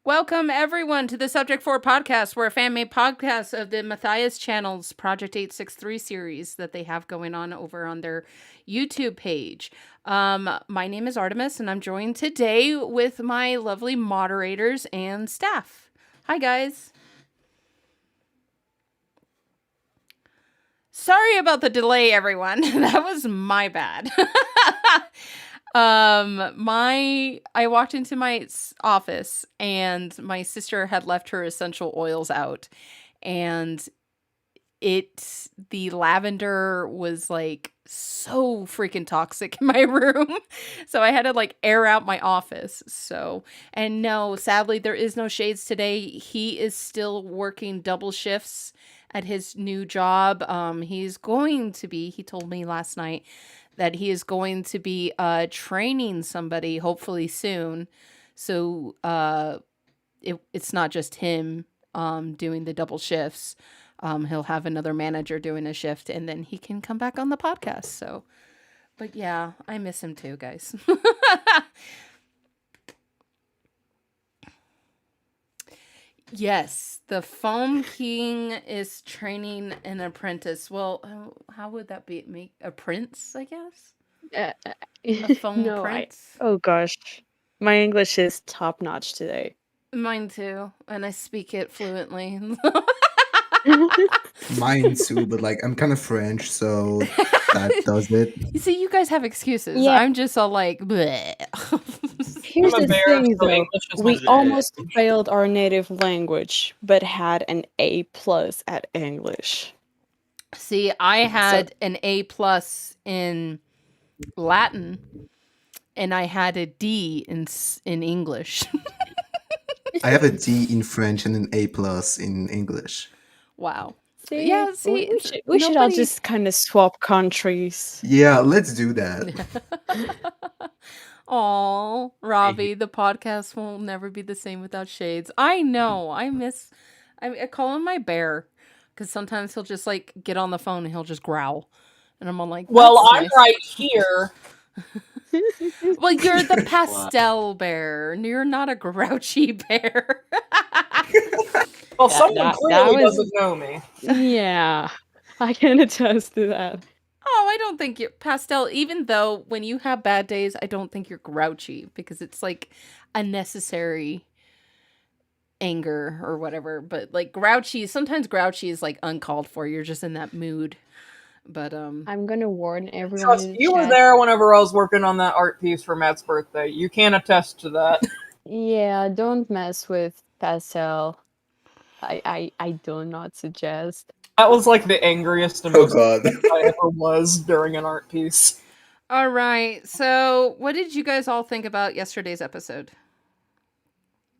Welcome, everyone, to the Subject 4 podcast. We're a fan-made podcast of the Matthias channel's Project 863 series that they have going on over on their YouTube page. My name is Artemis, and I'm joined today with my lovely moderators and staff. Hi, guys. Sorry about the delay, everyone. That was my bad. I walked into my office and my sister had left her essential oils out, and the lavender was like so freaking toxic in my room. So I had to like air out my office. And no, sadly there is no Shades today. He is still working double shifts at his new job. He told me last night that he is going to be training somebody hopefully soon. So it's not just him doing the double shifts. He'll have another manager doing a shift, and then he can come back on the podcast. So, but yeah, I miss him too, guys. Yes, the Foam King is training an apprentice. Well, how would that be? A prince, I guess? A foam prince? Oh gosh. My English is top notch today. Mine too, and I speak it fluently. Mine too, but like I'm kind of French, so that does it. You see, you guys have excuses. Yeah. I'm just all like, bleh. Here's I'm the embarrassed, thing so though. English is We my almost failed our native language, but had an A+ at English. See, I had an A+ in Latin, and I had a D in English. I have a D in French and an A+ in English. Wow. See? Yeah, see, we should all just kind of swap countries. Yeah, let's do that. Aw, Robbie, the podcast will never be the same without Shades. I know. I call him my bear, because sometimes he'll just like get on the phone and he'll just growl. And I'm all like, well, I'm nice. right here. Well, you're the pastel bear. You're not a grouchy bear. Well, someone clearly doesn't know me. Yeah, I can attest to that. Oh, I don't think you're pastel, even though when you have bad days, I don't think you're grouchy, because it's like unnecessary anger or whatever. But like sometimes grouchy is like uncalled for. You're just in that mood. But I'm gonna warn everyone. Trust, you were there whenever I was working on that art piece for Matt's birthday. You can attest to that. Yeah, don't mess with pastel. I do not suggest. That was like the angriest and Oh most god. I ever was during an art piece. All right. So, what did you guys all think about yesterday's episode?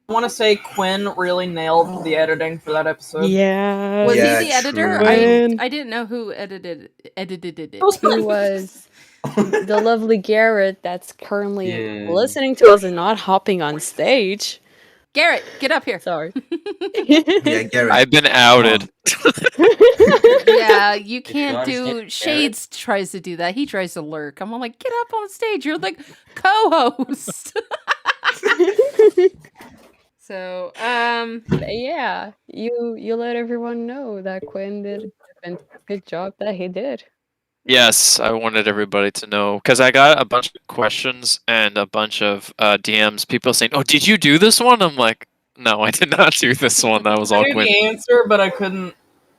I want to say Quinn really nailed the editing for that episode. Yeah. Was he Yeah, the editor? true. I didn't know who edited it. He was the lovely Garrett that's currently listening to us and not hopping on stage. Garrett, get up here. Sorry. Yeah, Garrett. I've been outed. Yeah, you can't do. Shades tries to do that. He tries to lurk. I'm all like, get up on stage. You're the co-host. So, yeah, you let everyone know that Quinn did a fantastic job that he did. Yes, I wanted everybody to know, because I got a bunch of questions and a bunch of DMs, people saying, oh, did you do this one? I'm like, no, I did not do this one. That was all I knew Quinn. the answer, but I couldn't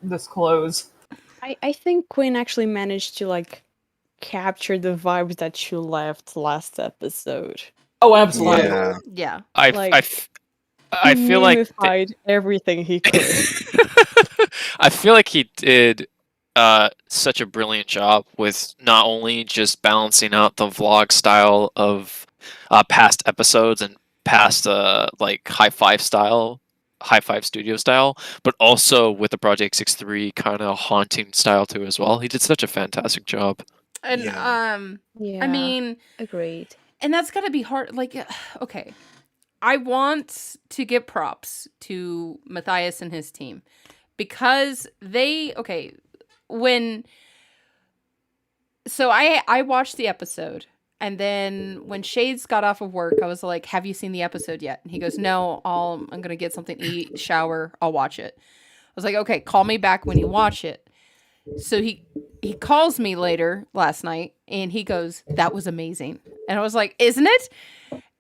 disclose. I think Quinn actually managed to like capture the vibes that you left last episode. Oh, absolutely. Yeah. I feel like mimified everything he could. I feel like he did such a brilliant job with not only just balancing out the vlog style of past episodes and past like high five studio style, but also with the Project 63 kind of haunting style too as well. He did such a fantastic job. And yeah, I mean, agreed. And that's gotta be hard. Like, okay, I want to give props to Matthias and his team, because I watched the episode And then when Shades got off of work, I was like, "Have you seen the episode yet?" And he goes, "No, I'm gonna get something to eat, shower, I'll watch it." I was like, "Okay, call me back when you watch it." So he calls me later last night and he goes, "That was amazing." And I was like, "Isn't it?"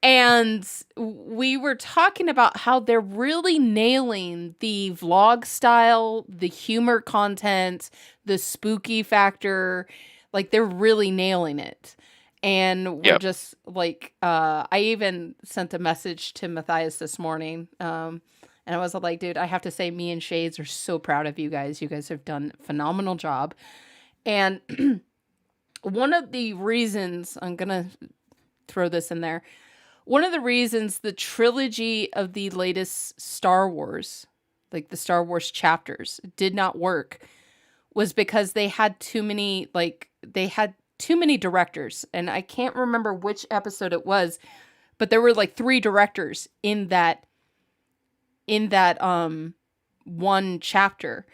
And we were talking about how they're really nailing the vlog style, the humor content, the spooky factor. Like they're really nailing it. And we're Yep. just like, I even sent a message to Matthias this morning. And I was like, dude, I have to say, me and Shades are so proud of you guys. You guys have done a phenomenal job. And one of the reasons, I'm going to throw this in there, one of the reasons the trilogy of the latest Star Wars, like the Star Wars chapters, did not work was because they had too many, directors. And I can't remember which episode it was, but there were like 3 directors in that one chapter.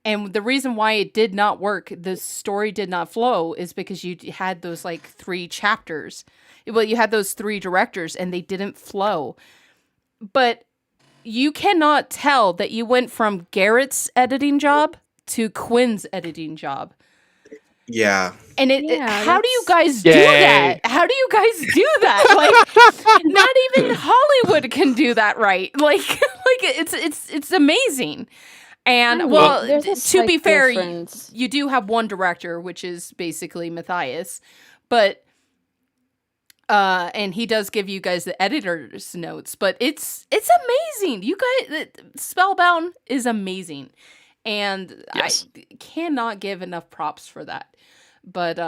And the reason why it did not work, the story did not flow, is because you had those like 3 chapters. Well, you had those 3 directors and they didn't flow. But you cannot tell that you went from Garrett's editing job to Quinn's editing job. Yeah. And Yeah, how do you guys do Yay. that? How do you guys do that? Like, not even Hollywood can do that right. Like it's amazing. And I mean, well, there's a to be slight fair, difference. you do have one director, which is basically Matthias, but and he does give you guys the editor's notes, but it's amazing. You guys, Spellbound is amazing, and Yes. I cannot give enough props for that. But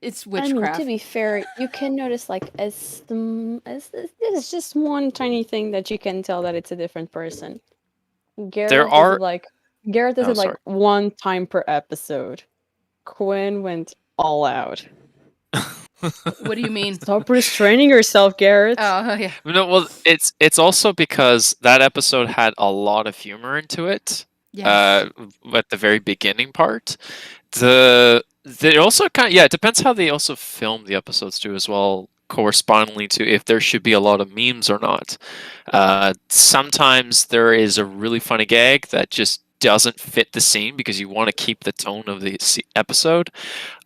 it's I mean, witchcraft. to be fair, you can notice like as this is just one tiny thing that you can tell that it's a different person. Garrett There does are. it like Garrett does Oh, it like sorry. one time per episode. Quinn went all out. What do you mean? Stop restraining yourself, Garrett. Oh yeah, No, well, it's also because that episode had a lot of humor into it. yes. At the very beginning part, they also it depends how they also film the episodes too as well, correspondingly to if there should be a lot of memes or not. Sometimes there is a really funny gag that just doesn't fit the scene because you want to keep the tone of the episode.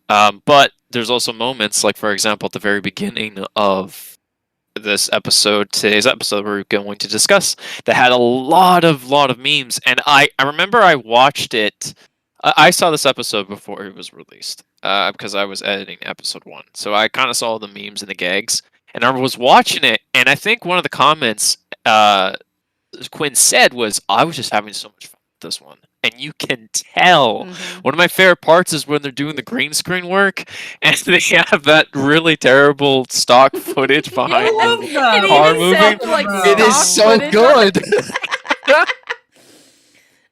But there's also moments, like for example, at the very beginning of today's episode we're going to discuss, that had a lot of memes, and I remember I watched it. I saw this episode before it was released because I was editing episode 1, so I kind of saw the memes and the gags, and I was watching it, and I think one of the comments Quinn said was, "I was just having so much fun with this one." And you can tell. Mhm. One of my favorite parts is when they're doing the green screen work and they have that really terrible stock footage behind I love them. that. And Car even moving. said, like, It is stock so footage. good.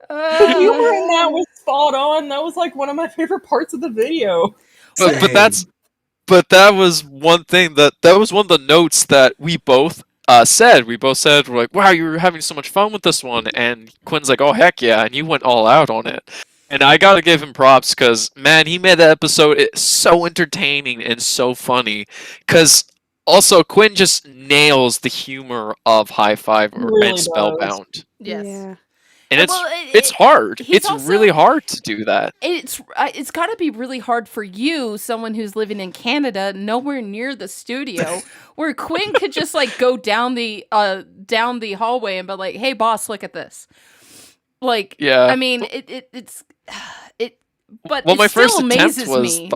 The humor in that was spot on. That was like one of my favorite parts of the video. But that was one thing that was one of the notes that we both said. We both said, we're like, "Wow, you were having so much fun with this one," and Quinn's like, "Oh heck yeah," and you went all out on it. And I gotta give him props because, man, he made that episode so entertaining and so funny. Because also Quinn just nails the humor of High Five Really and does. Spellbound, Yes. Yeah. and Well, it's hard. he's It's also- really hard to do that. It's got to be really hard for you, someone who's living in Canada, nowhere near the studio, where Quinn could just like go down the hallway and be like, "Hey, boss, look at this." Like, Yeah. I mean, it's but Well, it my still first attempt amazes was me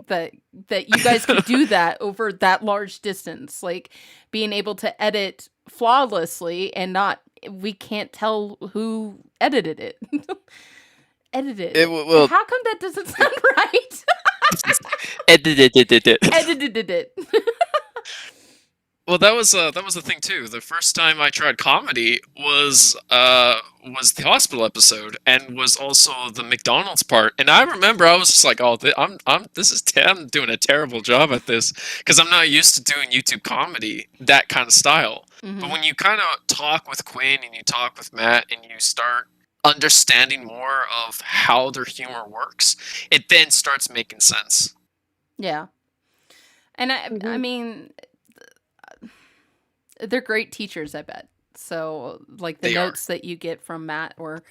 that you guys could do that over that large distance, like being able to edit flawlessly and we can't tell who edited it. Edited it. Well, How come that doesn't sound right? edited. Edited it. Well, that was the thing too. The first time I tried comedy was the hospital episode, and was also the McDonald's part. And I remember I was just like, "Oh, I'm doing a terrible job at this because I'm not used to doing YouTube comedy, that kind of style." But when you kind of talk with Quinn and you talk with Matt and you start understanding more of how their humor works, it then starts making sense. Yeah. And I Mhm. mean, they're great teachers, I bet. So, like the They are. notes that you get from Matt, or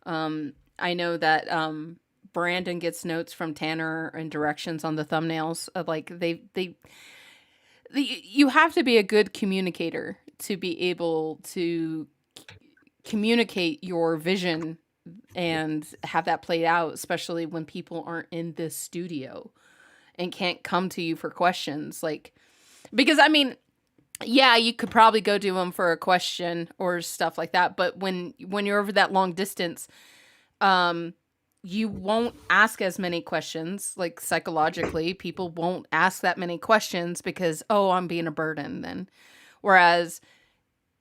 I know that Brandon gets notes from Tanner and directions on the thumbnails. Like you have to be a good communicator to be able to communicate your vision and have that played out, especially when people aren't in this studio and can't come to you for questions. Like, because I mean, yeah, you could probably go to them for a question or stuff like that, but when you're over that long distance, you won't ask as many questions. Like, psychologically, people won't ask that many questions because, oh, I'm being a burden then. Whereas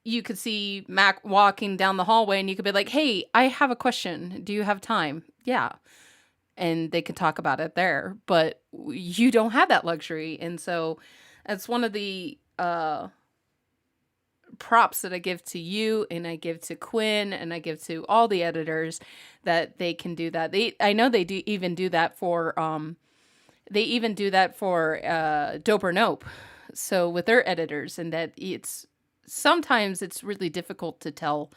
you could see Mac walking down the hallway and you could be like, hey, I have a question. Do you have time? Yeah. And they could talk about it there. But you don't have that luxury. And so that's one of the props that I give to you, and I give to Quinn, and I give to all the editors, that they can do that. I know they even do that for Dope or Nope. So with their editors, and that sometimes it's really difficult to tell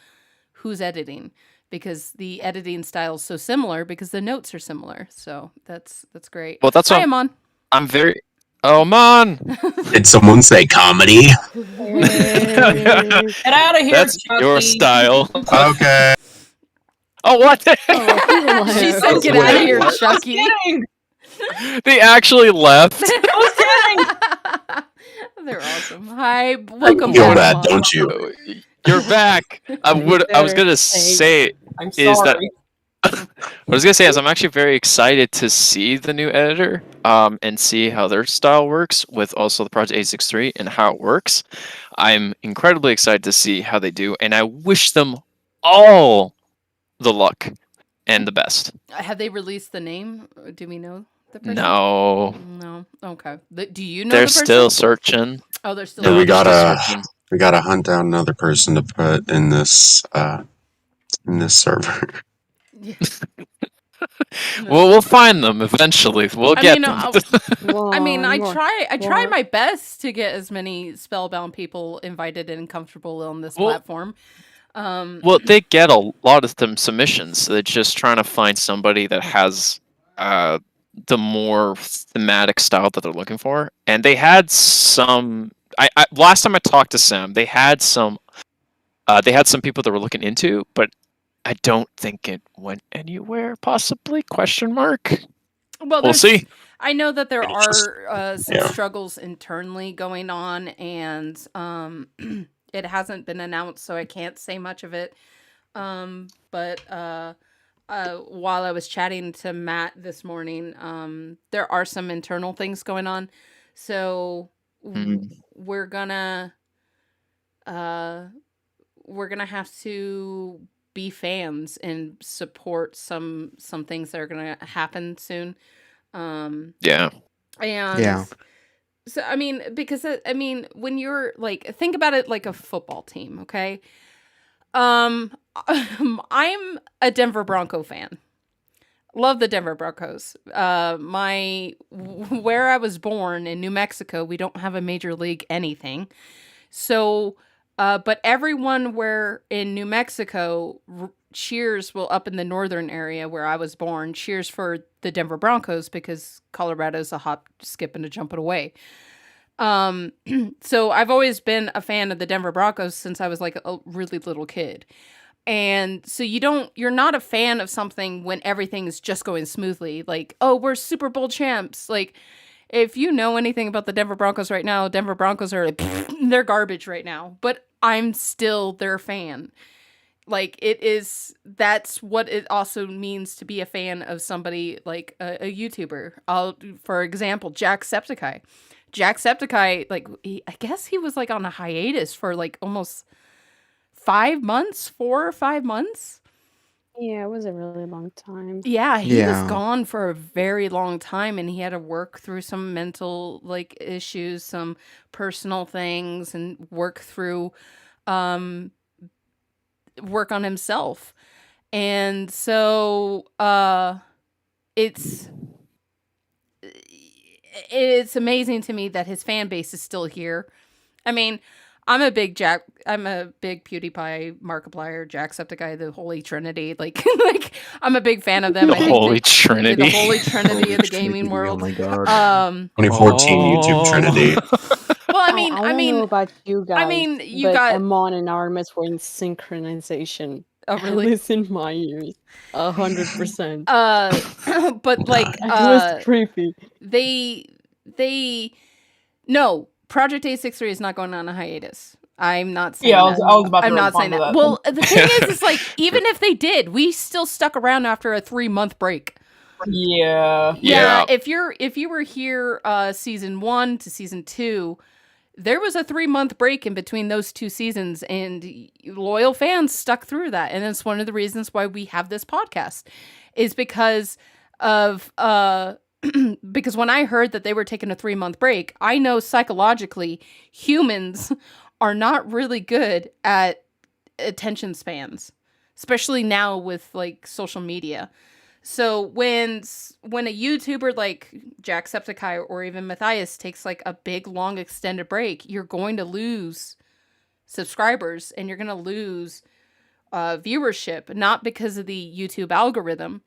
who's editing because the editing style is so similar because the notes are similar. So that's great. Well, that's Hi, what Amon. I'm very. Oh man, Did someone say comedy? Get out of here, that's your Chucky. style. Okay. Oh, what? Oh, people She are- said, "Get out of Wait, here, what? Chucky." Kidding. They actually left. They're awesome. Hi, welcome Feel back, bad, Amon. don't you? You're back. I was Better gonna say- say I'm is that sorry. what I was gonna say is I'm actually very excited to see the new editor, and see how their style works with also the Project 863 and how it works. I'm incredibly excited to see how they do, and I wish them all the luck and the best. Have they released the name? Do we know the person? No, No. Okay. Do you know they're the person? still searching. Oh, they're still. Yeah, No, we they're still gotta searching. hunt down another person to put in this server. Yeah. We'll find them eventually. We'll I get mean, them. I mean, I More. try my best to get as many spellbound people invited and comfortable on this Well- platform. Well, they get a lot of them submissions. So they're just trying to find somebody that has the more thematic style that they're looking for. And they had some. I last time I talked to Sam, they had some. They had some people that were looking into, but I don't think it went anywhere. Possibly? Question mark. Well, We'll see. I know that there It's just- are some yeah. struggles internally going on, and it hasn't been announced, so I can't say much of it. But while I was chatting to Matt this morning, there are some internal things going on, so we're gonna have to be fans and support some things that are gonna happen soon. Yeah. And Yeah. so I mean, because I mean, when you're like, think about it like a football team, okay? I'm a Denver Bronco fan. Love the Denver Broncos. Where I was born in New Mexico, we don't have a major league anything. So, but everyone where in New Mexico cheers, well, up in the northern area where I was born, cheers for the Denver Broncos because Colorado's a hop, skip, and a jump away. So I've always been a fan of the Denver Broncos since I was like a really little kid. And so you're not a fan of something when everything is just going smoothly. Like, oh, we're Super Bowl champs. Like, if you know anything about the Denver Broncos right now, Denver Broncos are they're garbage right now. But I'm still their fan. Like, that's what it also means to be a fan of somebody like a YouTuber. For example, Jacksepticeye. Jacksepticeye, like, I guess he was like on a hiatus for like almost 4 or 5 months. Yeah, it was a really long time. Yeah, he was Yeah. gone for a very long time, and he had to work through some mental like issues, some personal things, and work on himself. And so it's amazing to me that his fan base is still here. I mean, I'm a big PewDiePie, Markiplier, Jacksepticeye, the Holy Trinity. Like, I'm a big fan of them. The I think Holy the Trinity. Holy Trinity of the Trinity, gaming world. Oh my god. 2014 YouTube Trinity. Well, I don't know about you guys. you but got- Amon and Artemis were in synchronization. Oh, At really? least in my ears, 100%. But like, It was creepy. no, Project A63 is not going on a hiatus. I'm not saying Yeah, I that. was about to I'm not respond saying to that. that. Well, the thing is like, even if they did, we still stuck around after a 3-month break. Yeah. Yeah, if you were here season 1 to season 2, there was a 3-month break in between those 2 seasons, and loyal fans stuck through that. And it's one of the reasons why we have this podcast, is because of because when I heard that they were taking a 3-month break, I know psychologically humans are not really good at attention spans, especially now with like social media. So when a YouTuber like Jacksepticeye or even Matthias takes like a big, long, extended break, you're going to lose subscribers and you're going to lose viewership, not because of the YouTube algorithm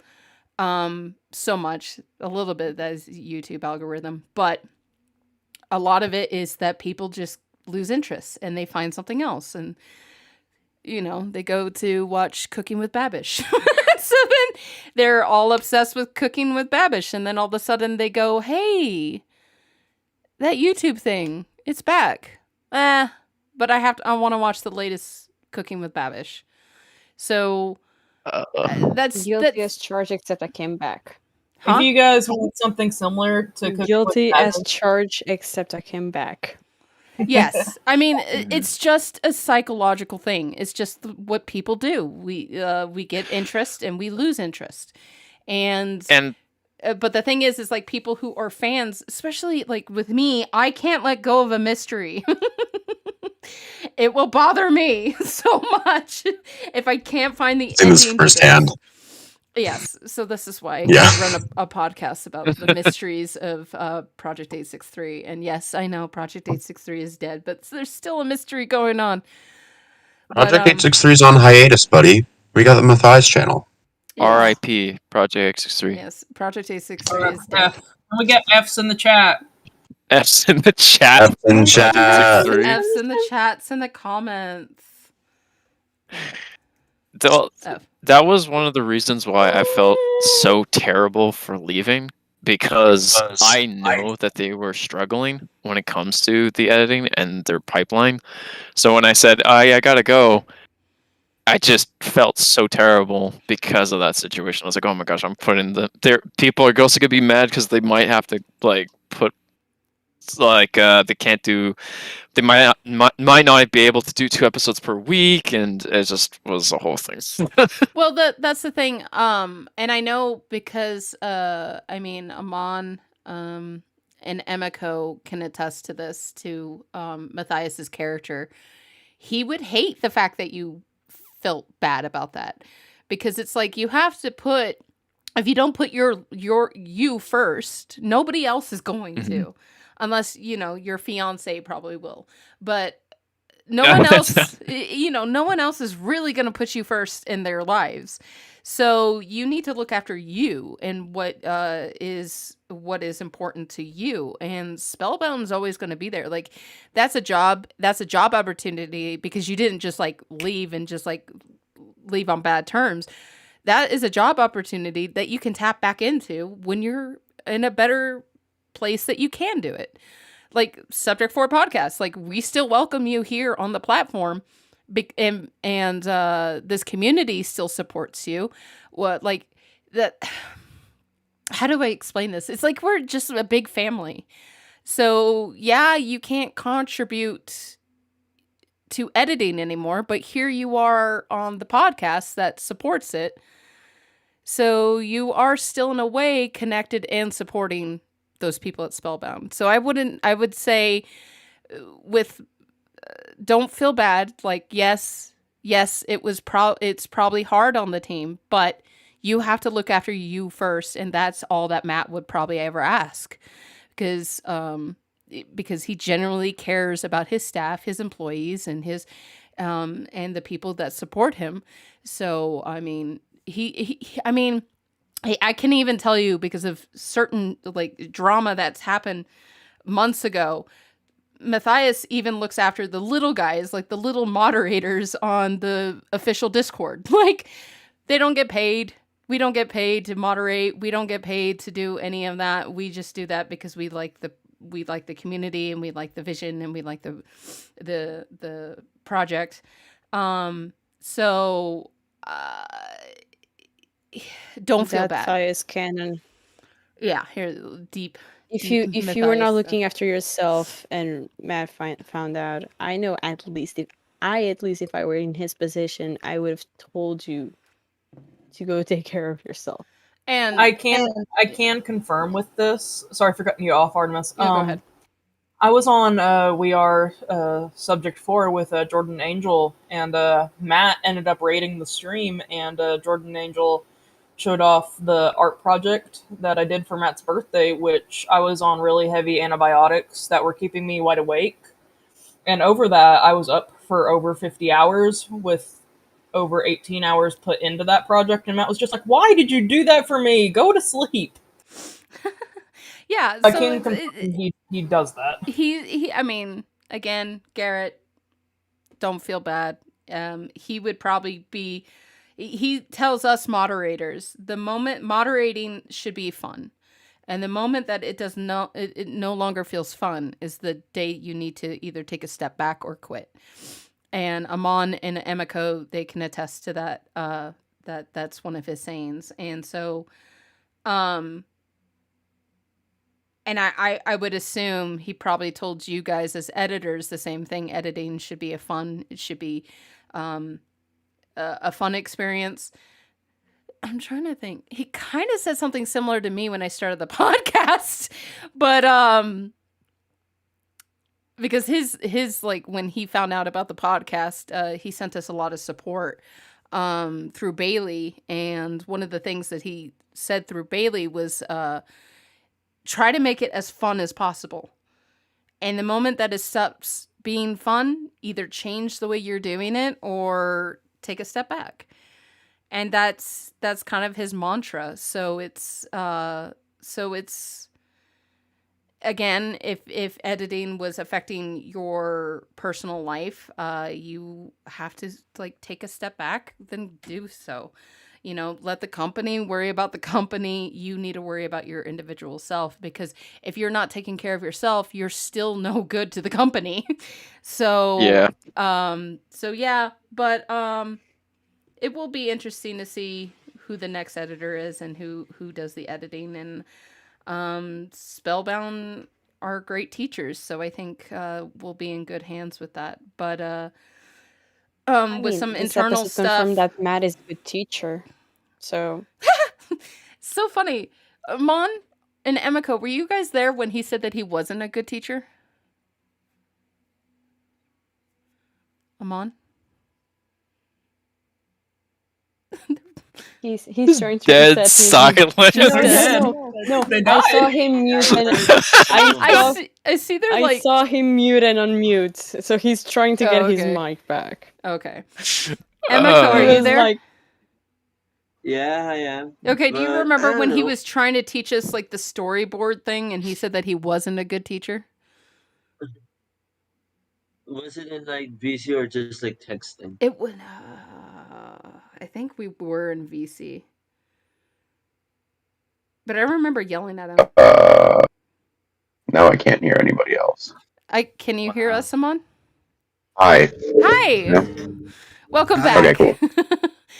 so much. A little bit that is YouTube algorithm, but a lot of it is that people just lose interest and they find something else, and they go to watch Cooking with Babish. So then they're all obsessed with Cooking with Babish, and then all of a sudden they go, hey, that YouTube thing, it's back. But I want to watch the latest Cooking with Babish. So that's Guilty as charged, except I came back. Huh? If you guys want something similar to Cooking Guilty with as Babish- charged, except I came back. Yes. I mean, it's just a psychological thing. It's just what people do. We get interest and we lose interest. And but the thing is like people who are fans, especially like with me, I can't let go of a mystery. It will bother me so much if I can't find the Seen this ending to firsthand. this. Yes, so this is why Yeah. I run a podcast about the mysteries of Project 863. And yes, I know Project 863 is dead, but there's still a mystery going on. But, Project 863 is on hiatus, buddy. We got the Matthias channel. yes. R.I.P. Project X63. Yes, Project 863 is dead. F. And we get F's in the chat. F's in the chat. F in chat. F's in the chats and the comments. That was one of the reasons why I felt so terrible for leaving, because I know that they were struggling when it comes to the editing and their pipeline. So when I said, I gotta go, I just felt so terrible because of that situation. I was like, oh my gosh, I'm putting people are also gonna be mad because they might have to like put they can't do, they might not be able to do 2 episodes per week, and it just was a whole thing. Well, that's the thing. And I know because I mean Amon and Emiko can attest to this, to Matthias's character. He would hate the fact that you felt bad about that, because it's like you have to put, if you don't put you first, nobody else is going to. Unless, your fiance probably will. But no one else, no one else is really going to put you first in their lives. So you need to look after you and what is important to you. And Spellbound is always going to be there. Like, that's a job opportunity, because you didn't just like leave and just like leave on bad terms. That is a job opportunity that you can tap back into when you're in a better place that you can do it. Like Subject 4 podcast, like we still welcome you here on the platform, and this community still supports you. What, like that? How do I explain this? It's like we're just a big family. So yeah, you can't contribute to editing anymore, but here you are on the podcast that supports it. So you are still in a way connected and supporting those people at Spellbound. So I would say don't feel bad. Like, yes, it's probably hard on the team, but you have to look after you first. And that's all that Matt would probably ever ask. because he generally cares about his staff, his employees, and his and the people that support him. So I mean, I can even tell you, because of certain like drama that's happened months ago, Matthias even looks after the little guys, like the little moderators on the official Discord. Like, they don't get paid. We don't get paid to moderate. We don't get paid to do any of that. We just do that because we like the community, and we like the vision, and we like the project. So don't feel bad. That is canon. Yeah, here deep. If you were not Matthias looking after yourself and Matt found out, I know at least if I were in his position, I would have told you to go take care of yourself. And I can confirm with this. Sorry for cutting you off, Artemis. No, go ahead. I was on We Are Subject 4 with Jordan Angel, and Matt ended up rating the stream, and Jordan Angel showed off the art project that I did for Matt's birthday, which I was on really heavy antibiotics that were keeping me wide awake. And over that, I was up for over 50 hours with over 18 hours put into that project. And Matt was just like, "Why did you do that for me? Go to sleep." Yeah, I so can confirm he does that. he I mean, again, Garrett, don't feel bad. He would probably be. He tells us moderators, the moment moderating should be fun, and the moment that it no longer feels fun is the day you need to either take a step back or quit. And Amon and Emiko, they can attest to that. That's one of his sayings, and so, and I would assume he probably told you guys as editors the same thing. Editing should be it should be a fun experience. I'm trying to think. He kind of said something similar to me when I started the podcast, but because his like when he found out about the podcast, he sent us a lot of support through Bailey, and one of the things that he said through Bailey was try to make it as fun as possible. And the moment that it stops being fun, either change the way you're doing it or take a step back. And that's kind of his mantra. So it's again, if editing was affecting your personal life, you have to like take a step back, then do so. You know, let the company worry about the company. You need to worry about your individual self, because if you're not taking care of yourself, you're still no good to the company. So Yeah. But it will be interesting to see who the next editor is and who does the editing. And Spellbound are great teachers, so I think we'll be in good hands with that. But with some internal stuff, confirmed that Matt is a good teacher. So so funny. Mon and Emiko, were you guys there when he said that he wasn't a good teacher? Amon? he's trying to Dead reset silent. No, They I died. saw him mute and I see they're I like saw him mute and unmute, so he's trying to get his okay. mic back. Okay. Emiko, are He you was there? like, Yeah, I am. Okay, do you But I remember don't when he know. was trying to teach us like the storyboard thing and he said that he wasn't a good teacher? Was it in like VC or just like texting? It would I think we were in VC. But I remember yelling at him. Now I can't hear anybody else. Can you hear Wow. us, Simon? Hi. Hi. Yeah. Welcome Hi. back. Okay,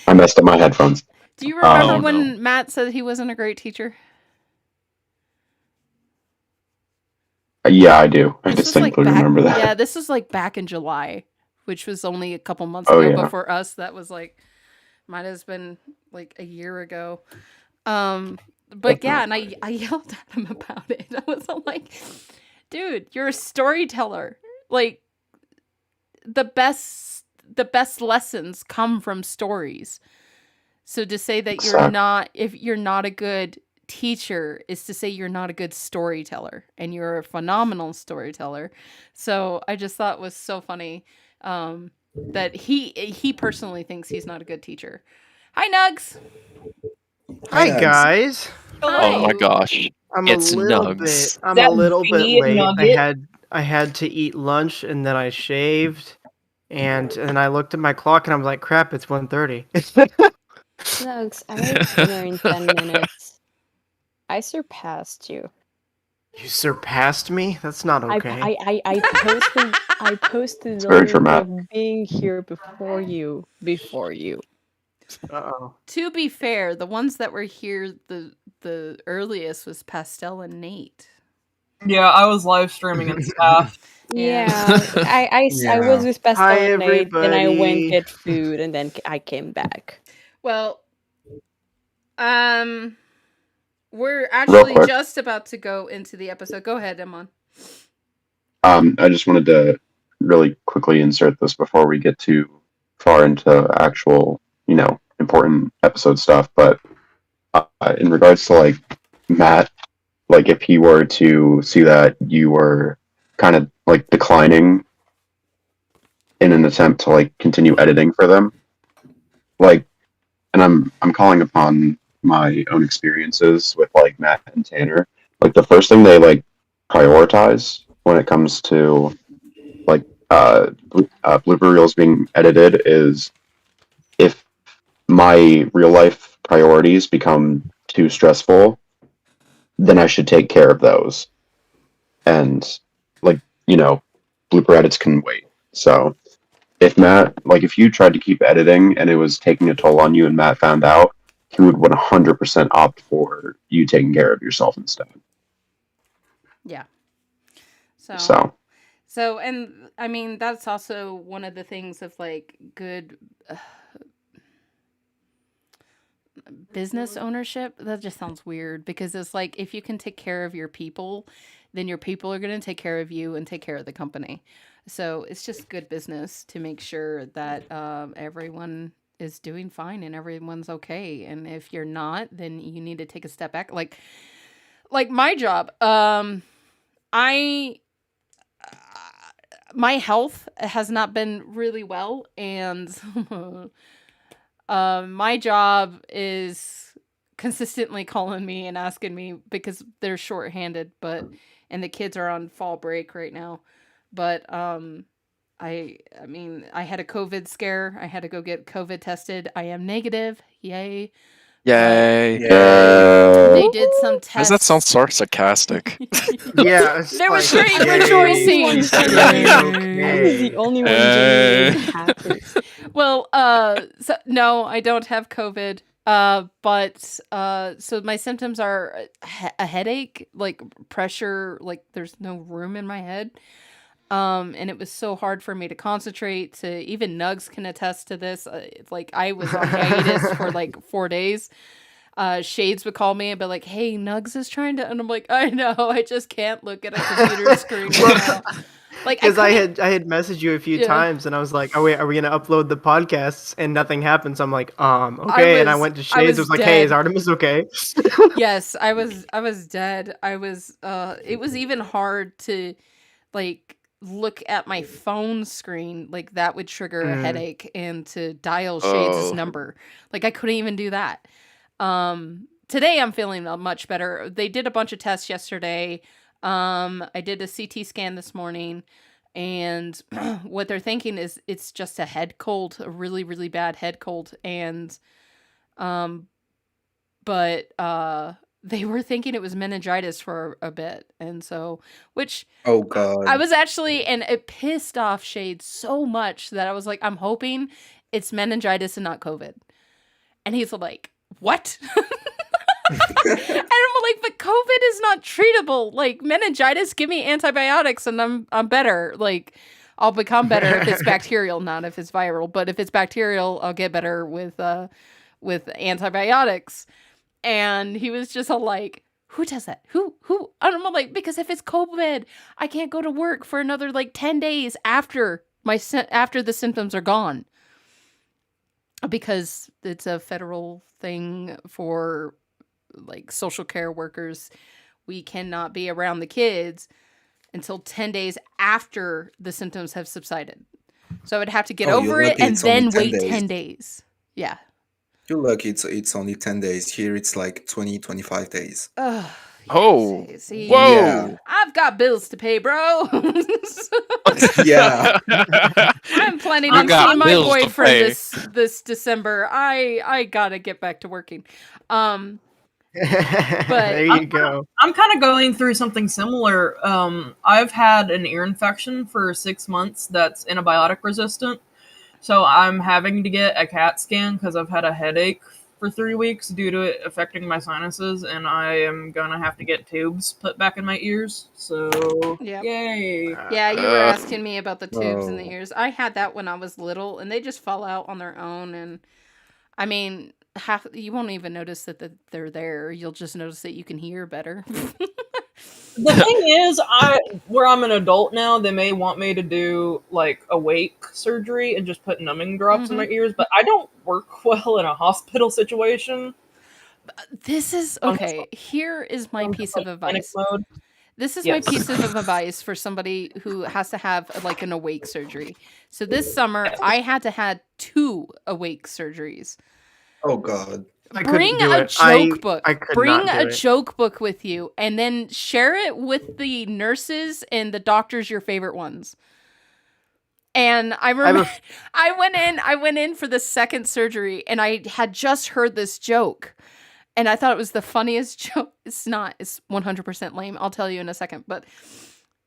I messed up my headphones. Do you remember Oh, when Matt said he wasn't a great teacher? Yeah, I do. I This was like distinctly remember that. Yeah, this was like back in July, which was only a couple months Oh, ago. yeah. But for us, that was like might have been like a year ago. But yeah, and I yelled at him about it. I was like, dude, you're a storyteller. Like the best lessons come from stories. So to say that Exactly. if you're not a good teacher is to say you're not a good storyteller, and you're a phenomenal storyteller. So I just thought it was so funny that he personally thinks he's not a good teacher. Hi, Nugs. Hi Nugs. guys. Oh my Hi. gosh. I'm It's a little Nugs. bit. I'm That a little bit big late. nugget? I had to eat lunch and then I shaved, and then I looked at my clock and I was like, "Crap, it's 1:30." Nugs, I made dinner in 10 minutes. I surpassed you. You surpassed me. That's not okay. I posted It's the very link dramatic. of being here before you. Uh-oh. To be fair, the ones that were here the earliest was Pastel and Nate. Yeah, I was live streaming and staff. Yeah. I was with Pastel Hi, and Nate, then I went everybody. get food, and then I came back. Well, we're actually quick. just about to go into the episode. Go ahead, Emon. I just wanted to really quickly insert this before we get too far into actual, important episode stuff. But in regards to like Matt, like if he were to see that you were kind of like declining in an attempt to like continue editing for them, like, and I'm calling upon my own experiences with like Matt and Tanner. Like the first thing they like prioritize when it comes to like blooper reels being edited is if my real life priorities become too stressful, then I should take care of those. And like, blooper edits can wait. So if if you tried to keep editing and it was taking a toll on you and Matt found out, he would 100% opt for you taking care of yourself instead. Yeah. So, and I mean, that's also one of the things of like good business ownership. That just sounds weird because it's like if you can take care of your people, then your people are going to take care of you and take care of the company. So it's just good business to make sure that everyone is doing fine and everyone's okay. And if you're not, then you need to take a step back. Like my job, my health has not been really well, and my job is consistently calling me and asking me because they're shorthanded, and the kids are on fall break right now. But I mean, I had a COVID scare. I had to go get COVID tested. I am negative. Yay. Yay. They did some Why tests. does that sound so sarcastic? Yeah, it's There was like, great yay. rejoicing. I was the only one genuinely happy. Well, so no, I don't have COVID. But so my symptoms are a headache, like pressure, like there's no room in my head. And it was so hard for me to concentrate. To even Nugs can attest to this. It's like I was on hiatus for like 4 days. Shades would call me and be like, "Hey, Nugs is trying to," and I'm like, "I know, I just can't look at a computer screen right now." Like, because I had messaged you a few times and I was like, are we gonna upload the podcasts? And nothing happened. So I'm like, okay. And I went to Shades. I was like, hey, is Artemis okay? Yes, I was dead. I was. It was even hard to like look at my phone screen. Like that would trigger a headache, and to dial Shades' number. Like I couldn't even do that. Today I'm feeling much better. They did a bunch of tests yesterday. I did a CT scan this morning, and what they're thinking is it's just a head cold, a really, really bad head cold. And, but they were thinking it was meningitis for a bit. And so, which, oh God, I was actually, and it pissed off Shades so much that I was like, I'm hoping it's meningitis and not COVID. And he's like, what? And I'm like, but COVID is not treatable. Like meningitis, give me antibiotics and I'm better. Like I'll become better if it's bacterial, not if it's viral. But if it's bacterial, I'll get better with antibiotics. And he was just all like, who does that? Who? And I'm like, because if it's COVID, I can't go to work for another like 10 days after the symptoms are gone. Because it's a federal thing for like social care workers, we cannot be around the kids until 10 days after the symptoms have subsided. So I would have to get over it and then wait 10 days. Yeah. You're lucky it's only 10 days. Here it's like 20, 25 days. Oh, see, whoa! Yeah. I've got bills to pay, bro. Yeah. I'm planning You on got seeing my bills to boyfriend pay. this December. I gotta get back to working. But there you go. I'm kind of going through something similar. I've had an ear infection for 6 months that's antibiotic resistant. So I'm having to get a CAT scan because I've had a headache for 3 weeks due to it affecting my sinuses, and I am gonna have to get tubes put back in my ears. So, yay! Yeah, you were asking me about the tubes in the ears. I had that when I was little, and they just fall out on their own. And I mean, you won't even notice that they're there. You'll just notice that you can hear better. The thing is, where I'm an adult now, they may want me to do like awake surgery and just put numbing drops in my ears, but I don't work well in a hospital situation. This is okay. Here is my piece of advice. This is my piece of advice for somebody who has to have like an awake surgery. So this summer, I had to have 2 awake surgeries. Oh God. Bring a joke book. Bring a joke book with you, and then share it with the nurses and the doctors, your favorite ones. And I remember I went in for the second surgery, and I had just heard this joke, and I thought it was the funniest joke. It's not. It's 100% lame. I'll tell you in a second. But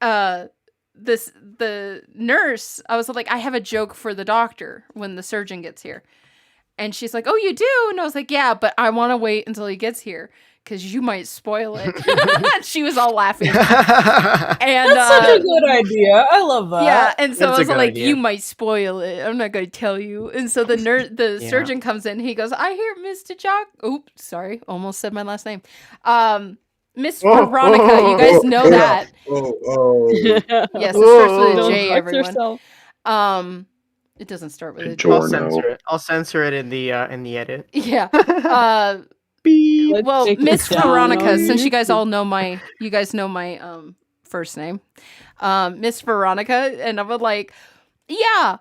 the nurse, I was like, I have a joke for the doctor when the surgeon gets here. And she's like, oh, you do? And I was like, yeah, but I want to wait until he gets here because you might spoil it. She was all laughing. And that's such a good idea. I love that. Yeah, and so I was like, you might spoil it. I'm not going to tell you. And so the surgeon comes in. He goes, I hear Mr. Jock. Oops, sorry. Almost said my last name. Miss Veronica. You guys know that. Yes, it starts with a J, everyone. It doesn't start with a J. I'll censor it in the edit. Yeah. Well, Miss Veronica, since you guys know my first name, Miss Veronica, and I was like, yeah.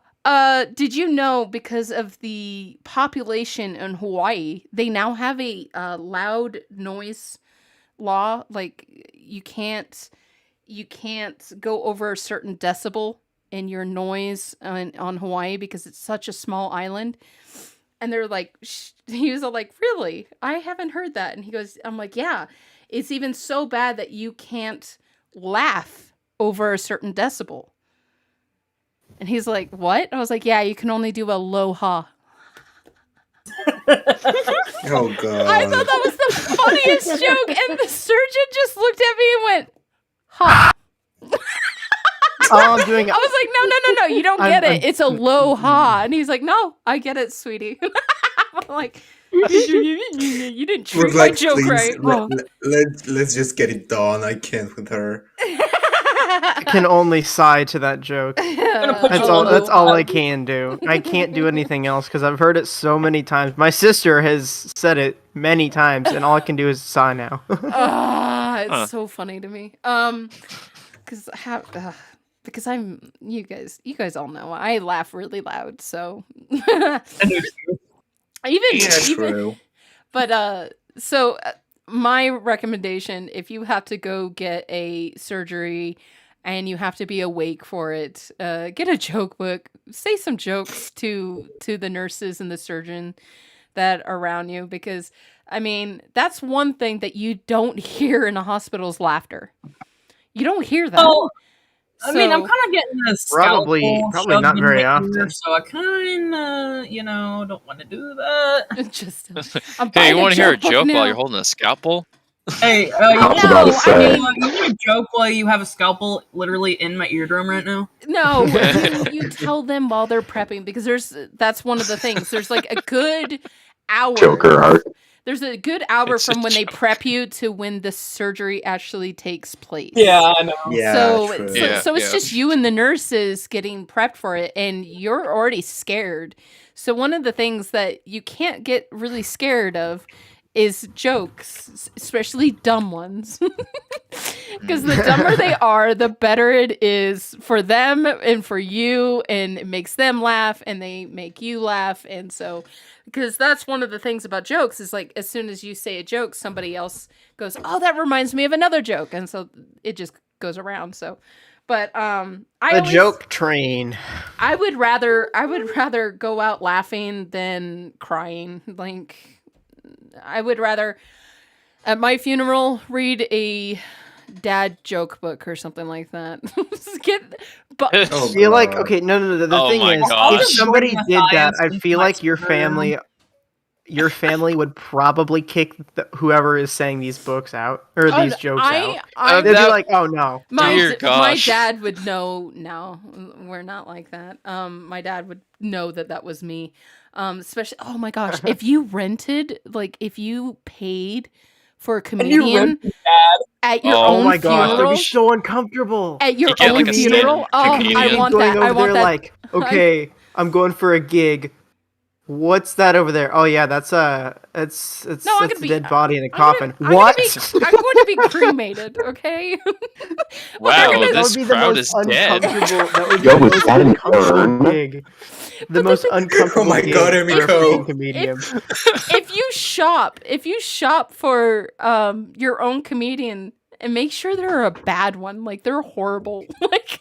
Did you know because of the population in Hawaii, they now have a loud noise law? Like you can't go over a certain decibel in your noise on Hawaii because it's such a small island. And they're like, he was all like, really? I haven't heard that. And he goes, I'm like, yeah, it's even so bad that you can't laugh over a certain decibel. And he's like, what? I was like, yeah, you can only do a low ha. Oh God. I thought that was the funniest joke. And the surgeon just looked at me and went, ha. I was like, no, you don't get it. It's a low ha. And he's like, no, I get it, sweetie. I'm like, you didn't treat my joke right. Let's just get it done. I can't with her. I can only sigh to that joke. That's all I can do. I can't do anything else because I've heard it so many times. My sister has said it many times, and all I can do is sigh now. It's so funny to me. Because I'm you guys all know I laugh really loud, so even but my recommendation, if you have to go get a surgery and you have to be awake for it, get a joke book, say some jokes to the nurses and the surgeon that are around you, because I mean that's one thing that you don't hear in a hospital is laughter. You don't hear that. Oh. I mean, I'm kind of getting a probably not very often. So I kind of, don't want to do that. Just, hey, you want to hear a joke while you're holding a scalpel? Hey, you want to joke while you have a scalpel literally in my eardrum right now? No, you tell them while they're prepping, because that's one of the things. There's like a good hour. Joker art. There's a good hour from when they prep you to when the surgery actually takes place. Yeah, I know. Yeah, so it's just you and the nurses getting prepped for it, and you're already scared. So one of the things that you can't get really scared of is jokes, especially dumb ones. Because the dumber they are, the better it is for them and for you, and it makes them laugh, and they make you laugh. And so, because that's one of the things about jokes is like, as soon as you say a joke, somebody else goes, "Oh, that reminds me of another joke," and so it just goes around. So, but joke train. I would rather go out laughing than crying. Like, I would rather at my funeral read a dad joke book or something like that. Oh, feel like God. okay, no. The Oh thing my is, gosh. if somebody did that, Matthias I into feel my like your sperm. family would probably kick whoever is saying these books out or these jokes out. They'd be that- like, "Oh no." Dear my gosh. dad would know. No, we're not like that. My dad would know that was me. Especially, oh my gosh, if you rented, like, if you paid for a comedian at your Oh own my gosh, that'd funeral, be so uncomfortable. at your get, own like, a funeral, stand-up I comedian. want going that. over I want there that. like, okay, I'm going for a gig. What's that over there? Oh yeah, that's it's No, I'm that's gonna a be dead body in a I'm gonna- coffin. I'm What? I'm going to be cremated. Okay. Wow, gonna- that this would be the crowd most is dead. uncomfortable. That would be Yo, the was most that an uncomfortable urn? gig. The most uncomfortable Oh my gig God, for a Emiko. freaking comedian. if you shop for your own comedian, and make sure they're a bad one, like they're horrible, like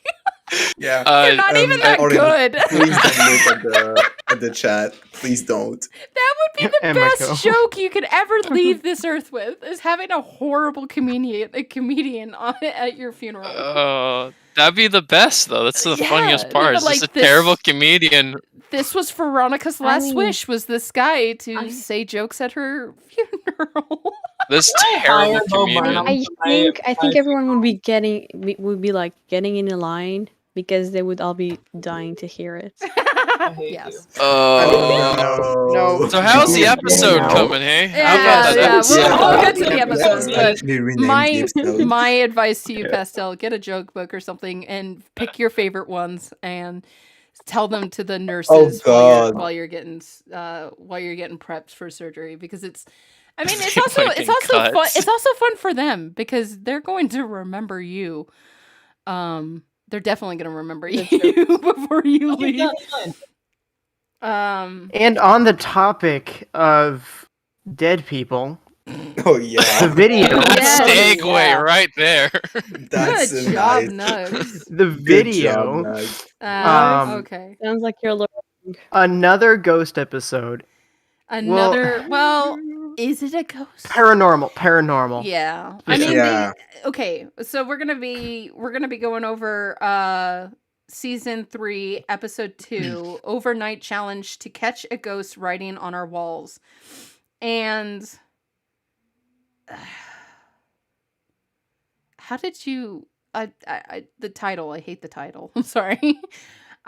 Yeah. they're not even that Oren, good. Please don't look at the chat. Please don't. That would be the And best Michael. joke you could ever leave this earth with, is having a horrible comedian at your funeral. That'd be the best, though. That's the Yeah, funniest no, part. but, It's just like, a this- terrible comedian. This was Veronica's last mean, wish, was this guy to I- say jokes at her funeral. This I terrible hire Bo comedian. Burnham? I think everyone would be getting in a line because they would all be dying to hear it. I hate Yes. No. So how's the Yeah, episode now. coming, hey? How Yeah, about that yeah. episode? We'll get to the Yeah, episode, yeah, but actually renamed my the episode. my advice to you, Pastel, get a joke book or something and pick your favorite ones and tell them to the nurses God. while you're getting prepped for surgery, because it's When also it fun. cuts. It's also fun for them because they're going to remember you. They're definitely going to remember you before you leave. And on the topic of dead people, Oh yeah. the video, That's Yes. segue Yeah. right there. That's Good job, nice. Nugs. the Good job, video, Nug. Okay. Sounds like you're another ghost episode, Another. Well, is it a ghost? paranormal. Yeah. I mean, Yeah. okay. So we're gonna be going over season 3, episode 2, overnight challenge to catch a ghost writing on our walls, and how did you? The title. I hate the title. I'm sorry. You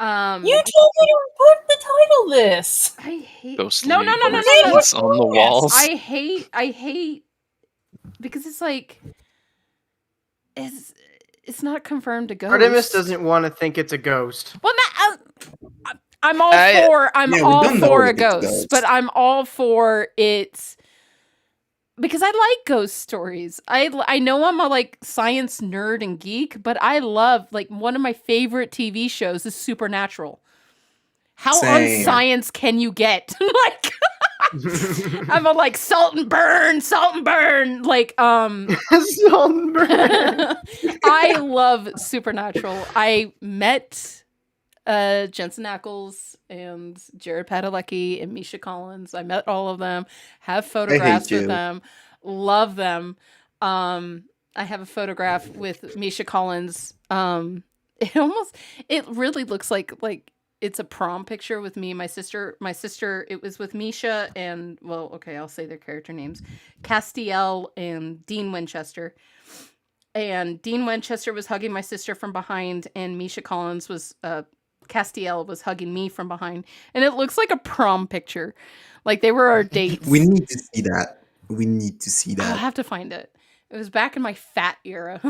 told me to put the title this. I hate. Ghostly No. writings on the walls. I hate because it's like it's not confirmed a ghost. Artemis doesn't want to think it's a ghost. Well, I'm all I- for I'm Yeah, we all don't know for if a it's ghost, ghosts. but I'm all for it because I like ghost stories. I know I'm a like science nerd and geek, but I love, like, one of my favorite TV shows is Supernatural. How Same. on science can you get? Like, I'm a like salt and burn, like Zander. I love Supernatural. I met Jensen Ackles and Jared Padalecki and Misha Collins. I met all of them, have photographs with you. them, love them. I have a photograph with Misha Collins. It really looks like it's a prom picture with me and my sister. It was with Misha and, well, okay, I'll say their character names. Castiel and Dean Winchester. And Dean Winchester was hugging my sister from behind, and Misha Collins was Castiel was hugging me from behind. And it looks like a prom picture. Like they were our dates. We need to see that. We need to see I'll that. have to find it. It was back in my fat era.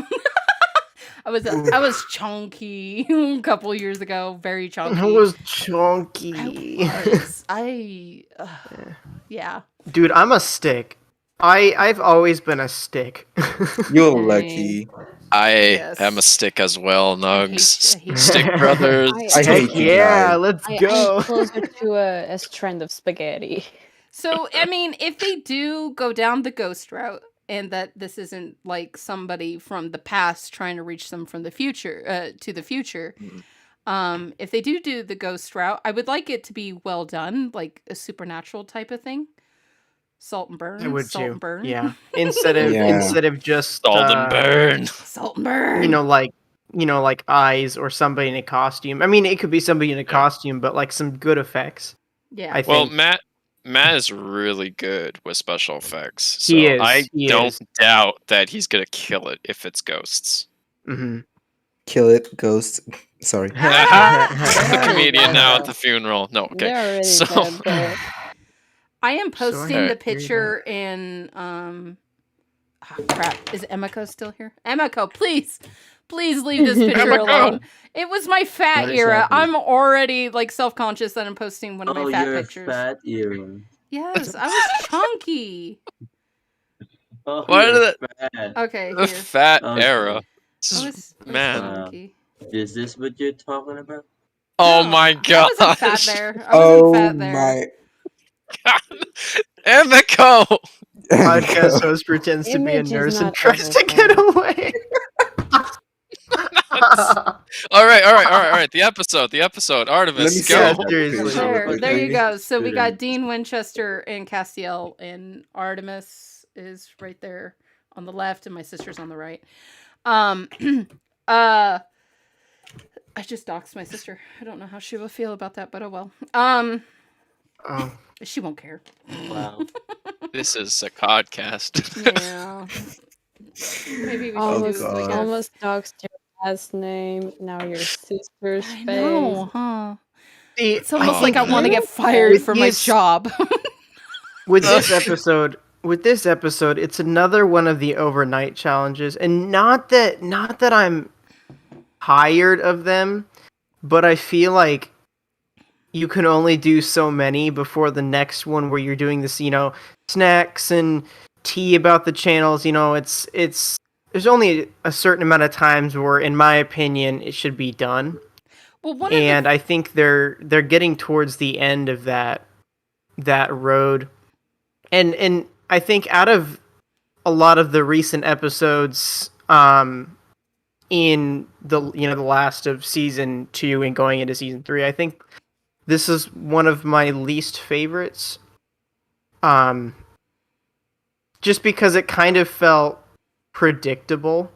I was chunky a couple years ago, very chunky. I was chunky. Yeah. Dude, I'm a stick. I've always been a stick. You're Dang. lucky. I Yes. am a stick as well, Nugs. I hate Stick brothers. I hate Heck you yeah, guys. let's I'm go. closer to a strand of spaghetti. So, I mean, if they do go down the ghost route, and that this isn't like somebody from the past trying to reach them from the future to the future, if they do the ghost route, I would like it to be well done, like a supernatural type of thing. Salt and burn. I would Salt too. and burn. Yeah. Instead of just Salt and burn. Salt and burn. you know, like eyes or somebody in a costume. I mean, it could be somebody in a costume, but like some good effects. Yeah. I Well, think. Matt is really good with special effects, so He is, I he don't is. doubt that he's gonna kill it if it's ghosts. Mhm. Kill it, ghost. Sorry. The comedian now at the funeral. No, okay. They're already So dead, though. I am posting Sorry. the picture in crap. Is Emiko still here? Emiko, please leave this picture Emiko! alone. It was my fat What is era. happening? I'm already like self-conscious that I'm posting one of my fat you're pictures. fat era. Yes, I was chunky. Oh, Why you're did fat. Okay, the here. fat Okay. era. This I is was man. chunky. Is this what you're talking about? Oh No, my I god. wasn't fat there. I wasn't Oh fat there. my. Emiko! Podcast host pretends to be a Image is nurse and not tries to get away. All right. The episode. Let me Artemis, see go. that seriously. picture, There you okay? go. So we got Student. Dean Winchester and Castiel, and Artemis is right there on the left, and my sister's on the right. I just doxed my sister. I don't know how she will feel about that, but oh well. Oh. She won't care. Wow. This is a podcast. Yeah. Maybe we should Almost, do it like a... almost doxed your last name. Now your sister's I face. know, huh? See, It's almost I like I think want to get With fired from my this- job. with this episode, it's another one of the overnight challenges, and not that I'm tired of them, but I feel like you can only do so many before the next one where you're doing this, snacks and tea about the channels. It's there's only a certain amount of times where, in my opinion, it should be done. Well, And I think they're getting towards the end of that road. And I think out of a lot of the recent episodes in the last of season 2 and going into season 3, I think this is one of my least favorites. Just because it kind of felt predictable.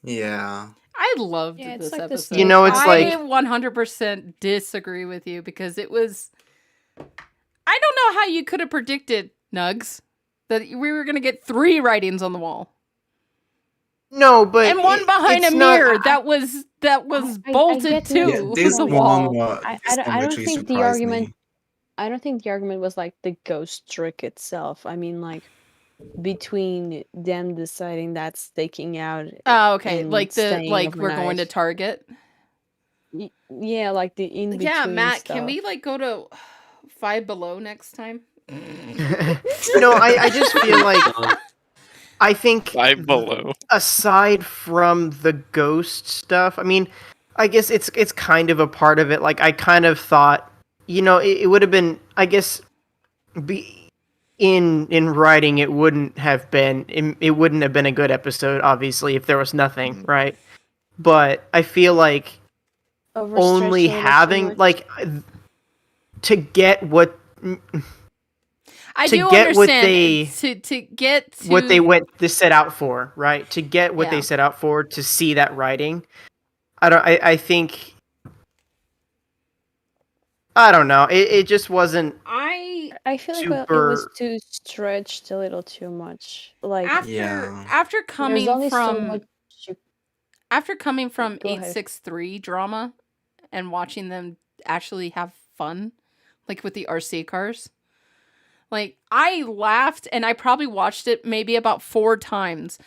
Yeah. I loved Yeah, it's this like the episode. same It's I like 100% disagree with you because it was. I don't know how you could have predicted, Nugs, that we were going to get 3 writings on the wall no, but and one behind a it's not- mirror that was I bolted get to it. Yeah, this the one wall. I this don't- one I don't actually think the surprised argument- me. I don't think the argument was like the ghost trick itself. I mean, like between them deciding that staking out. Oh, okay. and Like staying we're going to overnight. Target. Yeah, like the in between. Yeah, Matt, stuff. can we go to Five Below next time? I just feel like I think Five Below. aside from the ghost stuff, I mean, I guess it's kind of a part of it. Like I kind of thought, it would have been, I guess, in writing, it wouldn't have been a good episode, obviously, if there was nothing, right? But I feel like Overstretched only a little too having much? like to get what I to do get what understand to get to what they went to set out for, right? To get what Yeah. they set out for, to see that writing. I think I don't know. It just wasn't. I feel like it was too stretched a little too much. Like after coming there's only so from much you- after coming from Go ahead. 863 drama and watching them actually have fun, like with the RC cars. Like I laughed and I probably watched it maybe about 4 times.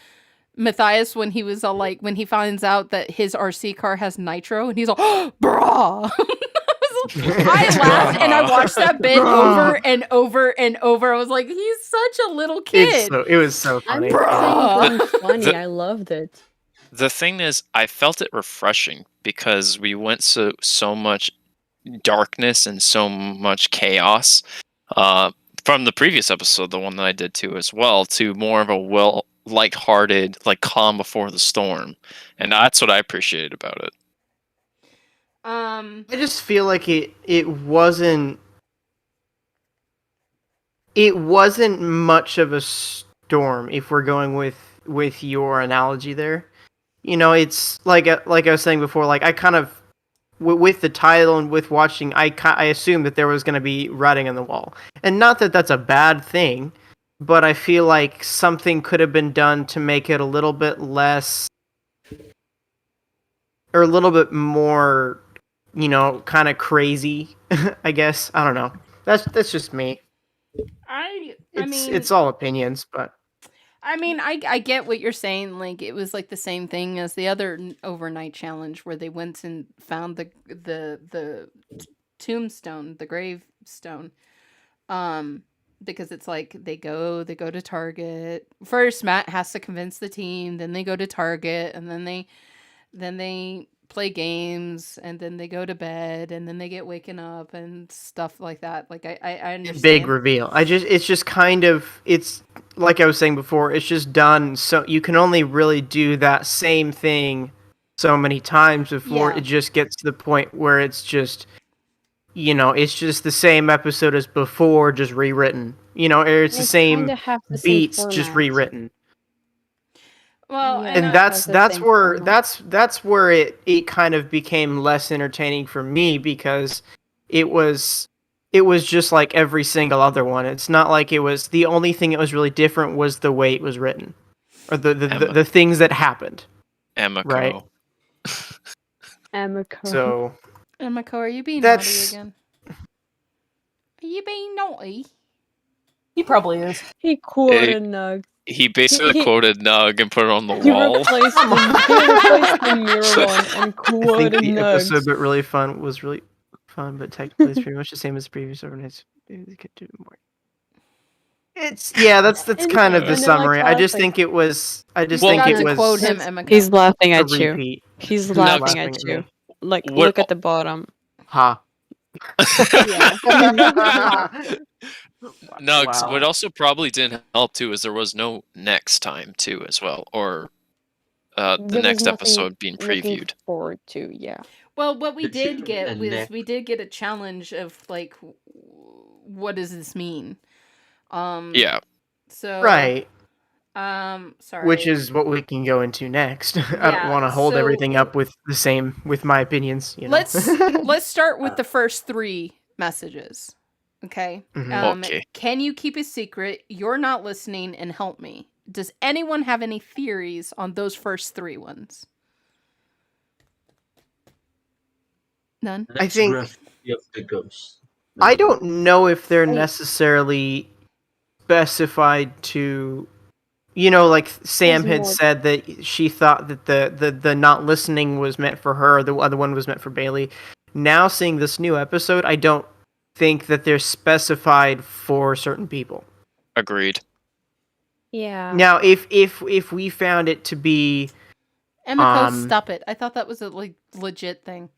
Matthias, when he was all like, when he finds out that his RC car has nitro, and he's all, oh, brah. I was I laughed and I watched that bit over and over and over. I was like, he's such a little kid. It was so I'm funny. not saying it The- wasn't funny. the- I loved it. The thing is, I felt it refreshing because we went so much darkness and so much chaos from the previous episode, the one that I did too as well, to more of a lighthearted, like calm before the storm, and that's what I appreciated about it. I just feel like it wasn't much of a storm if we're going with your analogy there. You know, it's like I was saying before, like I kind of with the title and with watching, I assumed that there was going to be writing on the wall, and not that that's a bad thing, but I feel like something could have been done to make it a little bit less or a little bit more, you know, kind of crazy. I guess I don't know. That's just me. It's all opinions, but. I mean, I get what you're saying. Like, it was like the same thing as the other overnight challenge where they went and found the tombstone, the gravestone. Because it's like they go to Target. First, Matt has to convince the team, then they go to Target, and then they play games, and then they go to bed, and then they get waken up and stuff like that. Like I understand. Big reveal. It's just kind of, it's like I was saying before, it's just done so you can only really do that same thing so many times before it just gets to the point where it's just, you know, it's just the same episode as before, just rewritten. You know, or it's the same beats, just rewritten. Well, and that's where it kind of became less entertaining for me, because it was just like every single other one. It's not like it was the only thing that was really different was the way it was written, or the things that happened. Emiko. Right. Emiko. So Emiko, are you being naughty again? Are you being naughty? He probably is. He quoted Nug. He basically quoted Nug and put it on the He wall. replaced the mirror one and I quoted think the Nug. episode but really fun was really fun, but technically it's pretty much the same as the previous overnights. They could do more. That's kind of the summary. I just think it was. Quote him, Emiko. He's laughing a at you. repeat. He's He's laughing laughing at at you. me. Like, What- look at the bottom. Ha. Nugs, Wow. what also probably didn't help too is there was no next time too as well, or the There was next nothing episode being looking previewed. forward to, yeah. Well, what we It should did be get a was neck. we did get a challenge of like, what does this mean? Yeah. So Right. Sorry. Which is what we can go into next. I Yeah, don't want to hold so- everything up with my opinions. You know? Let's start with the first 3 messages. Okay. Mhm. Okay. Can you keep a secret? You're not listening, and help me. Does anyone have any theories on those first 3 ones? None. That's think- rough of the ghost. I don't know if they're necessarily specified to, you know, like Sam There's had more- said that she thought that the not listening was meant for her, the other one was meant for Bailey. Now seeing this new episode, I don't think that they're specified for certain people. Agreed. Yeah. Now, if we found it to be, Emiko, stop it. I thought that was a legit thing.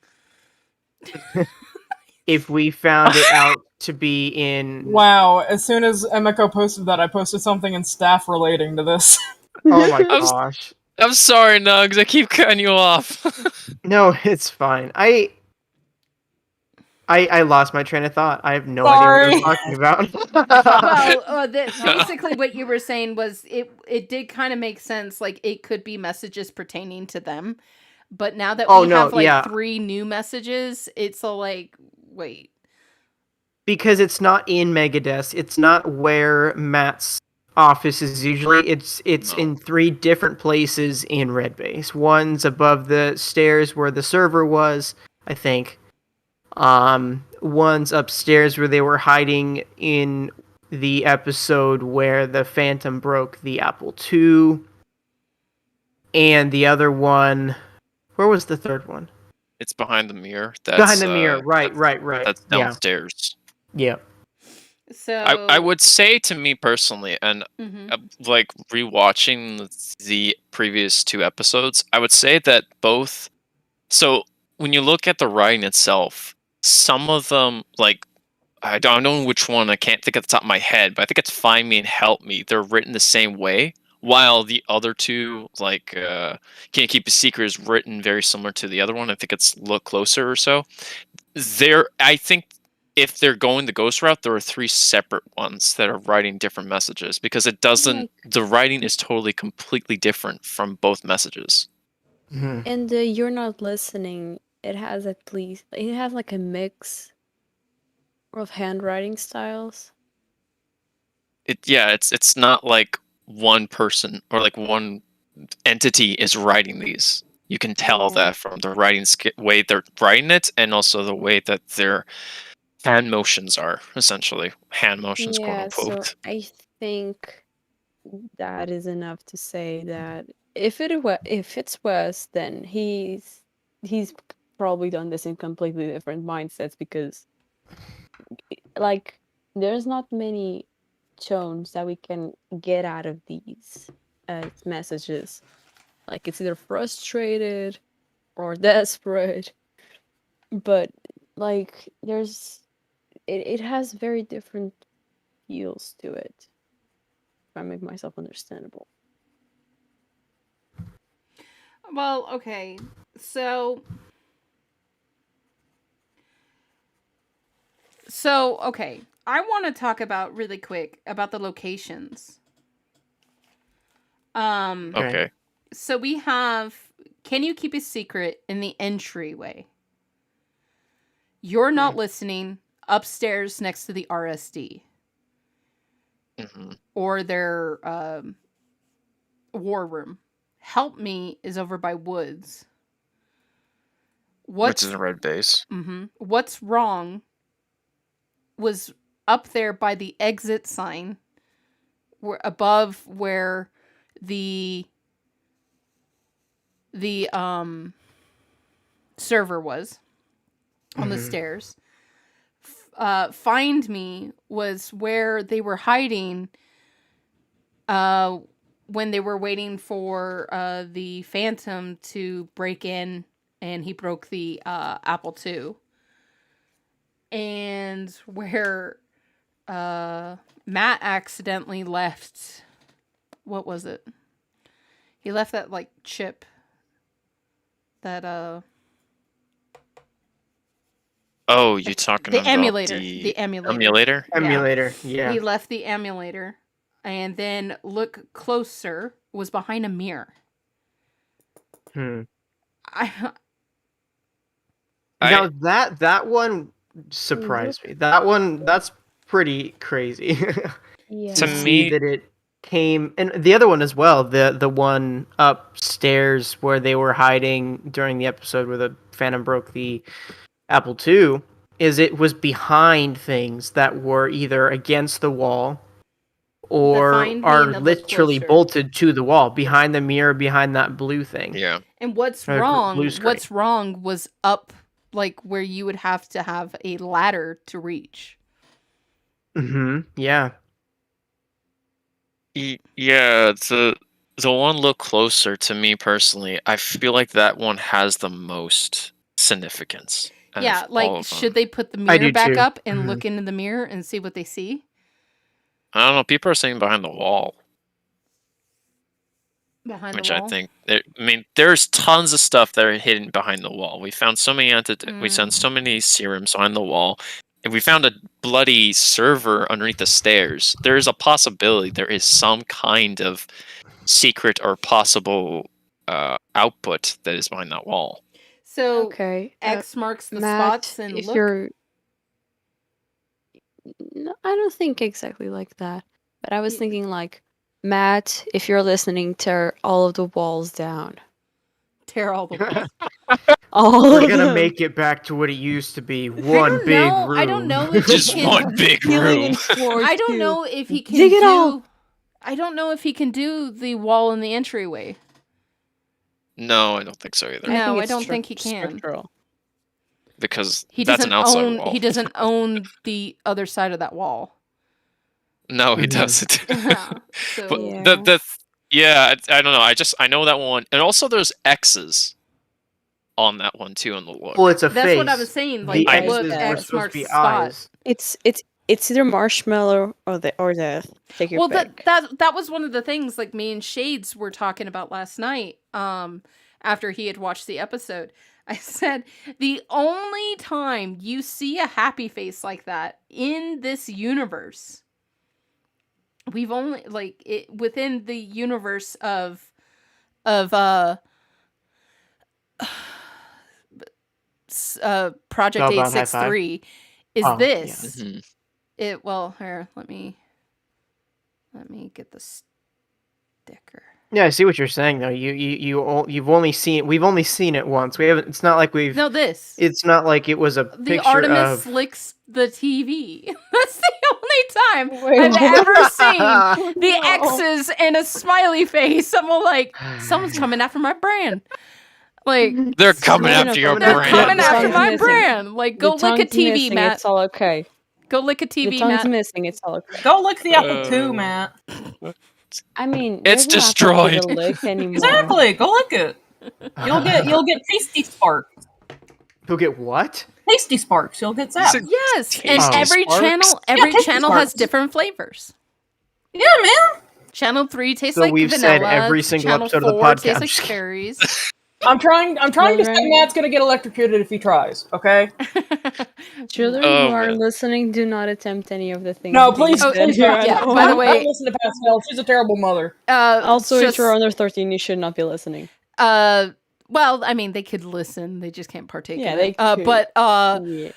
if we found it out to be in, Wow, as soon as Emiko posted that, I posted something in staff relating to this. oh my was- gosh. I'm sorry, Nugs. I keep cutting you off. No, it's fine. I lost my train of thought. I have no Sorry. idea what you're talking about. Well, basically what you were saying was it did kind of make sense. Like, it could be messages pertaining to them. But now that we have, like, 3 new messages, it's all like, wait. Because it's not in NateDsz. It's not where Matt's office is usually. It's in 3 different places in Red Base. One's above the stairs where the server was, I think. One's upstairs where they were hiding in the episode where the Phantom broke the Apple II. And the other one... Where was the third one? It's behind the mirror. Behind the mirror, right. That's Yeah. downstairs. Yeah. So I would say, to me personally, and Mhm. like rewatching the previous 2 episodes, I would say that both. So when you look at the writing itself, some of them, like, I don't know which one. I can't think at the top of my head, but I think it's "Find Me" and "Help Me." They're written the same way, while the other 2, like "Can't Keep a Secret," is written very similar to the other one. I think it's "Look Closer" or so. I think if they're going the ghost route, there are 3 separate ones that are writing different messages, because it doesn't. The writing is totally completely different from both messages. Mhm. And You're Not Listening, it has like a mix of handwriting styles. It's not like one person or like one entity is writing these. You can tell Yeah. that from the writing way they're writing it, and also the way that their hand motions are, essentially hand motions, quote Yeah, so unquote. I think that is enough to say that if it's Wes, then he's probably done this in completely different mindsets, because like there's not many tones that we can get out of these messages. Like it's either frustrated or desperate, but like it has very different feels to it. If I make myself understandable. Well, okay. So okay. I want to talk about really quick about the locations. Okay. So we have Can You Keep a Secret in the entryway? You're Not Listening upstairs next to the RSD. Mm-hmm. Or their war room. Help Me is over by Woods. Which is a red base. Mm-hmm. What's Wrong was up there by the exit sign, above where the server was on the stairs. Find Me was where they were hiding when they were waiting for the Phantom to break in, and he broke the Apple II. And where Matt accidentally left, what was it? He left that like chip that Oh, you're talking the about emulator. the The emulator. emulator? Emulator, yeah. He left the emulator, and then Look Closer was behind a mirror. Now that one surprised me. That's pretty crazy. Yeah. To see that it came, and the other one as well, the one upstairs where they were hiding during the episode where the Phantom broke the Apple II, is it was behind things that were either against the wall or are literally bolted to the wall, behind the mirror, behind that blue thing. Yeah. And What's Wrong was up, like where you would have to have a ladder to reach. Yeah. Yeah, the one Look Closer, to me personally, I feel like that one has the most significance. Yeah, like should they put the mirror back up and look into the mirror and see what they see? I don't know. People are saying behind the wall. Behind which the wall? I think, there's tons of stuff that are hidden behind the wall. We found so many we found so many serums behind the wall, and we found a bloody server underneath the stairs. There is a possibility there is some kind of secret or possible output that is behind that wall. So okay, X marks the Matt, spots and if look. you're... No, I don't think exactly like that. But I was thinking like, Matt, if you're listening, tear all of the walls down. Tear all the walls. We're gonna make it back to what it used to be. One big room. I don't know if just he can, one big room. I don't know if he can dig it all. I don't know if he can do the wall in the entryway. No, I don't think so either. No, I don't think he can. Structural. because He that's doesn't an outside own. wall. He doesn't own the other side of that wall. No, he Mhm. doesn't. Yeah. But So Yeah. I don't know. I know that one, and also there's X's on that one too in the look. Well, it's a that's face. what I was saying. The Like, I- look, X's were Yeah. X supposed to marks be the spot. eyes. It's either marshmallow or the take your Well, pick. that was one of the things like me and Shades were talking about last night. After he had watched the episode, I said the only time you see a happy face like that in this universe, we've only like it within the universe of Project Spellbound High 863 is Oh, this. yeah. Mhm. It well here, let me get the sticker. Yeah, I see what you're saying though. We've only seen it once. We haven't. It's not like we've. No, this. It's not like it was a The picture Artemis of. licks the TV. That's the only time Wait, I've what? ever seen the No. X's and a smiley face. I'm all like, someone's coming after my brand. Like, They're coming No, no, after your no, they're no, brand. coming Your after tongue's my missing. brand. Like, go Your lick a tongue's TV, missing, Matt. It's all okay. Go lick a Your TV, tongue's Matt. missing. It's all okay. Go lick the apple too, Matt. I mean, It's there's no apple to destroyed. lick anymore. Exactly. Go lick it. You'll get tasty sparks. You'll get what? Tasty sparks. You'll get zapped. Yes, and Tasty every Sparks? every Tasty channel has Sparks. different flavors. Yeah, man. Channel 3 tastes So like we've vanilla. said every single Channel episode of the 4 podcast. tastes like cherries. I'm trying to say Children. Matt's gonna get electrocuted if he tries. Okay. Children Oh, who are man. listening, do not attempt any of the things. No, being please, Oh, said please here don't. at yeah, home. by the way- don't listen to Pascal. She's a terrible mother. Also, just, if you're under 13, you should not be listening. well, I mean, they could listen. They just can't partake Yeah, in they it. could. But Yeah.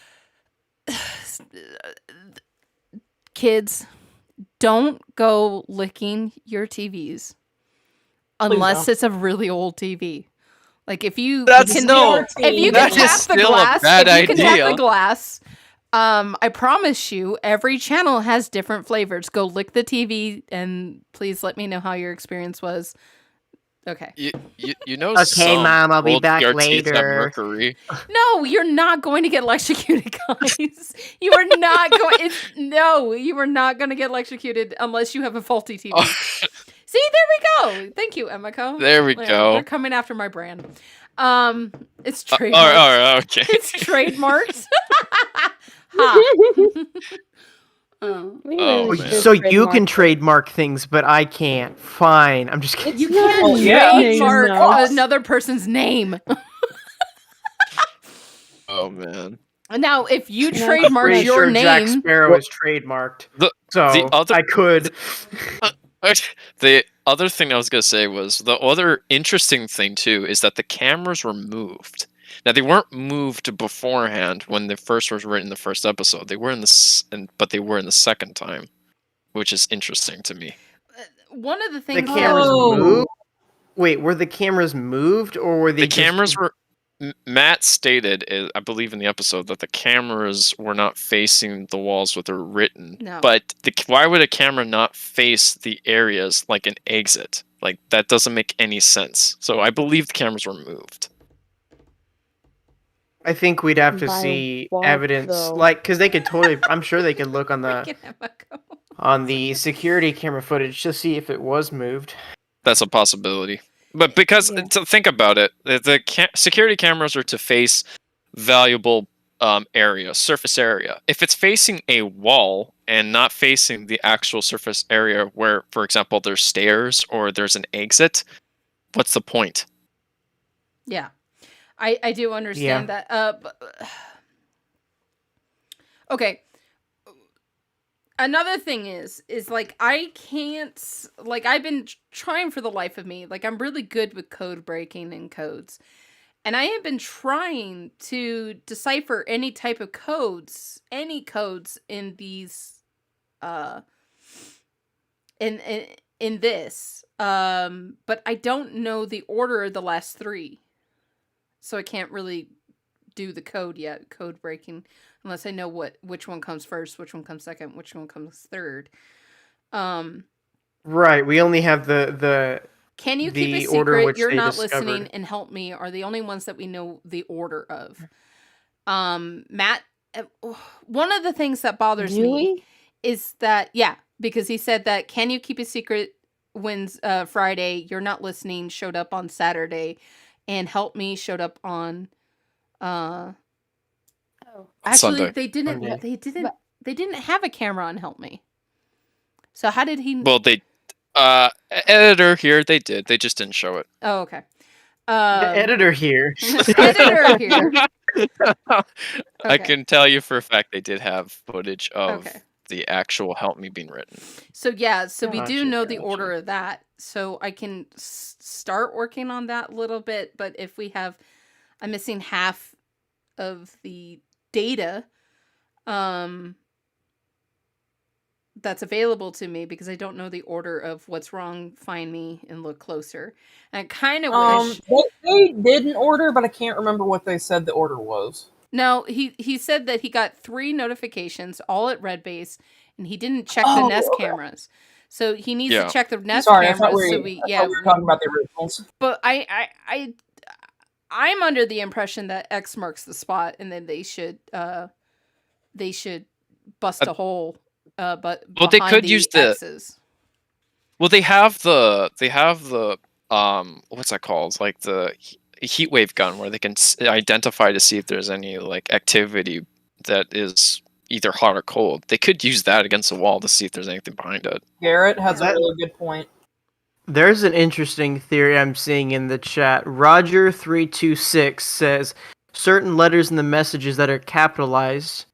kids, don't go licking your TVs unless don't. it's a really old TV. Like if you That's can, no- if you that can is tap the still a glass, bad if you can tap idea. the glass, I promise you, every channel has different flavors. Go lick the TV and please let me know how your experience was. Okay. You know. Okay, some Mom, I'll be old back PRTs have later. mercury. No, you're not going to get electrocuted, guys. You are not going. No, you are not going to get electrocuted unless you have a faulty TV. Oh, See, there we go. Thank you, Emiko. there we Yeah, go. They're coming after my brand. It's All trademarked. right, okay. It's trademarked. Ha. We Oh, really man. should So you can trademark trademark things, but I can't. Fine. I'm just kidding. It's You not can't a yeah. nickname, trademark no. another person's name. Oh man. Now, if you No, trademark Pretty your sure Jack name, Sparrow is trademarked. The So other- I could. The other thing I was gonna say was the other interesting thing too is that the cameras were moved. Now they weren't moved beforehand when the first was written in the first episode. They were in but they were in the second time, which is interesting to me. one of the The things cameras Oh. moved. Wait, were the cameras moved or were they The just- cameras were. Matt stated, I believe, in the episode that the cameras were not facing the walls where they're written. No. But why would a camera not face the areas like an exit? Like that doesn't make any sense. So I believe the cameras were moved. I think we'd have to By see what, evidence, though? like, because they could totally. I'm sure they could look on the freaking Emiko. on the security camera footage to see if it was moved. That's a possibility. But because Yeah. to think about it, the security cameras are to face valuable area, surface area. If it's facing a wall and not facing the actual surface area where, for example, there's stairs or there's an exit, what's the point? Yeah, I do understand that. Okay. Another thing is like I can't, like I've been trying for the life of me. Like I'm really good with code breaking and codes, and I have been trying to decipher any type of codes, any codes in these, in this, but I don't know the order of the last three. So I can't really do the code yet, code breaking, unless I know which one comes first, which one comes second, which one comes third. Right. We only have the. Can you The keep a order in secret? which You're they not discovered. listening and help me are the only ones that we know the order of. Matt, one of the things that bothers me Dewey? is that, because he said that, can you keep a secret when Friday, You're Not Listening showed up on Saturday, and Help Me showed up on actually Sunday. they didn't Sunday. they didn't have a camera on Help Me. So how did he Well, they editor here, they did. They just didn't show it. Oh, okay. The editor here. Editor here. I Okay. can tell you for a fact they did have footage of Okay. the actual Help Me being written. So we do Gotcha, know the gotcha. order of that. So I can start working on that a little bit, but if I'm missing half of the data that's available to me because I don't know the order of what's wrong, find me and look closer. And I kind of wish They did an order, but I can't remember what they said the order was. No, he said that he got 3 notifications all at Red Base and he didn't check the Nest cameras. So he needs to check the Nest Sorry, cameras. I thought we were talking about the originals. But I'm under the impression that X marks the spot, and then they should bust a hole. But they could use the X's. Well, they have the what's that called? Like the heat wave gun, where they can identify to see if there's any like activity that is either hot or cold. They could use that against the wall to see if there's anything behind it. Garrett has a really good point. There's an interesting theory I'm seeing in the chat. Roger326 says certain letters in the messages that are capitalized,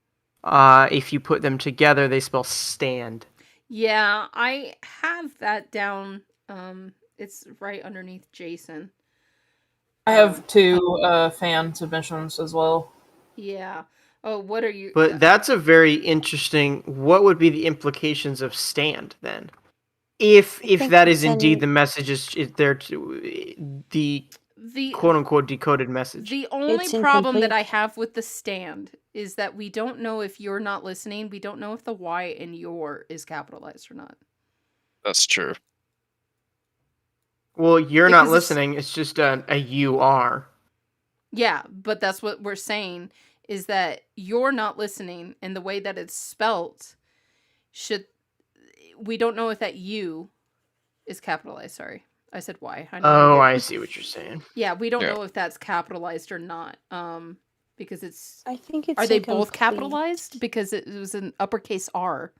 if you put them together, they spell stand. Yeah, I have that down. It's right underneath Jason. I have 2 fan submissions as well. Yeah. Oh, what are you? But that's a very interesting. What would be the implications of stand then? If that is indeed the message is there to the quote unquote decoded message. The only problem that I have with the stand is that we don't know if You're Not Listening. We don't know if the Y in your is capitalized or not. That's true. Well, you're not listening. It's just a you are. Yeah, but that's what we're saying is that You're Not Listening, and the way that it's spelt we don't know if that you is capitalized. Sorry, I said Y. I see what you're saying. Yeah, we don't know if that's capitalized or not. Because it's. I think it's. Are they both capitalized? Because it was an uppercase R.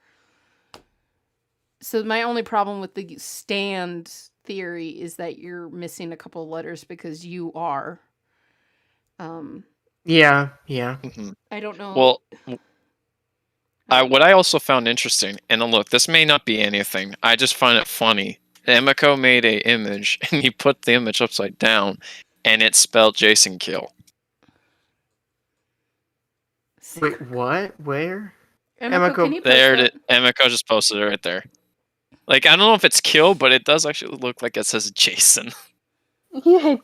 So my only problem with the stand theory is that you're missing a couple of letters because you are. Yeah. Mm-hmm. I don't know. Well, what I also found interesting, and look, this may not be anything. I just find it funny. Emiko made a image, and he put the image upside down, and it spelled Jason Kill. Wait, what? Where? Emiko, there it is. Emiko just posted it right there. Like, I don't know if it's Kill, but it does actually look like it says Jason. Yeah.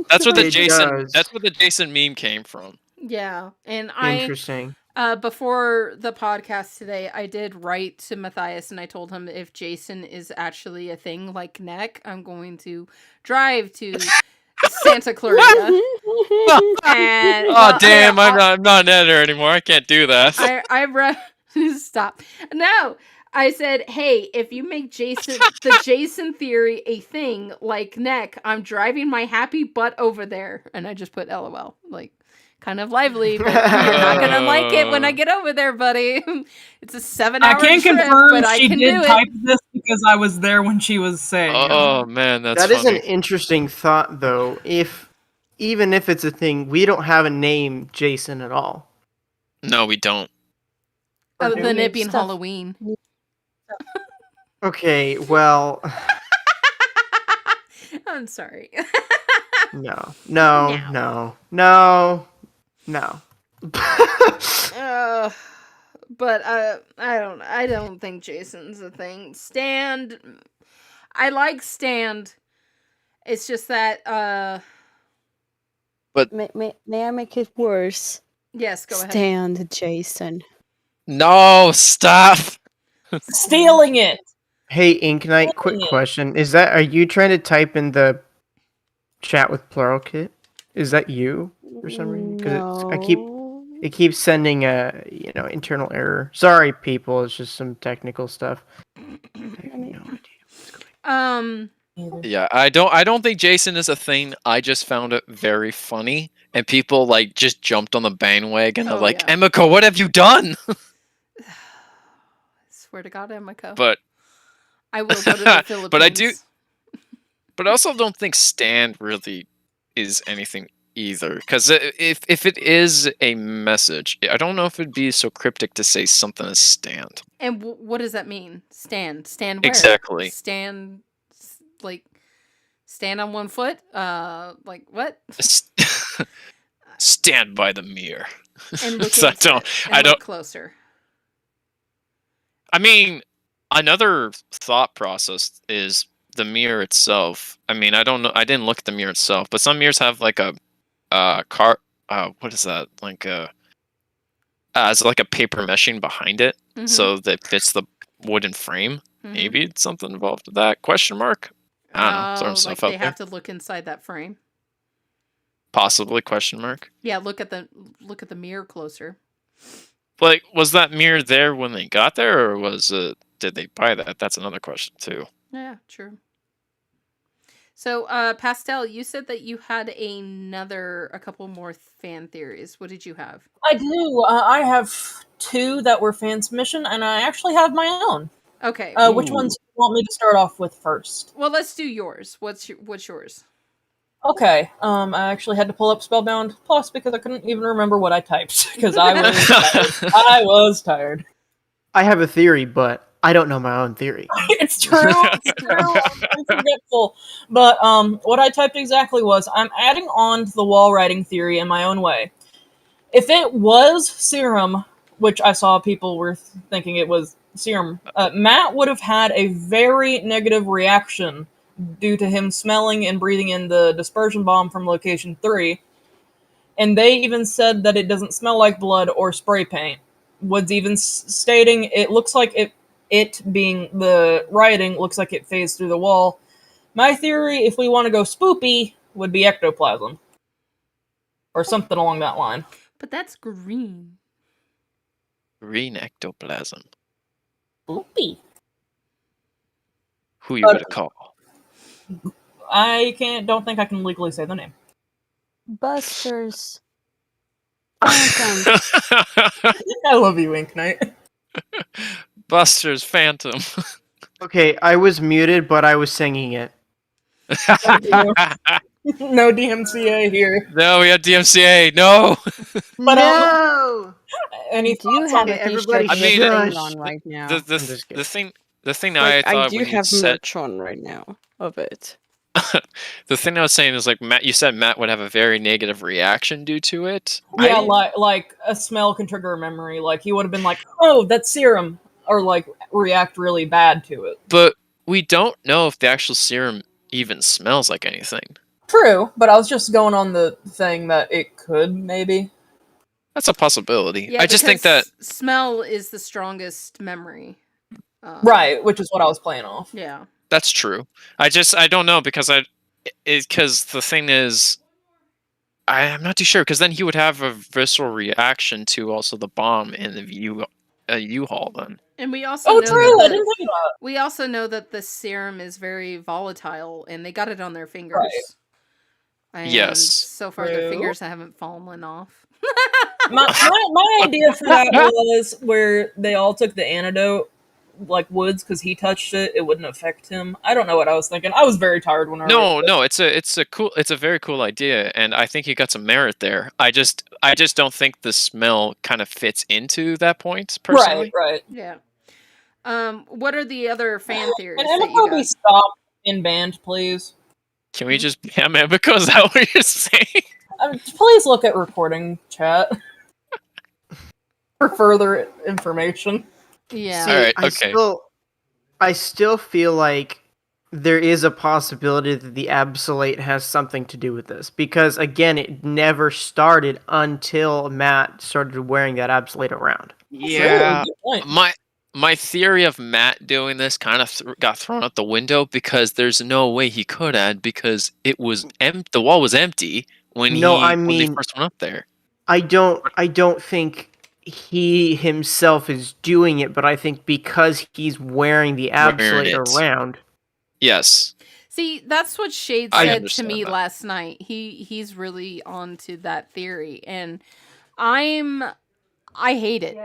That's where the Jason. That's where the Jason meme came from. Yeah, and Interesting. Before the podcast today, I did write to Matthias and I told him if Jason is actually a thing like neck, I'm going to drive to Santa Clarita. And, damn! I'm not an editor anymore. I can't do that. Stop. No, I said, hey, if you make the Jason theory a thing like neck, I'm driving my happy butt over there, and I just put LOL, like. Kind of lively, but you're not gonna like it when I get over there, buddy. It's a 7-hour I can't trip, confirm but I she can did do type it. this because I was there when she was saying it. Oh man, that's That is funny. an interesting thought, though. Even if it's a thing, we don't have a name Jason at all. No, we don't. Other than it being Halloween. Okay, well. I'm sorry. No. But I don't think Jason's a thing. Stand. I like Stand. It's just that. But may I make it worse? Yes, go ahead. Stand, Jason. No, stop. Stealing it. Hey, Ink Knight, quick question. Are you trying to type in the chat with plural kit? Is that you for some reason? Because It keeps sending a internal error. Sorry, people. It's just some technical stuff. I have no idea what's going Either. Yeah, I don't think Jason is a thing. I just found it very funny, and people like just jumped on the bandwagon of like, yeah. Emiko, what have you done? Swear to God, Emiko. But I will go to the Philippines. but I also don't think stand really is anything either. Because if it is a message, I don't know if it'd be so cryptic to say something as stand. And what does that mean? Stand where? Exactly. Stand on one foot? Like what? Stand by the mirror. And look So I don't. Closer. I mean, another thought process is the mirror itself. I mean, I don't know. I didn't look at the mirror itself, but some mirrors have like a car. What is that? Like it's like a paper meshing behind it, so that fits the wooden frame. Maybe it's something involved with that? Question mark. I don't know. Throwing stuff like out they have there. to look inside that frame. Possibly question mark. Yeah, look at the mirror closer. Like, was that mirror there when they got there, or was it? Did they buy that? That's another question too. Yeah, true. So, Pastel, you said that you had a couple more fan theories. What did you have? I do. I have 2 that were fan submission, and I actually have my own. Okay. Which ones do you want me to start off with first? Well, let's do yours. What's yours? Okay. I actually had to pull up Spellbound Plus because I couldn't even remember what I typed because I was tired. I was tired. I have a theory, but I don't know my own theory. It's true. It's true. I'm forgetful. But what I typed exactly was I'm adding on to the wall writing theory in my own way. If it was serum, which I saw people were thinking it was serum, Matt would have had a very negative reaction due to him smelling and breathing in the dispersion bomb from location 3. And they even said that it doesn't smell like blood or spray paint. Woods even stating it looks like it being the writing looks like it phased through the wall. My theory, if we want to go spoopy, would be ectoplasm. Or something along that line. But that's green. Green ectoplasm. Spoopy. Who you gonna call? I don't think I can legally say the name. Busters. I love you, Ink Knight. Buster's Phantom. Okay, I was muted, but I was singing it. No DMCA here. No, we have DMCA. No. But, no. Any Do you thoughts have on a it? t-shirt I mean, on right now? The thing that Like, I thought I do when you have said merch on right now of it. the thing I was saying is like Matt. You said Matt would have a very negative reaction due to it. Yeah, like a smell can trigger a memory. Like he would have been like, "Oh, that's serum," or like react really bad to it. But we don't know if the actual serum even smells like anything. True, but I was just going on the thing that it could maybe. That's a possibility. Yeah, I just think that smell is the strongest memory. Right, which is what I was playing off. Yeah. that's true. I don't know because the thing is, I'm not too sure because then he would have a visceral reaction to also the bomb in the U-Haul then. And we also Oh, know true! that I didn't think of that. we also know that the serum is very volatile, and they got it on their fingers. Right. And Yes. so far, their True. fingers haven't fallen off. My idea for that was where they all took the antidote, like Woods, because he touched it, it wouldn't affect him. I don't know what I was thinking. I was very tired when I wrote No, it's a very cool idea, and I think you got some merit there. I just don't think the smell kind of fits into that point personally. Right. Yeah. What are the other fan theories And that Emma, you probably got? stop in band, please. Can we just ban Emiko? Is that what you're saying? Please look at recording chat for further information. Yeah. See, All right, okay. I still feel like there is a possibility that the absolate has something to do with this because again, it never started until Matt started wearing that absolate around. Yeah. Good point. My theory of Matt doing this kind of got thrown out the window because there's no way he could have because it was the wall was empty when No, when I they mean- first went up there. I don't think he himself is doing it, but I think because he's wearing the absolute it. around. Yes. See, that's what Shade I said to understand me that. last night. He's really onto that theory, and I hate it.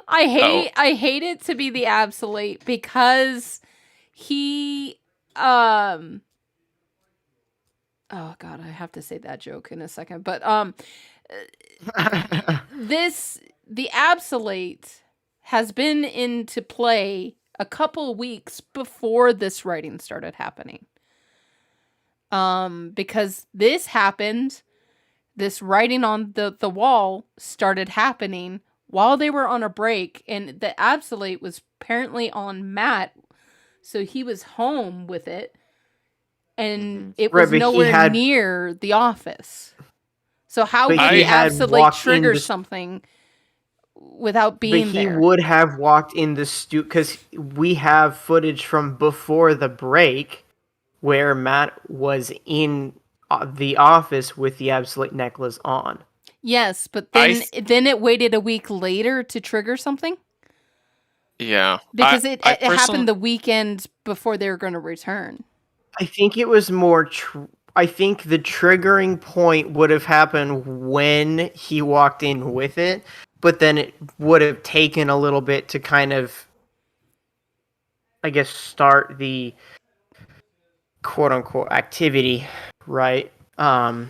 I hate it to be the absolute because he oh god, I have to say that joke in a second, but the absolute has been into play a couple weeks before this writing started happening. Because this happened, this writing on the wall started happening while they were on a break, and the absolute was apparently on Matt, so he was home with it, and it was nowhere near the office. So how would the absolute trigger something without being there? But he would have walked in the studio, because we have footage from before the break where Matt was in the office with the absolute necklace on. Yes, but then it waited a week later to trigger something? Yeah. Because it happened the weekend before they were going to return. I think it was more... I think the triggering point would have happened when he walked in with it, but then it would have taken a little bit to kind of, I guess, start the quote-unquote activity, right? Because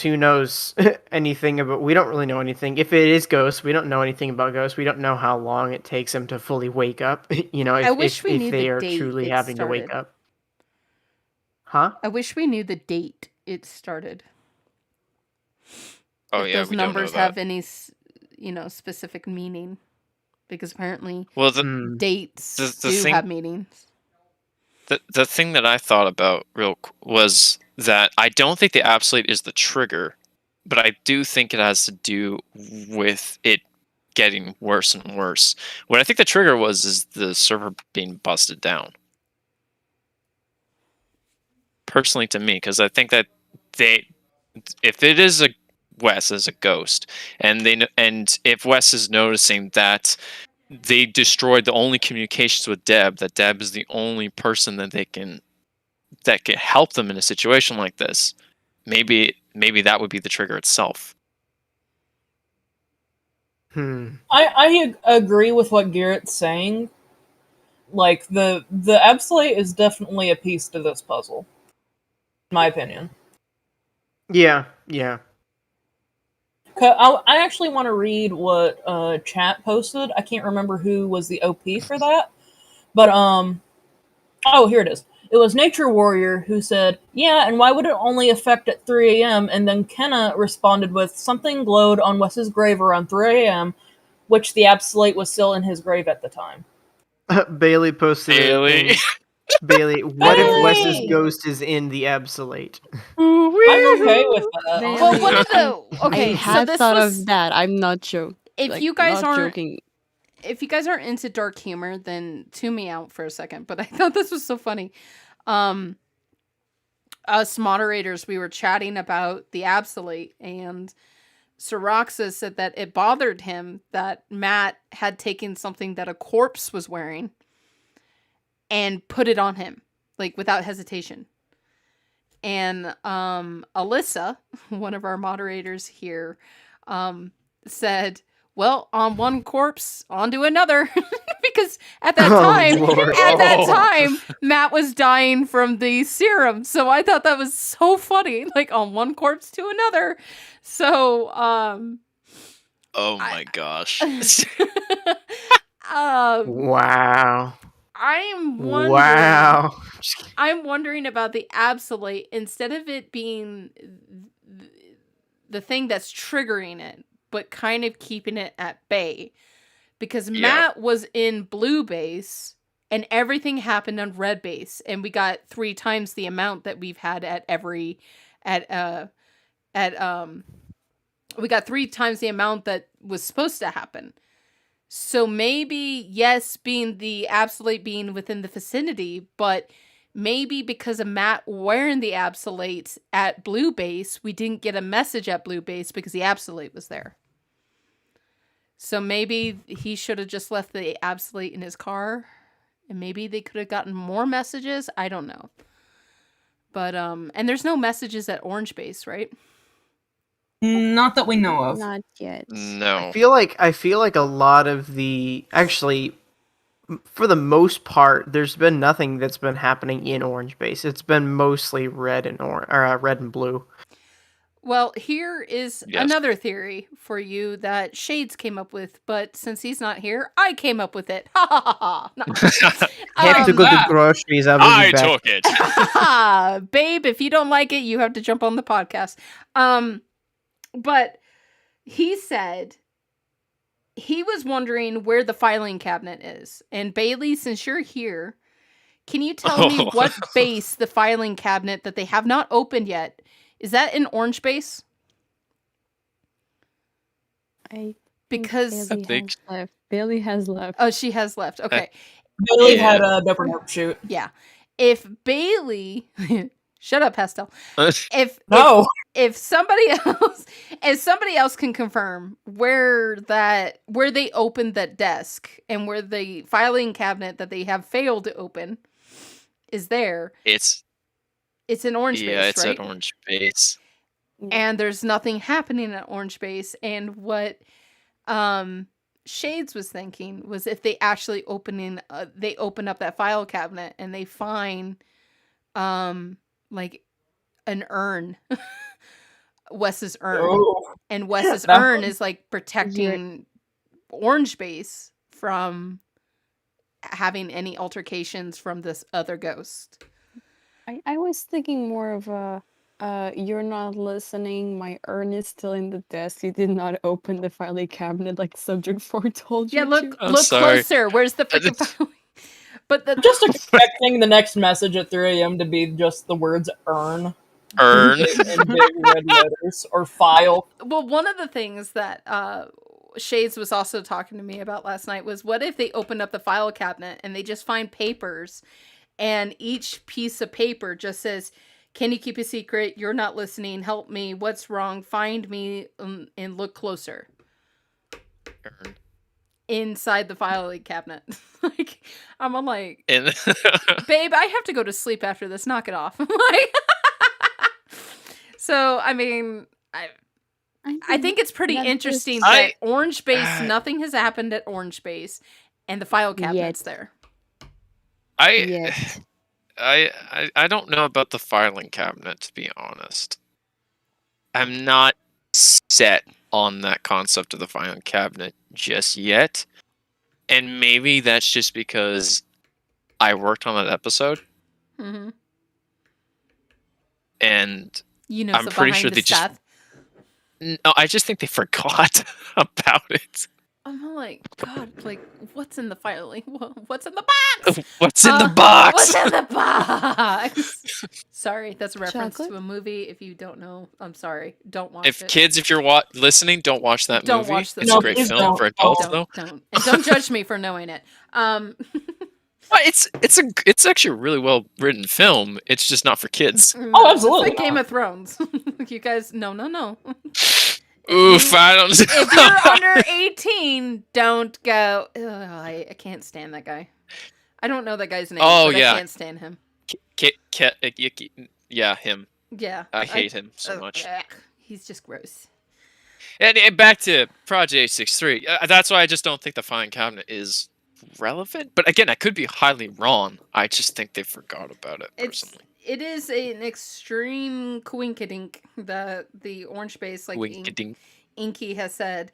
who knows anything about... We don't really know anything. If it is ghosts, we don't know anything about ghosts. We don't know how long it takes them to fully wake up, if they are truly having to wake up. Huh? I wish we knew the date it started. Oh, if those numbers have any, specific meaning. Because apparently dates do have meanings. The thing that I thought about was that I don't think the absolute is the trigger, but I do think it has to do with it getting worse and worse. What I think the trigger is the server being busted down. Personally, to me, because I think that if it is Wes as a ghost, and if Wes is noticing that they destroyed the only communications with Deb, that Deb is the only person that can help them in a situation like this, maybe that would be the trigger itself. I agree with what Garrett's saying. Like, the absolute is definitely a piece to this puzzle, in my opinion. Yeah. I actually want to read what chat posted. I can't remember who was the OP for that, but oh, here it is. It was Nature Warrior who said, "Yeah, and why would it only affect at 3 a.m.?" And then Kenna responded with, "Something glowed on Wes's grave around 3 a.m., which the absolute was still in his grave at the time." Bailey posted it. Bailey, what if Wes's ghost is in the absolute? I'm okay with that. Well, one of the... Okay, I had thought of that. I'm not joking. If you guys aren't... If you guys aren't into dark humor, then tune me out for a second. But I thought this was so funny. Us moderators, we were chatting about the absolute, and Siraxa said that it bothered him that Matt had taken something that a corpse was wearing and put it on him, like, without hesitation. And Alyssa, one of our moderators here, said, "Well, on one corpse, onto another," because at that time, Matt was dying from the serum. So I thought that was so funny, like, on one corpse to another. So, oh my gosh. Wow. I'm wondering about the absolute, instead of it being the thing that's triggering it, but kind of keeping it at bay. Because Matt was in blue base and everything happened on red base, and we got 3 times the amount that we've had we got 3 times the amount that was supposed to happen. So maybe, yes, being the absolute being within the vicinity, but maybe because of Matt wearing the absolute at Blue Base, we didn't get a message at Blue Base because the absolute was there. So maybe he should have just left the absolute in his car, and maybe they could have gotten more messages. I don't know. But and there's no messages at Orange Base, right? Not that we know of. Not yet. No. I feel like a lot of the actually, for the most part, there's been nothing that's been happening in Orange Base. It's been mostly red and red and blue. Well, here is Yes. another theory for you that Shades came up with, but since he's not here, I came up with it. Ha ha ha ha. No. Have to go to groceries. I will I be back. took it. Babe, if you don't like it, you have to jump on the podcast. But he said he was wondering where the filing cabinet is. And Bailey, since you're here, can you tell me what base the filing cabinet that they have not opened yet? Is that in Orange Base? Because Bailey has left. Oh, she has left. Okay. Bailey had a different shoot. Yeah. If Bailey shut up, Pastel. If somebody else can confirm where they opened that desk and where the filing cabinet that they have failed to open is there. It's in Orange Base, Yeah, it's right? at Orange Base. And there's nothing happening at Orange Base. And what Shades was thinking was if they actually open up that file cabinet and they find like an urn, Wes's urn, and Wes's urn is like protecting Orange Base from having any altercations from this other ghost. I was thinking more of a you're not listening, my urn is still in the desk, you did not open the filing cabinet like Subject 4 told you. Yeah, look I'm sorry. closer. Where's the freaking filing? But I'm just expecting the next message at 3 a.m. to be just the words "urn" Urn. in big red letters, or file. Well, one of the things that Shades was also talking to me about last night was, what if they opened up the file cabinet and they just find papers, and each piece of paper just says, "Can you keep a secret? You're not listening. Help me. What's wrong? Find me and look closer." Urn. Inside the filing cabinet. Like, I'm like, And babe, I have to go to sleep after this. Knock it off. Like, so, I mean, I think it's pretty interesting that Orange Base, nothing has happened at Orange Base, and the file cabinet's there. I don't know about the filing cabinet, to be honest. I'm not set on that concept of the filing cabinet just yet. And maybe that's just because I worked on that episode. Mm-hmm. And you know, I'm pretty sure they just... No, I just think they forgot about it. I'm like, God, like, what's in the filing? What's in the box? What's in the box? What's in the box? Sorry, that's a reference Chocolate? to a movie. If you don't know, I'm sorry. Don't watch it. Kids, if you're listening, don't watch that Don't movie. watch the It's a great film for adults, though. Don't. And don't judge me for knowing it. Well, it's actually a really well written film. It's just not for kids. Oh, absolutely. It's like Game of Thrones. You guys, no. Oof, I don't. If you're under 18, don't go. Ugh, I can't stand that guy. I don't know that guy's name. Oh, but yeah. I can't stand him. Yeah, him. Yeah. I hate him so much. He's just gross. And back to Project 863. That's why I just don't think the filing cabinet is relevant. But again, I could be highly wrong. I just think they forgot about it personally. It is an extreme coinkydink that the Orange Base, like Inky has said,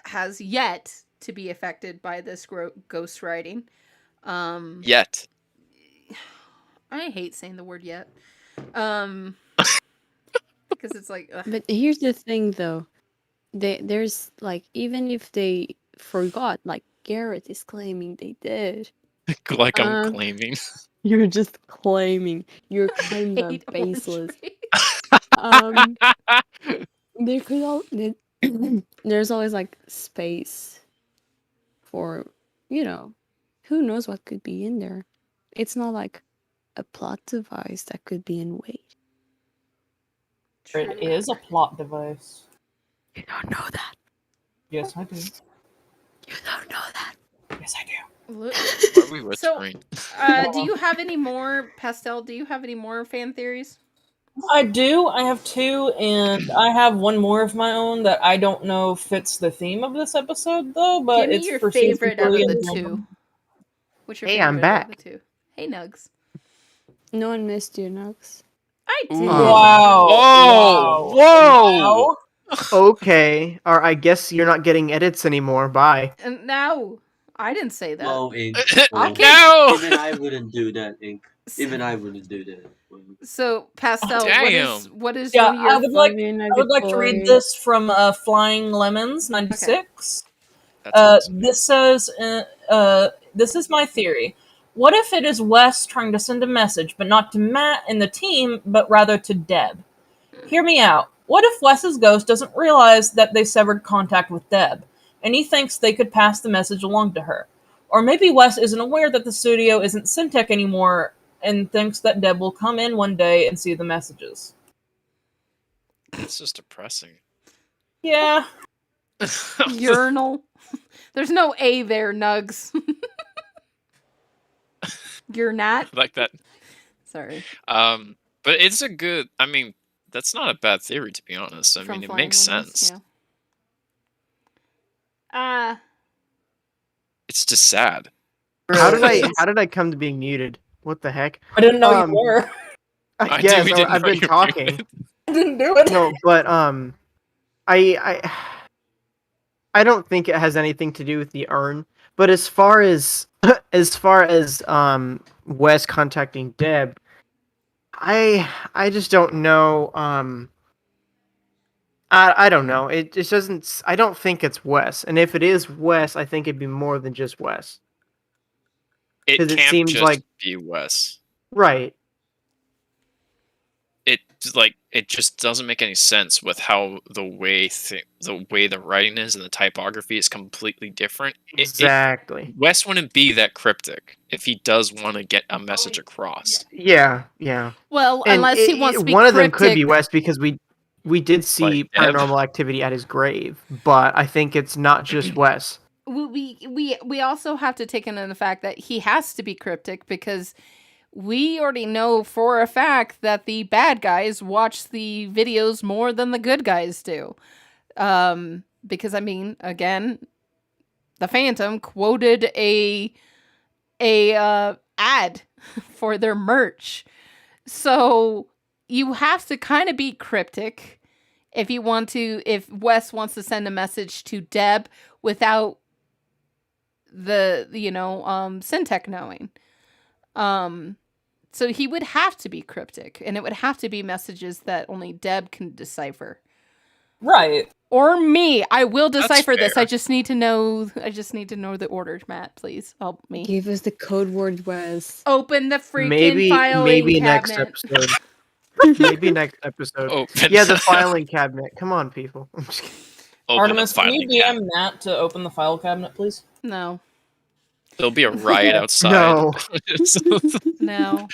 has yet to be affected by this ghost writing. Yet. I hate saying the word yet. Because it's like... Ugh. But here's the thing, though. There's, like, even if they forgot, like, Garrett is claiming they did. Like I'm claiming. You're just claiming. Your claims are baseless. There could there's always like space for, who knows what could be in there. It's not like a plot device that could be in wait. It is a plot device. You don't know that. Yes, I do. You don't know that. Yes, I do. Look. Why are we So, whispering? do you have any more, Pastel? Do you have any more fan theories? I do. I have 2, and I have one more of my own that I don't know fits the theme of this episode, though. But Give me it's your for season favorite out 3 of and the one. 2. What's your Hey, favorite I'm out back. of the 2? Hey, Nugs. No one missed you, Nux. I did. Ooh. Wow. Whoa! Wow. Whoa! Okay, or I guess you're not getting edits anymore. Bye. And now, I didn't say that. Whoa, Ink. I'll Whoa. keep- No! Even I wouldn't do that, Ink. Even I wouldn't do that. Whoa. So, Pastel, Damn. what is Yeah, your I would like Fluffy I would like to read Nugget this from Flying Lemons 96. That's awesome. This says, this is my theory. What if it is Wes trying to send a message, but not to Matt and the team, but rather to Deb? Hear me out. What if Wes's ghost doesn't realize that they severed contact with Deb, and he thinks they could pass the message along to her? Or maybe Wes isn't aware that the studio isn't Syntech anymore, and thinks that Deb will come in one day and see the messages. It's just depressing. Yeah. urinal? There's no A there, Nugs. You're not? like that. Sorry. But it's a good. I mean, that's not a bad theory, to be honest. I From mean, it Flying makes Lemons, sense. Yeah. It's just sad. How did I come to being muted? What the heck? I didn't know you were. I I guess we didn't I've know been you were talking. muted. I didn't do it. No, but I don't think it has anything to do with the urn. But as far as Wes contacting Deb, I just don't know. I don't know. It just doesn't. I don't think it's Wes. And if it is Wes, I think it'd be more than just Wes. It 'Cause it can't seems just like- be Wes. Right. It just doesn't make any sense with how the way the writing is and the typography is completely different. Exactly. Wes wouldn't be that cryptic if he does want to get a message across. Yeah. Well, And unless he wants to be one of them could be cryptic. Wes because we did see Like Deb. paranormal activity at his grave, but I think it's not just Wes. We also have to take into the fact that he has to be cryptic because we already know for a fact that the bad guys watch the videos more than the good guys do. Because I mean, again, the Phantom quoted a ad for their merch. So you have to kind of be cryptic if Wes wants to send a message to Deb without the Syntech knowing. So he would have to be cryptic, and it would have to be messages that only Deb can decipher. Right. Or me. I will decipher this. fair. I just need to know the order, Matt. Please help me. Give us the code word, Wes. Open the freaking filing Maybe next cabinet. episode. Maybe next episode. Open. Yeah, the filing cabinet. Come on, people. I'm just kidding. Open Artemis, the can you filing cabinet. DM Matt to open the file cabinet, please? No. There'll be a riot outside. No. No.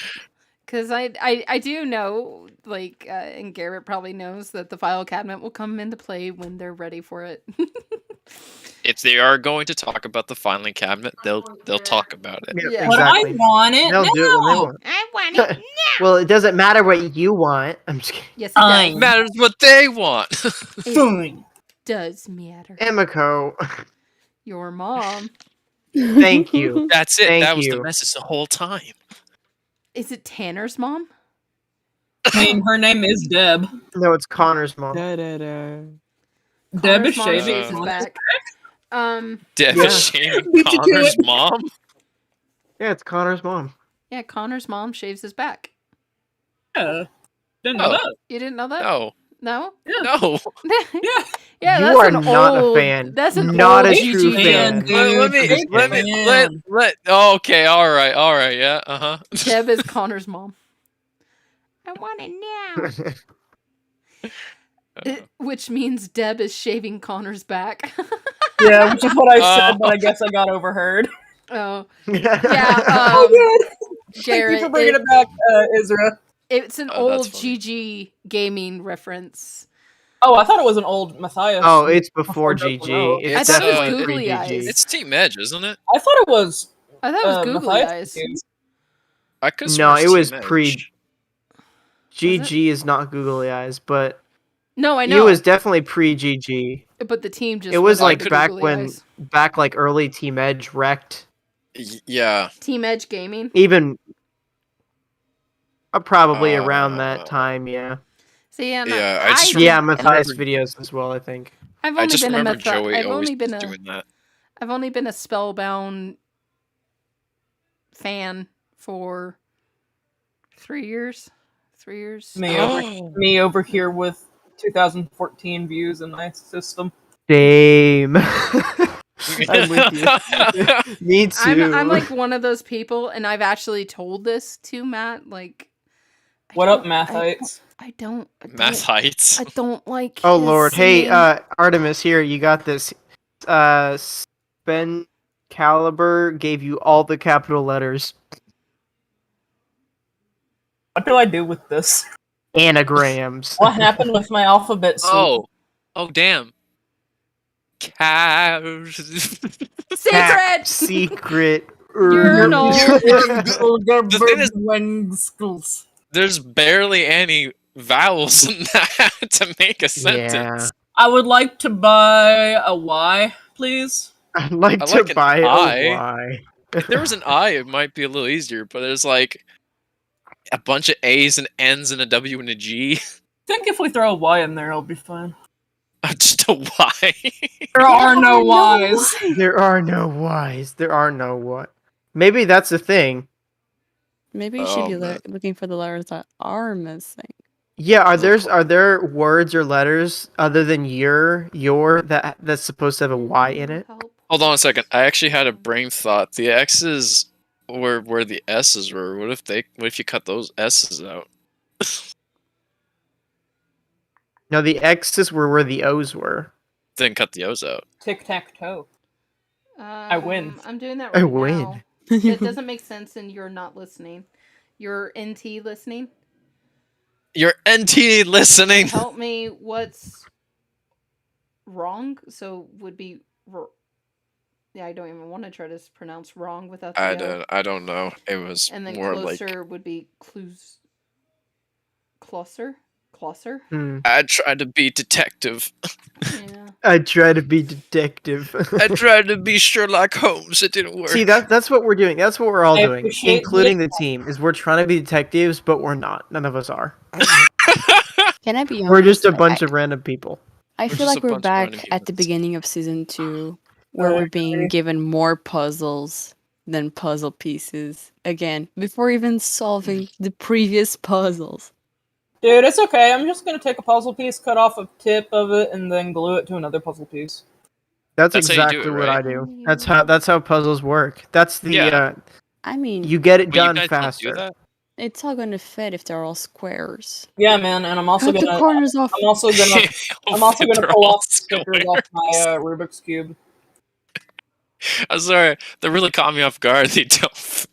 Because I do know, like, and Garrett probably knows that the file cabinet will come into play when they're ready for it. If they are going to talk about the filing cabinet, they'll talk about it. Yeah, Yeah. But exactly. I want it They'll now. do it when they want. I want it now. Well, it doesn't matter what you want. I'm just kidding. Yes, it Fine. does. Matters what they want. Fine. Does matter. Emiko, Your mom. thank you. That's it. Thank That was you. the message the whole time. Is it Tanner's mom? I mean, her name is Deb. No, it's Connor's mom. Deb is Connor's mom shaving. shaves his back. Deb Yeah. is shaming Beat you to Connor's it. mom. Yeah, it's Connor's mom. Yeah, Connor's mom shaves his back. Yeah. Didn't know Oh. that. You didn't know that? No, No? no. Yeah. Yeah, You that's are an not a old, fan. That's an Not old a GG true fan. fan. Let. Oh, okay, all right, yeah, Deb is Connor's mom. I want it now. Which means Deb is shaving Connor's back. Yeah, which is what I said, but I guess I got overheard. Oh. Yeah. Yeah, Oh, good. Jared, you for bringing it back, Isra. It's an Oh, that's old funny. GG gaming reference. Oh, I thought it was an old Matthias. Oh, it's before Before GG. Docomo. It's I thought it was definitely googly pre-GG. eyes. It's Team Edge, isn't it? I thought it was. I thought it was googly Matthias. eyes. I could No, swear it it's was Team Edge. pre. GG is not googly eyes, but No, I it know. was definitely pre-GG. But the team just It was went like with back googly when, eyes. back like early Team Edge wrecked. Yeah. Team Edge Gaming. Even probably around that time, yeah. So yeah, no, Yeah, I just Yeah, remember- Matthias remember- videos as well, I think. I've I only just been remember a Joey I've always only been a doing that. I've only been a Spellbound fan for 3 years. 3 years. Me over here with 2014 views in my system. Same. I'm with you. Me too. I'm like one of those people, and I've actually told this to Matt. Like, What up, Mathites? I don't Mathites. I don't like. Oh his lord. Hey, singing. Artemis, here, you got this. Ben Caliber gave you all the capital letters. What do I do with this? Anagrams. What happened with my alphabet soup? Oh, damn. Cows. Secret! Secret. Urinal. The thing is, Wengskles. there's barely any vowels in that to make a sentence. Yeah. I would like to buy a Y, please. I'd like I to like an buy a I. Y. If there was an I, it might be a little easier, but there's like a bunch of A's and N's and a W and a G. I think if we throw a Y in there, it'll be fine. Just a Y. There are no Y's. There are no Y's. There are no what. Maybe that's the thing. Maybe you should Oh, be man. looking for the letters that are missing. Yeah, are there words or letters other than your that's supposed to have a Y in it? Hold on a second. I actually had a brain thought. The X's were where the S's were. What if you cut those S's out? No, the X's were where the O's were. Then cut the O's out. Tic-tac-toe. I win. I'm doing that I right win. now. It doesn't make sense, and you're not listening. You're NT listening. You're NT listening. Help me. What's wrong? So would be. Yeah, I don't even want to try to pronounce wrong without the I don't know. It was And then more like closer would be closer. I tried to be detective. Yeah. I try to be detective. I tried to be Sherlock Holmes. It didn't work. See, that's what we're doing. That's what we're all I doing, appreciate including the- the team. Is we're trying to be detectives, but we're not. None of us are. Can I be honest? We're just a bunch of random people. I We're feel just like a we're bunch of back random at the humans. beginning of season 2, where we're being given more puzzles than puzzle pieces again before even solving the previous puzzles. Dude, it's okay. I'm just gonna take a puzzle piece, cut off a tip of it, and then glue it to another puzzle piece. That's That's how you do exactly it, what right? I do. That's how puzzles work. That's the Yeah. I mean, you get it But you done guys don't do faster. that? it's all gonna fit if they're all squares. Yeah, man, and I'm also Cut the gonna corners off. I'm also gonna They're pull all off stickers off my Rubik's Cube. I'm sorry. That really caught me off guard.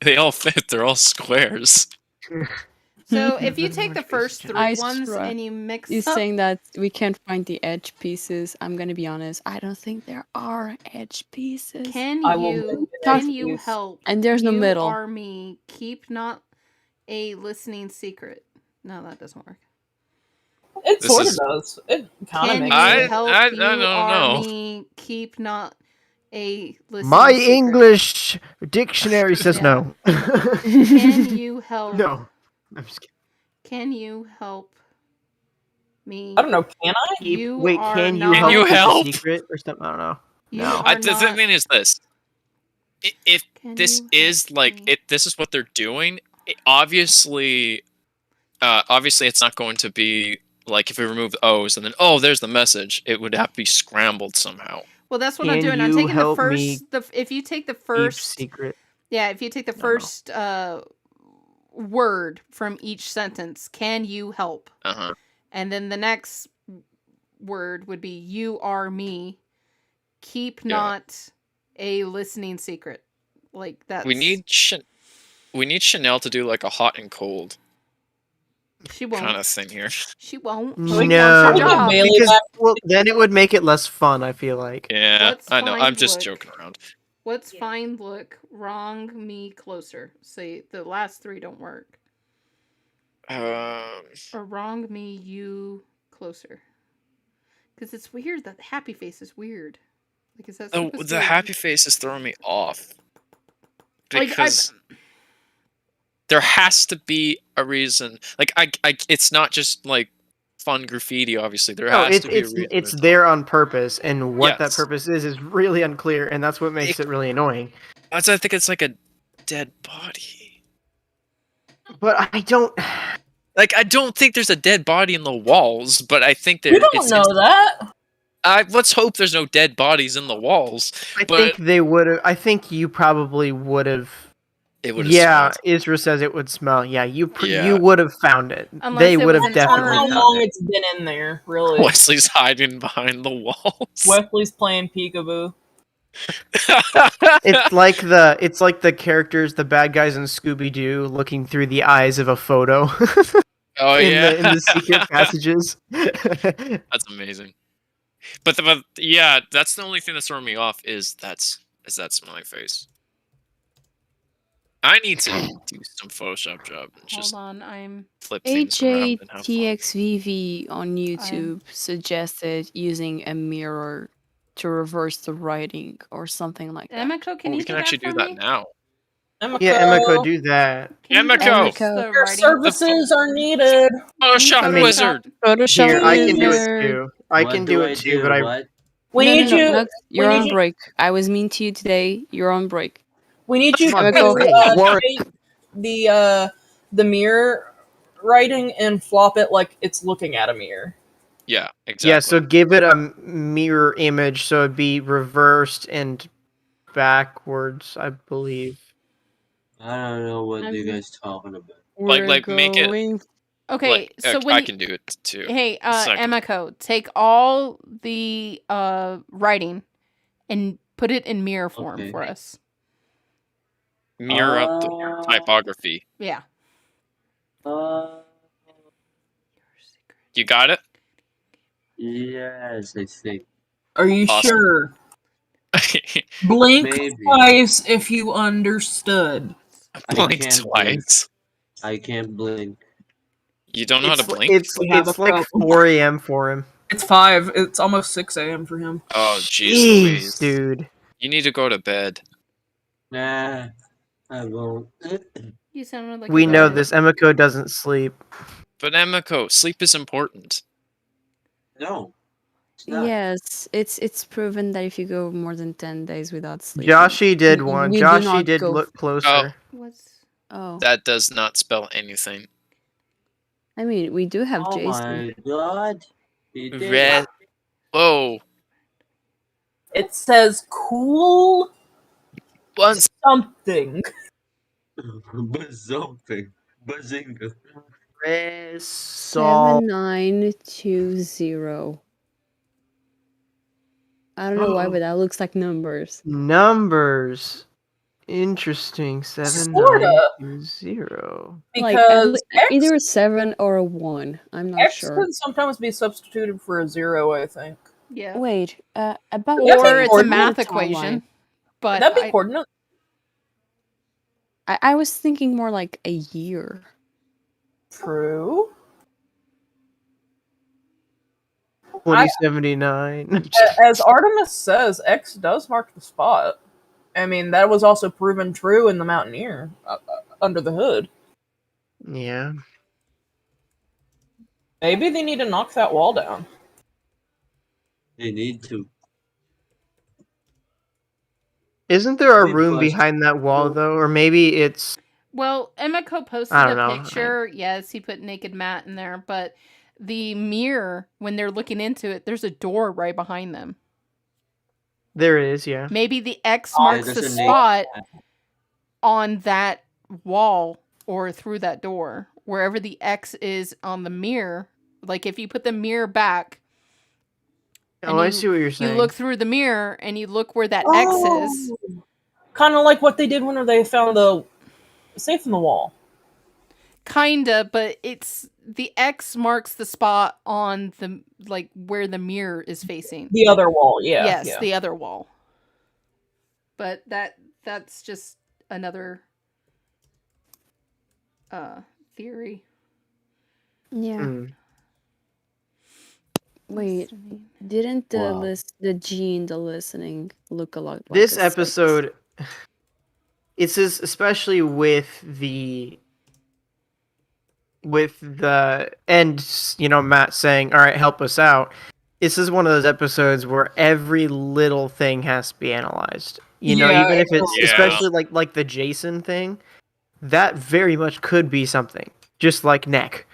They all fit. They're all squares. So if you take the first 3 I ones swear. and you mix You're up, saying that we can't find the edge pieces. I'm gonna be honest. I don't think there are edge pieces. can I will you make an can you excuse. help? And there's no you middle. Are me keep not a listening secret. No, that doesn't work. It This sort of is- does. It kind Can of you makes I- sense. help? I you don't are know. me keep not a listening My secret. English dictionary says Yeah. no. Can you help? No. I'm just kidding. Can you help me? I don't know. Can I? You Wait, are can you not- help? Can you with the help? secret or something? I don't know. You No. are The not- thing is this: if Can this you is help like me? this is what they're doing. Obviously, it's not going to be like if we remove the O's and then there's the message. It would have to be scrambled somehow. Well, that's what I'm Can doing. I'm you taking the help me first. If you take the Keep first, secret. yeah, if you take the No. first word from each sentence, can you help? And then the next word would be you are me. Keep Yeah. not a listening secret. Like that. We need We need Chanel to do like a hot and cold She won't. kind of thing here. She won't. No, She wants her we get job. Bailey because back. then it would make it less fun. I feel like. Yeah, Let's I know. I'm find just look. joking around. What's find, look, wrong, me, closer? See, the last three don't work. Or wrong, me, you, closer. Because it's weird that the happy face is weird. Like, is that supposed the to... happy face is throwing me off. Like, Because there has to be a reason. Like, it's not just like fun graffiti. Obviously, there has to be a reason. It's there on purpose, and what that Yes. purpose is really unclear, and that's what makes it really annoying. I think it's like a dead body. But I don't. Like, I don't think there's a dead body in the walls, but I think there. You don't know that. Let's hope there's no dead bodies in the walls. I think they would have. I think you probably would have. It would have. Yeah, smelled. Isra says it would smell. Yeah, you Yeah. would have found it. Unless They it would was have an definitely How army. found long it. it's been in there, really. Wesley's hiding behind the walls. Wesley's playing peekaboo. It's like the characters, the bad guys in Scooby Doo, looking through the eyes of a photo. Oh yeah, in the secret passages. That's amazing. But yeah, that's the only thing that's throwing me off is that smiling face. I need to do some Photoshop job and just Hold on, I'm... flip things around and have fun. HATXVV on YouTube suggested using a mirror to reverse the writing or something like that. Emiko, can you We can actually do that now. Yeah, Emiko, do that. Emiko! Your services are needed. Photoshop wizard! Here, I can do it wizard. too. I can do it too, but I. We No, need no, no, you. no, you're we on need you- break. I was mean to you today. You're on break. We need you That's to not great. Work. take the mirror writing and flop it like it's looking at a mirror. Yeah, exactly. Yeah, so give it a mirror image so it'd be reversed and backwards, I believe. I don't know what you guys talking about. Like make it. Okay, Like, so when I you... can do it too. Hey, Second. Emiko, take all the writing and put it in mirror form for us. Mirror up the typography. Yeah. You got it? Yes, I think. Are you Awesome. sure? Blink Maybe. twice if you understood. Blink can't twice. I can't blink. You don't know how to blink? We have It's a like problem. 4 a.m. for him. It's 5. It's almost 6 a.m. for him. Oh, jeez Louise. Dude. You need to go to bed. Nah, I won't. You sounded like We a know dog. this. Emiko doesn't sleep. But Emiko, sleep is important. No. it's not. Yes, it's proven that if you go more than 10 days without sleep. Joshi did one. we do Joshi not did go look closer. What's... Oh, That does not spell anything. I mean, we do have Oh Jason. my god. He did. Red. Whoa. It says cool Once. something. Something. Bazinga. Resol. 7920. I don't know why, but that looks like numbers. Numbers. Interesting. Sorta. 7920. Because either a 7 or a 1. I'm not X sure. can sometimes be substituted for a 0, I think. Yeah. Wait, about Or it's a coordinate math timeline. equation. But That'd be coordinate. I was thinking more like a year. True. 2079. As Artemis says, X does mark the spot. I mean, that was also proven true in the Mountaineer, under the hood. Yeah. Maybe they need to knock that wall down. They need to. Isn't there a They room bust- behind that wall, though? Or maybe it's... Well, Emiko posted I a don't know. picture. Yes, he put naked Matt in there, but the mirror, when they're looking into it, there's a door right behind them. There is, yeah. Maybe the X marks the there's a spot on that wall or through that door. Wherever the X is on the mirror. Like if you put the mirror back. Oh, I see what you're saying. You look through the mirror and you look where that X is. Kind of like what they did when they found the safe in the wall. Kinda, but it's the X marks the spot on the where the mirror is facing. The other wall, yeah. Yes, yeah. the other wall. But that's just another theory. Yeah. Wait, didn't the G in the listening look a lot like This a 6? episode, it says especially with the end, Matt saying, "All right, help us out." This is one of those episodes where every little thing has to be analyzed. Yeah, Even if it's Yeah. especially like the Jason thing, that very much could be something. Just like Neck.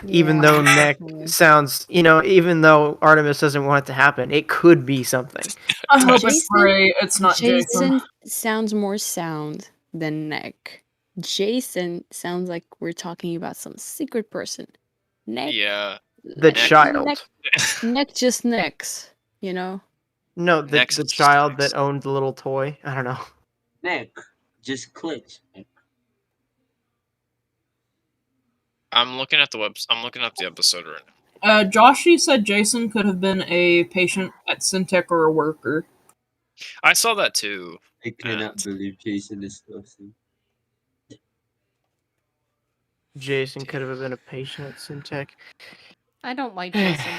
Even though Neck sounds, even though Artemis doesn't want it to happen, it could be something. I hope it's Ray. It's not Jason. Sounds more sound than Neck. Jason sounds like we're talking about some secret person. Neck. Yeah. The child. Neck just necks, No, the child that owned the little toy. I don't know. Neck. Just clicks. I'm looking at I'm looking up the episode right now. Joshy said Jason could have been a patient at Syntech or a worker. I saw that too. I cannot believe Jason is closing. Jason could have been a patient at Syntech. I don't like Jason.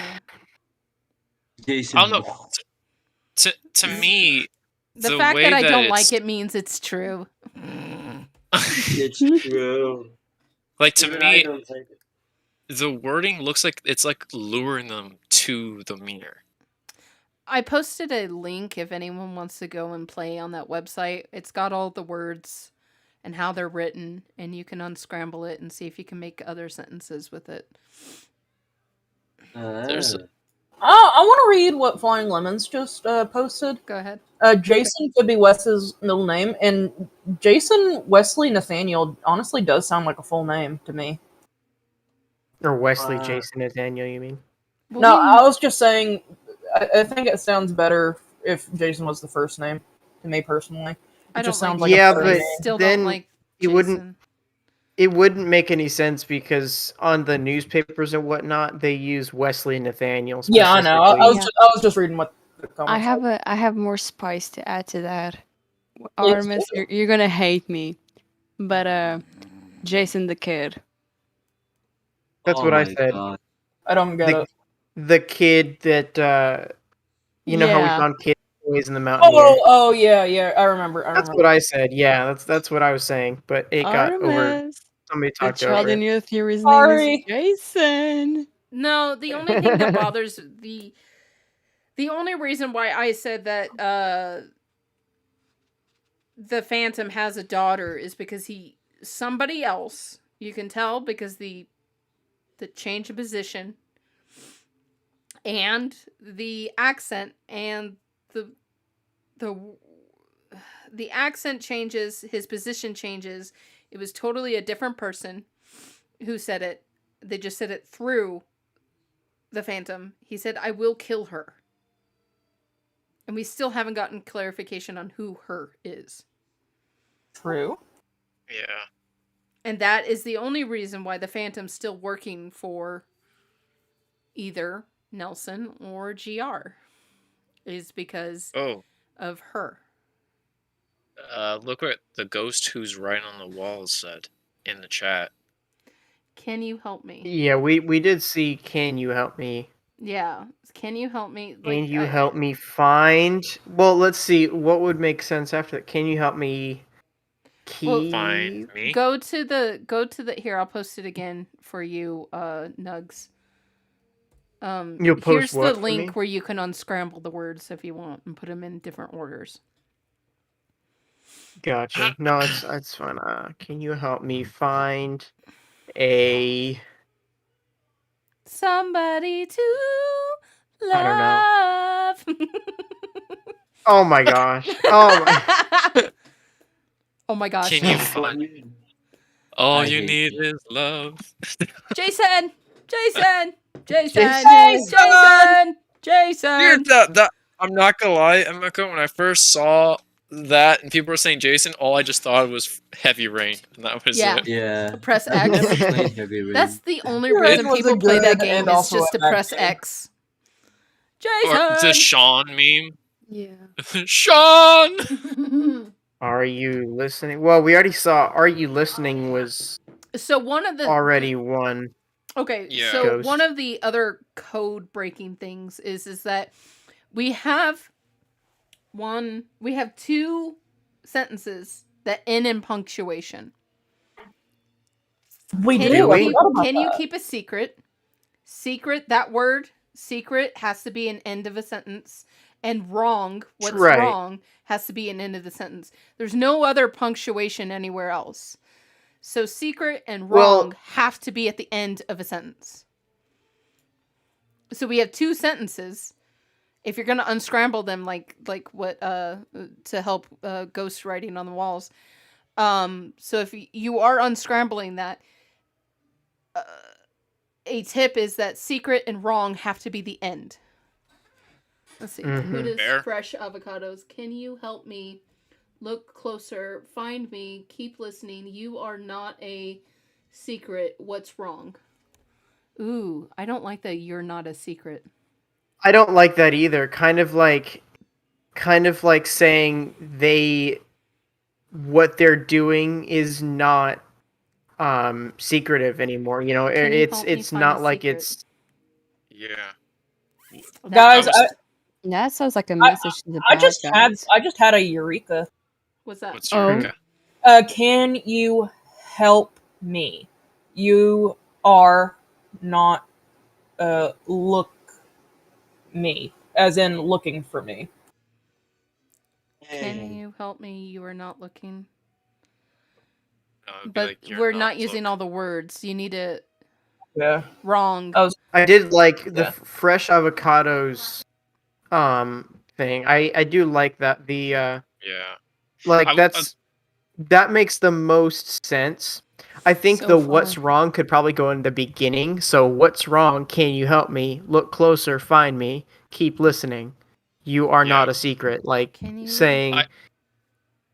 Jason. I don't know. To me, the fact that I don't like it means it's true. It's true. Like, to me, the wording looks like it's like luring them to the mirror. I posted a link if anyone wants to go and play on that website. It's got all the words and how they're written, and you can unscramble it and see if you can make other sentences with it. I want to read what Flying Lemons just posted. Go ahead. Jason could be Wes's middle name, and Jason Wesley Nathaniel honestly does sound like a full name to me. Or Wesley Jason Nathaniel, you mean? Well, No, I was just saying, I think it sounds better if Jason was the first name, to me personally. I just don't sounds like like yeah, a but still then don't like it Jason. wouldn't make any sense because on the newspapers and whatnot, they use Wesley Nathaniel. Yeah, I know. I was just reading what the comments I have more spice to add to that. Artemis, you're gonna hate me, but Jason the Kid. That's what I said. God. I don't get it. The kid that how we found kid toys in the mountain. Oh yeah, I remember. That's what I said. Yeah, that's what I was saying, but it got over. Somebody talked over. The child in your theory's Sorry. name is Jason. No, the only thing that bothers the only reason why I said that the Phantom has a daughter is because somebody else, you can tell because the change of position and the accent and the accent changes, his position changes. It was totally a different person who said it. They just said it through the Phantom. He said, "I will kill her." And we still haven't gotten clarification on who her is. True. Yeah. And that is the only reason why the Phantom's still working for either Nelson or GR. Is because of her. Look what the ghost who's right on the wall said in the chat. Can you help me? Yeah, we did see. Can you help me? Yeah. Can you help me? Can you help me find? Well, let's see. What would make sense after that? Can you help me? Find me. Go to the here. I'll post it again for you, Nugs. You'll post here's what the link where you can unscramble the words if you want and put them in different orders. Gotcha. No, it's fine. Can you help me find a somebody to love? I don't know. Oh my gosh. Oh my. Oh my gosh. Can you find? All you need is love. Jason. Dude, Jason. I'm not gonna lie, Emeka, when I first saw that, and people were saying Jason, all I just thought was Heavy Rain, and that was Yeah. it. Yeah. Press I never X. played Heavy Rain. That's the only Heavy Rain reason was a people play that good game and is also just a to bad press game. X. Or the Jason! Sean meme. Yeah. Sean! Are you listening? Well, we already saw. Are you listening? Was So one of the already one. Okay, Yeah. so Ghost. one of the other code breaking things is that we have two sentences that end in punctuation. We Can do. you I keep, forgot about can you that. keep a secret? Secret, that word, secret, has to be an end of a sentence. And wrong, what's Right. wrong, has to be an end of the sentence. There's no other punctuation anywhere else. So secret and wrong have to be at the end of a sentence. So we have two sentences. If you're gonna unscramble them, like what to help ghost writing on the walls. So if you are unscrambling that, a tip is that secret and wrong have to be the end. Let's see. Who Fair. does fresh avocados? Can you help me? Look closer. Find me. Keep listening. You are not a secret. What's wrong? Ooh, I don't like that you're not a secret. I don't like that either. Kind of like saying what they're doing is not secretive anymore. You know, Can you it's help me it's find not a like secret? it's Yeah. Guys, That sounds like a message to the I bad just guys. had a eureka. What's that? What's Oh. Eureka? Can you help me? You are not look me, as in looking for me. Can you help me? You are not looking. It'd be But like, you're we're not using look. all the words. You need to Yeah. wrong. I did like the Yeah. fresh avocados thing. I do like that. The Yeah. like I w- that makes the most sense. I think So the far. what's wrong could probably go in the beginning. So what's wrong? Can you help me? Look closer, find me, keep listening. You are not Yeah. a secret. Like Can you- saying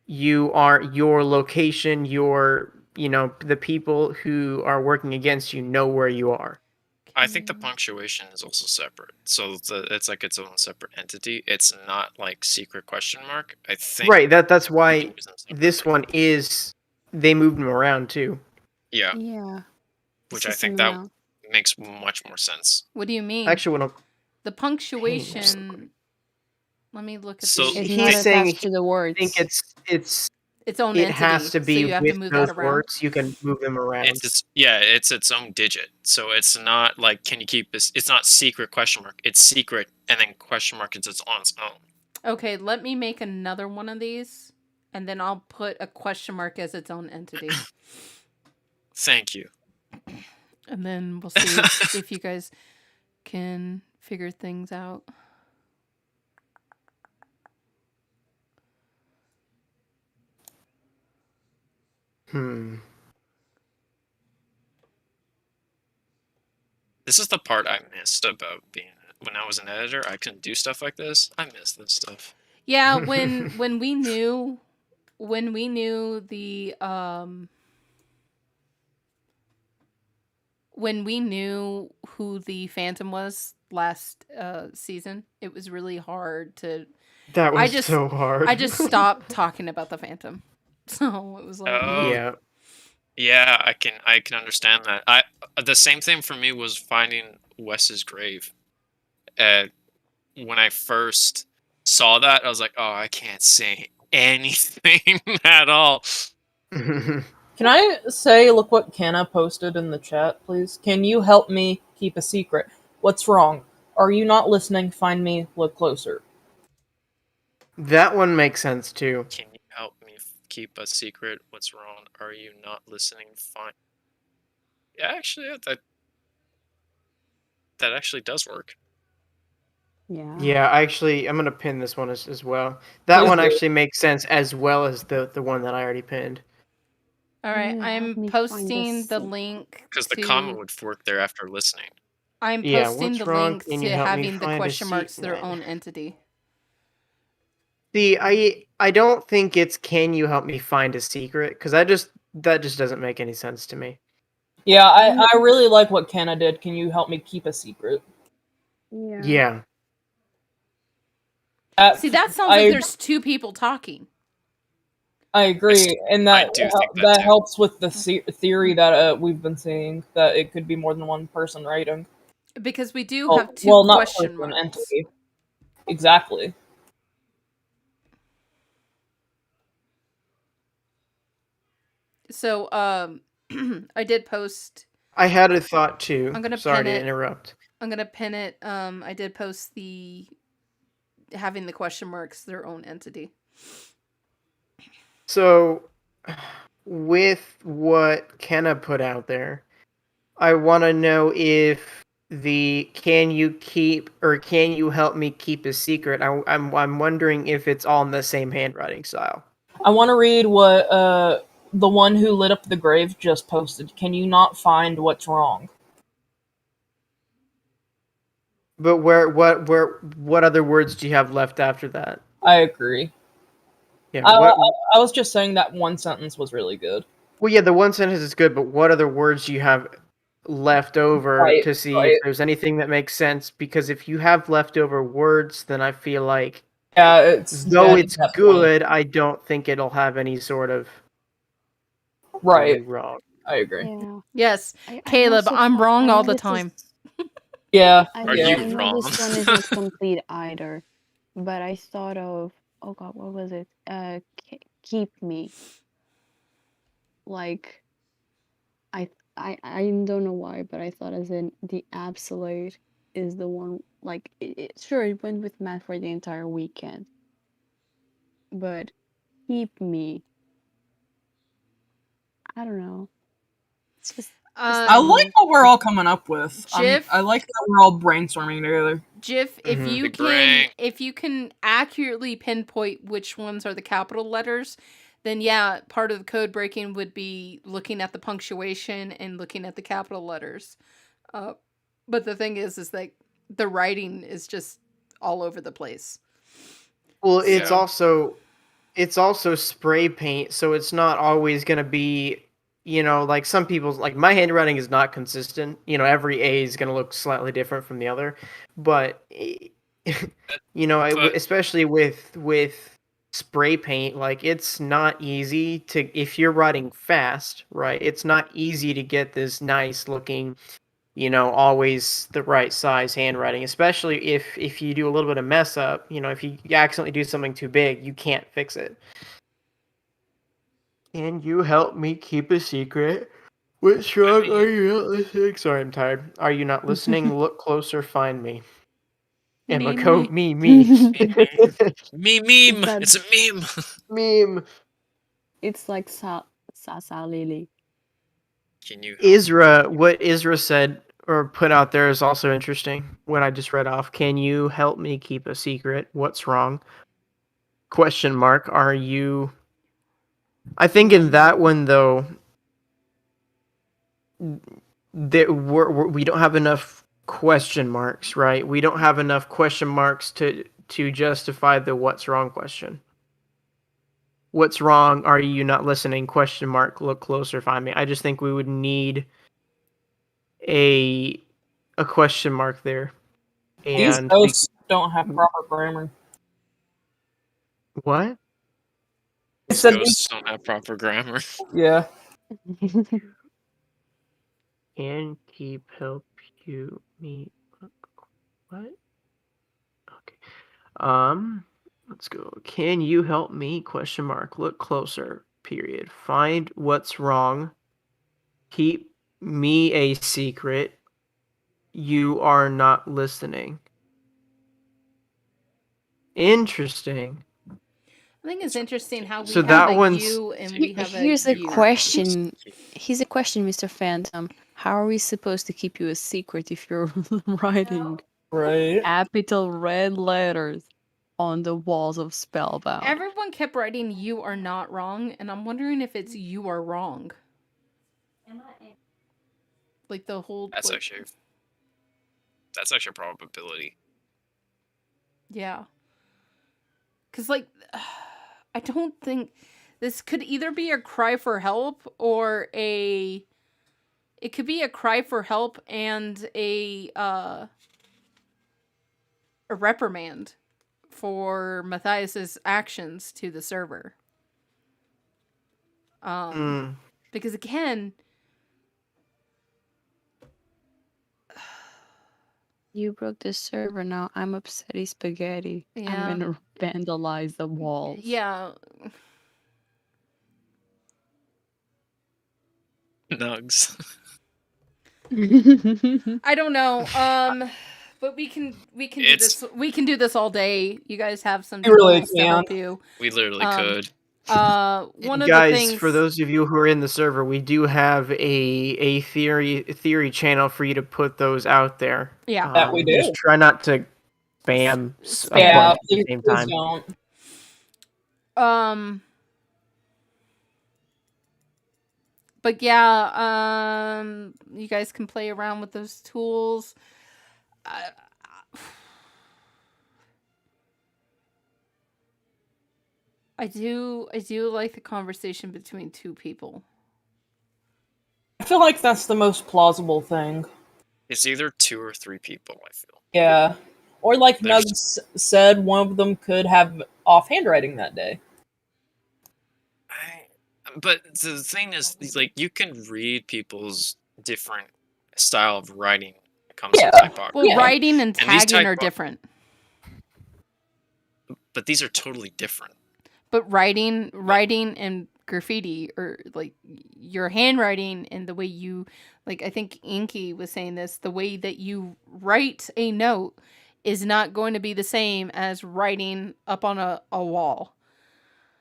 you aren't your location, the people who are working against you know where you are. I think the punctuation is also separate. So it's like its own separate entity. It's not like secret question mark. I think. Right, that's you why can use them this separately. one is they moved them around too. Yeah. Yeah. Which It's I the think same that amount. makes much more sense. What do you mean? Actually, when the punctuation. Let me look at So the. It's he's not saying attached to the words. I think it's its own it entity. has to be so you have with to move those that around. words. You can move them around. It's its own digit. So it's not like can you keep this? It's not secret question mark. It's secret and then question mark is on its own. Okay, let me make another one of these, and then I'll put a question mark as its own entity. Thank you. And then we'll see if you guys can figure things out. This is the part I missed about being when I was an editor. I couldn't do stuff like this. I miss this stuff. Yeah, when we knew the when we knew who the Phantom was last season, it was really hard to. That was so hard. I just stopped talking about the Phantom, so it was like. Oh. Yeah, I can understand that. The same thing for me was finding Wes's grave. When I first saw that, I was like, "Oh, I can't say anything at all." Can I say, look what Canna posted in the chat, please? Can you help me keep a secret? What's wrong? Are you not listening? Find me. Look closer. That one makes sense too. Can you help me keep a secret? What's wrong? Are you not listening? Fine. Yeah, actually, that actually does work. Yeah. Yeah, I'm gonna pin this one as well. That Please one do. actually makes sense as well as the one that I already pinned. All right, Help I'm me find posting this the secret. link. Because the comment would work there after listening. I'm Yeah, posting what's the wrong? link Can to you help me having the find a question marks their secret? own entity. See, I don't think it's can you help me find a secret, because that just doesn't make any sense to me. Yeah, I really like what Kenna did. Can you help me keep a secret? Yeah. See, that sounds like there's two people talking. I agree, and I that do think that that too. helps with the theory that we've been seeing, that it could be more than one person writing. Because we do have two not question person, marks. entity. Exactly. So, I did post. I had a thought too. I'm gonna Sorry pin to it. interrupt. I'm gonna pin it. I did post the having the question marks their own entity. So, with what Kenna put out there, I want to know if the can you keep or can you help me keep a secret? I'm wondering if it's all in the same handwriting style. I want to read what the one who lit up the grave just posted. Can you not find what's wrong? But what other words do you have left after that? I agree. Yeah. I was just saying that one sentence was really good. Well, yeah, the one sentence is good, but what other words do you have left over to see if there's anything that makes sense? Because if you have leftover words, then I feel like, though it's good, I don't think it'll have any sort of wrong. I agree. Yeah. Yes, I Caleb, also I'm thought- wrong I all know the this time. Yeah. I Are you know wrong? this one isn't complete either, but I thought of, oh god, what was it? Keep me. Like, I don't know why, but I thought as in the absolute is the one. Like, sure, it went with Matt for the entire weekend, but keep me. I don't know. It's just I like what we're all coming up with. Jif? I like that we're all brainstorming together. Jif, if Mhm. you Big can, brain. if you can accurately pinpoint which ones are the capital letters, then yeah, part of the code breaking would be looking at the punctuation and looking at the capital letters. But the thing is that the writing is just all over the place. Well, it's Yeah. also spray paint, so it's not always going to be, like some people's, like my handwriting is not consistent. Every A is going to look slightly different from the other, but especially with spray paint, like it's not easy to, if you're writing fast, right? It's not easy to get this nice looking, always the right size handwriting, especially if you do a little bit of mess up, if you accidentally do something too big, you can't fix it. Can you help me keep a secret? What's wrong? Are you not listening? Sorry, I'm tired. Are you not listening? Look closer, find me. Emma, go me. Meme. that- It's a meme. Meme. It's like Sasa Lily. Can you? What Isra said or put out there is also interesting. What I just read off. Can you help me keep a secret? What's wrong? Question mark. Are you? I think in that one though, we don't have enough question marks, right? We don't have enough question marks to justify the what's wrong question. What's wrong? Are you not listening? Question mark. Look closer. Find me. I just think we would need a question mark there. These And ghosts don't have proper grammar. what? I said Ghosts don't have proper grammar. Yeah. Can keep help you me. What? Okay. Let's go. Can you help me? Question mark. Look closer. Period. Find what's wrong. Keep me a secret. You are not listening. Interesting. I think it's interesting how we So have that a one's- you and we have Here's a you. question. Here's a question, Mr. Phantom. How are we supposed to keep you a secret if you're writing Right. capital red letters on the walls of Spellbound? Everyone kept writing "you are not wrong," and I'm wondering if it's "you are wrong." Like the whole. That's actually a probability. Yeah. because like I don't think this could either be a cry for help or it could be a cry for help and a reprimand for Matthias's actions to the server. Because again, You broke the server, now I'm upsetty spaghetti. Yeah. I'm gonna vandalize the walls. yeah, Nugs. I don't know. But we can do this. We can do this all day. You guys have some We really tools to help can. you. We literally could. One of Guys, the things for those of you who are in the server, we do have a theory channel for you to put those out there. Yeah. That we do. Just try not to spam a Yeah, bunch at the please, same please time. don't. But yeah, you guys can play around with those tools. I do like the conversation between two people. I feel like that's the most plausible thing. It's either 2 or 3 people, I feel. Yeah. Or like There's- Nugs said, one of them could have off handwriting that day. But the thing is, like, you can read people's different style of writing when it comes Yeah. to typography. Well, Yeah. writing and these tagging are different. But these are totally different. But writing and graffiti, or like your handwriting and the way you, like I think Inky was saying this, the way that you write a note is not going to be the same as writing up on a wall.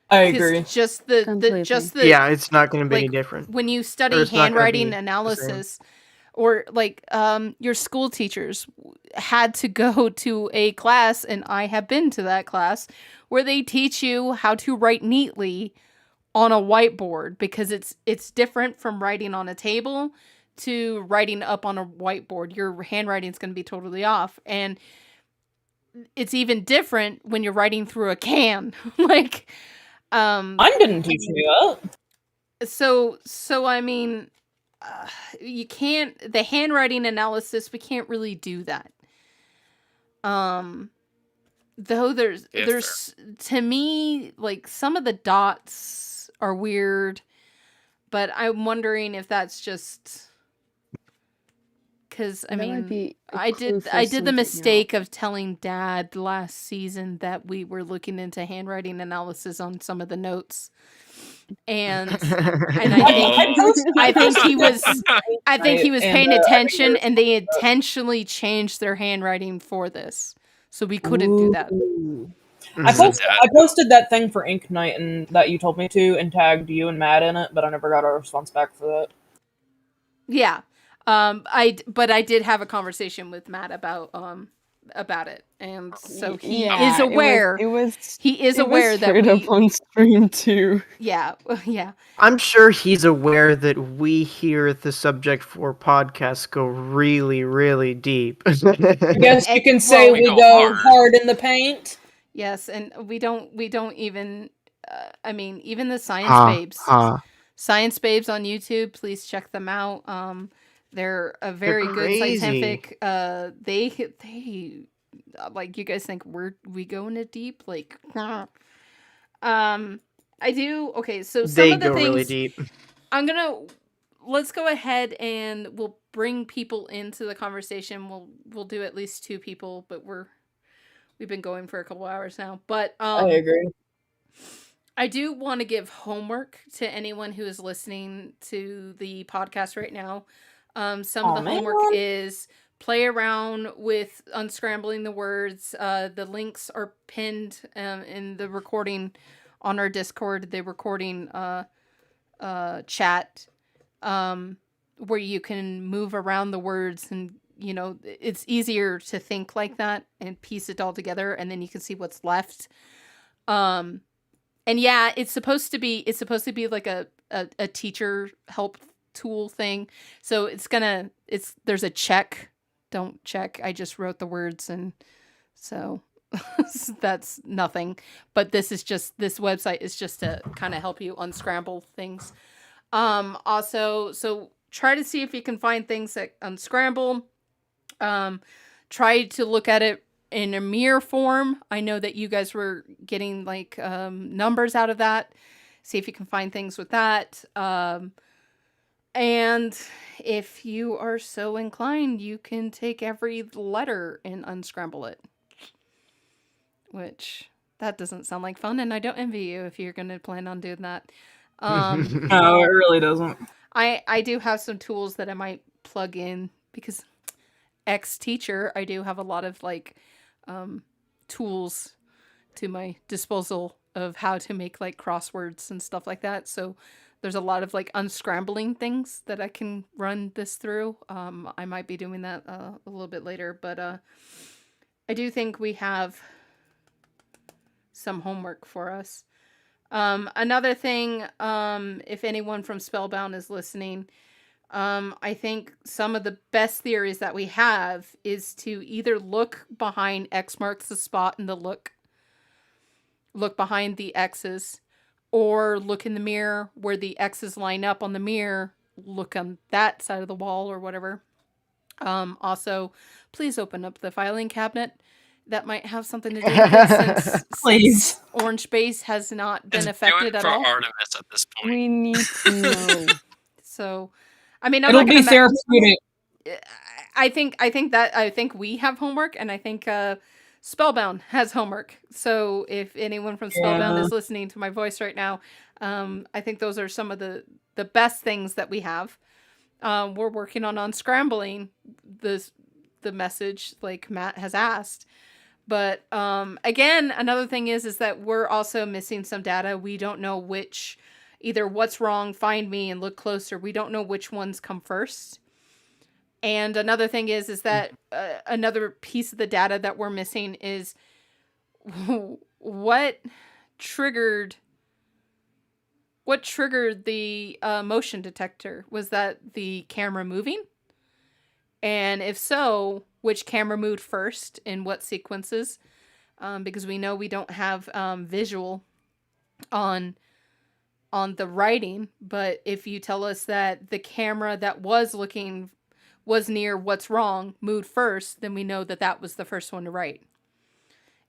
I 'Cause agree. Just the Completely. Yeah, it's not going to be any like, different. when you Or study it's not gonna handwriting be the same. analysis, or like your school teachers had to go to a class, and I have been to that class, where they teach you how to write neatly on a whiteboard, because it's different from writing on a table to writing up on a whiteboard. Your handwriting is going to be totally off, and it's even different when you're writing through a can. Like Mine didn't teach me that. so I mean, you can't, the handwriting analysis, we can't really do that. Though there's to me, like, some of the dots are weird, but I'm wondering if that's just because That might be a I clue did for the something mistake of telling Dad last season that we were looking into handwriting analysis on some of the notes, and I think he was paying attention, and they intentionally changed their handwriting for this, so we couldn't do that. I posted that thing for Ink Night and that you told me to, and tagged you and Matt in it, but I never got a response back for that. Yeah. But I did have a conversation with Matt about it, and so he is aware. He is aware that heard up on stream too. Yeah, yeah. I'm sure he's aware that we here at the Subject 4 podcast go really, really deep. I guess you can say we go hard in the paint. Yes, and we don't even. I mean, even the Science Babes. Science Babes on YouTube. Please check them out. They're a very good scientific. They like, you guys think we go into deep, like. I do. Okay, so some they of the go things really deep. Let's go ahead and we'll bring people into the conversation. We'll do at least 2 people, but we've been going for a couple hours now. But I agree. I do want to give homework to anyone who is listening to the podcast right now. Some of the homework is play around with unscrambling the words. The links are pinned in the recording on our Discord, the recording chat, where you can move around the words, and it's easier to think like that and piece it all together, and then you can see what's left. And yeah, it's supposed to be like a teacher help tool thing. So there's a check. Don't check. I just wrote the words, and so That's nothing. But this website is just to kind of help you unscramble things. Also, so try to see if you can find things that unscramble. Try to look at it in a mirror form. I know that you guys were getting like numbers out of that. See if you can find things with that. And if you are so inclined, you can take every letter and unscramble it. Which, that doesn't sound like fun, and I don't envy you if you're going to plan on doing that. No, it really doesn't. I do have some tools that I might plug in, because ex-teacher, I do have a lot of like tools to my disposal of how to make like crosswords and stuff like that. So there's a lot of like unscrambling things that I can run this through. I might be doing that a little bit later, but I do think we have some homework for us. Another thing, if anyone from Spellbound is listening, I think some of the best theories that we have is to either look behind X marks the spot in the look behind the X's, or look in the mirror where the X's line up on the mirror, look on that side of the wall or whatever. Also, please open up the filing cabinet. That might have something to do with it, since Orange Base has not been affected at all. For Artemis at this point. We need to know. So, I mean, it'll be therapeutic. I think we have homework, and I think Spellbound has homework. So if anyone from Spellbound is listening to my voice right now, I think those are some of the best things that we have. We're working on unscrambling the message like Matt has asked. But again, another thing is that we're also missing some data. We don't know which, either what's wrong, find me, and look closer. We don't know which ones come first. And another thing is that another piece of the data that we're missing is what triggered the motion detector. Was that the camera moving? And if so, which camera moved first in what sequences? Because we know we don't have visual on the writing, but if you tell us that the camera that was near what's wrong moved first, then we know that was the first one to write.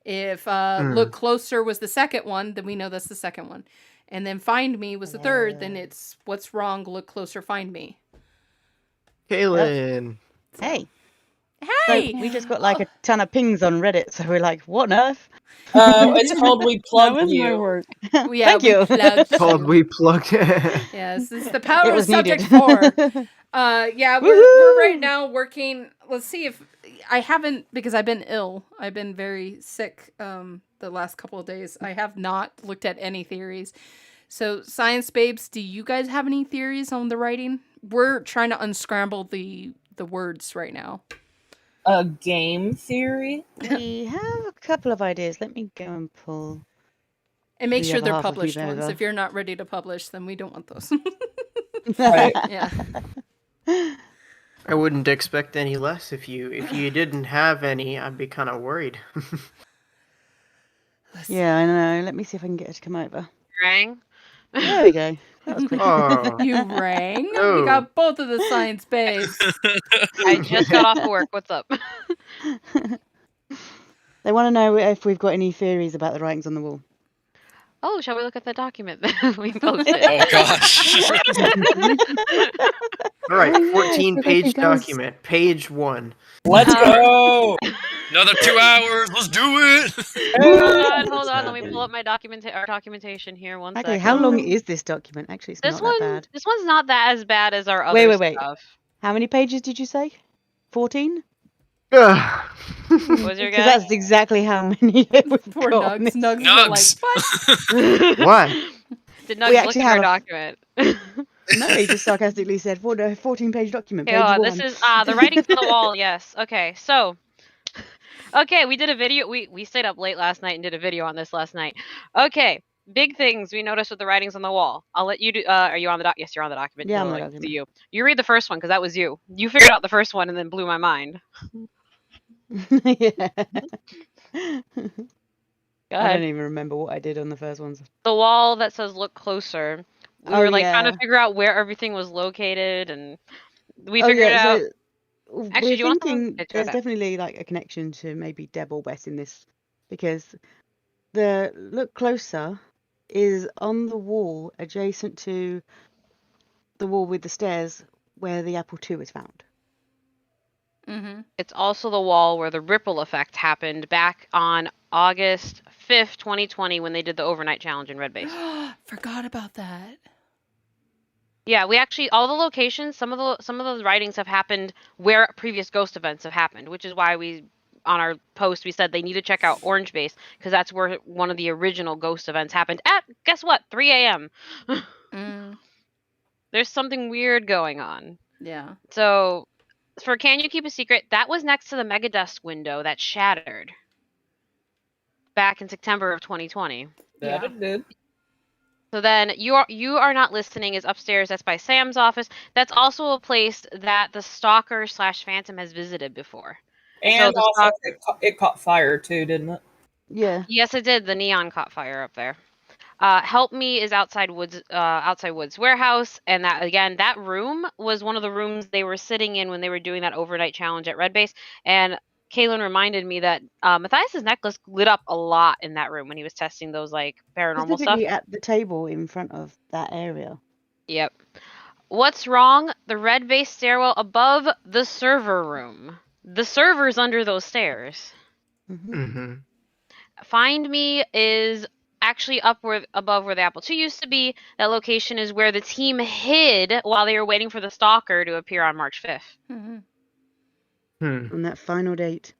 If look closer was the second one, then we know that's the second one. And then find me was the third, then it's what's wrong, look closer, find me. Kaylin. Hey. Hey! So we just got like a ton of pings on Reddit, so we're like, what on earth? It's called We Plugged That was You. my work. Yeah, Thank you. Plugged Called We Plugged. Yes, it's the power It of was subject needed. 4. Yeah, we're right now working. Let's see if I haven't, because I've been ill. I've been very sick the last couple of days. I have not looked at any theories. So, Science Babes, do you guys have any theories on the writing? We're trying to unscramble the words right now. A game theory? We have a couple of ideas. Let me go and pull. And make the sure other they're half of published you ones. over. If you're not ready to publish, then we don't want those. Right. Yeah. I wouldn't expect any less. If you didn't have any, I'd be kind of worried. Yeah, I know. Let me see if I can get her to come over. Rang. There we go. That was quick. Oh. You rang? Oh. We got both of the Science Babes. I just got off of work. What's up? They want to know if we've got any theories about the writings on the wall. Oh, shall we look at the document that we posted? Oh gosh. All right, Oh, yeah, 14-page you guys- document, page 1. Let's go! Another 2 hours. Let's do it. Hold on. Let me pull up my documentation here. One Actually, second. how long is this document? Actually, it's This not that bad. This one's not that as bad as our other Wait. stuff. How many pages did you say? 14? Ugh. What was your Because guess? that's exactly how many we've Poor got. Nugs. Nugs were Nugs. like, what? What? Did We not look actually at our have document. No, he just sarcastically said, 14-page document, Okay, page hold on. 1. This is the writings on the wall. Yes. Okay. So, we did a video. We stayed up late last night and did a video on this last night. Okay. Big things we noticed with the writings on the wall. I'll let you do. Are you on the doc? Yes, you're on the document. Yeah, I'm on the Like, document. to you. You read the first one because that was you. You figured out the first one and then blew my mind. Yeah. Go I don't ahead. even remember what I did on the first ones. The wall that says "Look closer." We Oh, were like trying to yeah. figure out where everything was located, and we Oh, figured yeah. out. So Actually, we're do you want some? thinking Try there's that. definitely like a connection to maybe Deb or Wes in this, because the look closer is on the wall adjacent to the wall with the stairs where the apple II is found. Mm-hmm. It's also the wall where the ripple effect happened back on August 5th, 2020, when they did the overnight challenge in Red Base. Forgot about that. Yeah, we actually all the locations. Some of those writings have happened where previous ghost events have happened, which is why we on our post we said they need to check out Orange Base because that's where one of the original ghost events happened at. Guess what? 3 a.m. There's something weird going on. Yeah. So, for Can You Keep a Secret, that was next to the Megadesk window that shattered back in September of 2020. That it did. So then you are not listening is upstairs. That's by Sam's office. That's also a place that the stalker / Phantom has visited before. And so also, it caught fire too, didn't it? Yeah. Yes, it did. The neon caught fire up there. Help Me is outside Woods warehouse, and that room was one of the rooms they were sitting in when they were doing that overnight challenge at Red Base. And Kaylin reminded me that Matthias's necklace lit up a lot in that room when he was testing those like paranormal stuff. Specifically at the table in front of that area. Yep. What's wrong? The Red Base stairwell above the server room. The server's under those stairs. Mm-hmm. Find Me is actually above where the Apple II used to be. That location is where the team hid while they were waiting for the stalker to appear on March 5th. On that final date.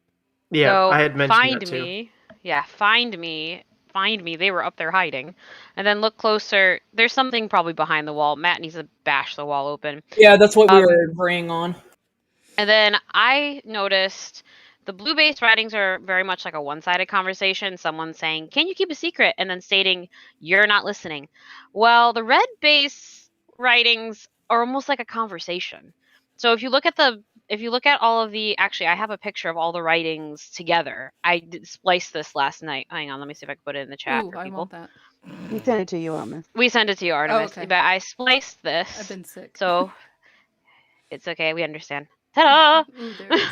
Yeah, so I had mentioned Find that too. Me. Yeah, Find Me. Find Me. They were up there hiding. And then look closer. There's something probably behind the wall. Matt needs to bash the wall open. Yeah, that's what we were agreeing on. And then I noticed the blue base writings are very much like a one-sided conversation. Someone saying, "Can you keep a secret?" and then stating, "You're not listening." Well, the red base writings are almost like a conversation. So if you look at all of the, actually, I have a picture of all the writings together. I spliced this last night. Hang on, let me see if I can put it in the chat for people. I want that. We sent it to you, Artemis. We sent it to you, Artemis. Oh, okay. But I spliced this. I've been sick. So it's okay. We understand. Ta-da! Ooh, there it is.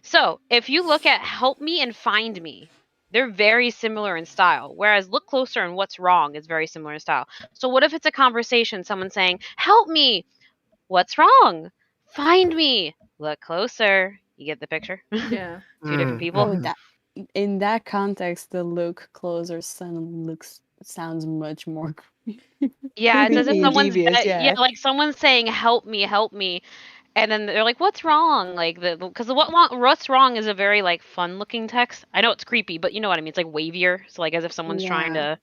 So, if you look at Help Me and Find Me, they're very similar in style. Whereas Look Closer and What's Wrong is very similar in style. So what if it's a conversation, someone saying, "Help me! What's wrong? Find me! Look closer." You get the picture? Yeah. Two different people. Oh, in that context, the Look Closer sounds much more Yeah, it's as if creepy and someone's devious, yeah. like someone's saying, "Help me, help me." And then they're like, "What's wrong?" Like because what's wrong is a very like fun looking text. I know it's creepy, but you know what I mean. It's like wavier. So like as if someone's trying to.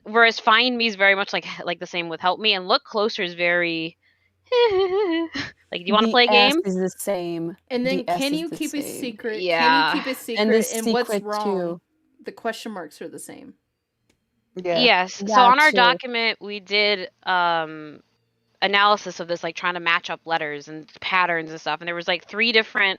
Whereas Find Me is very much like the same with Help Me, and Look Closer is very. Like, do you want to play a game? Is the same. And then The S Can is You the Keep a same. Secret? Yeah. Can You Keep a Secret? And the What's secret wrong? too. The question marks are the same. Yeah. Yes. So That on our too. document, we did analysis of this, like trying to match up letters and patterns and stuff. And there was like three different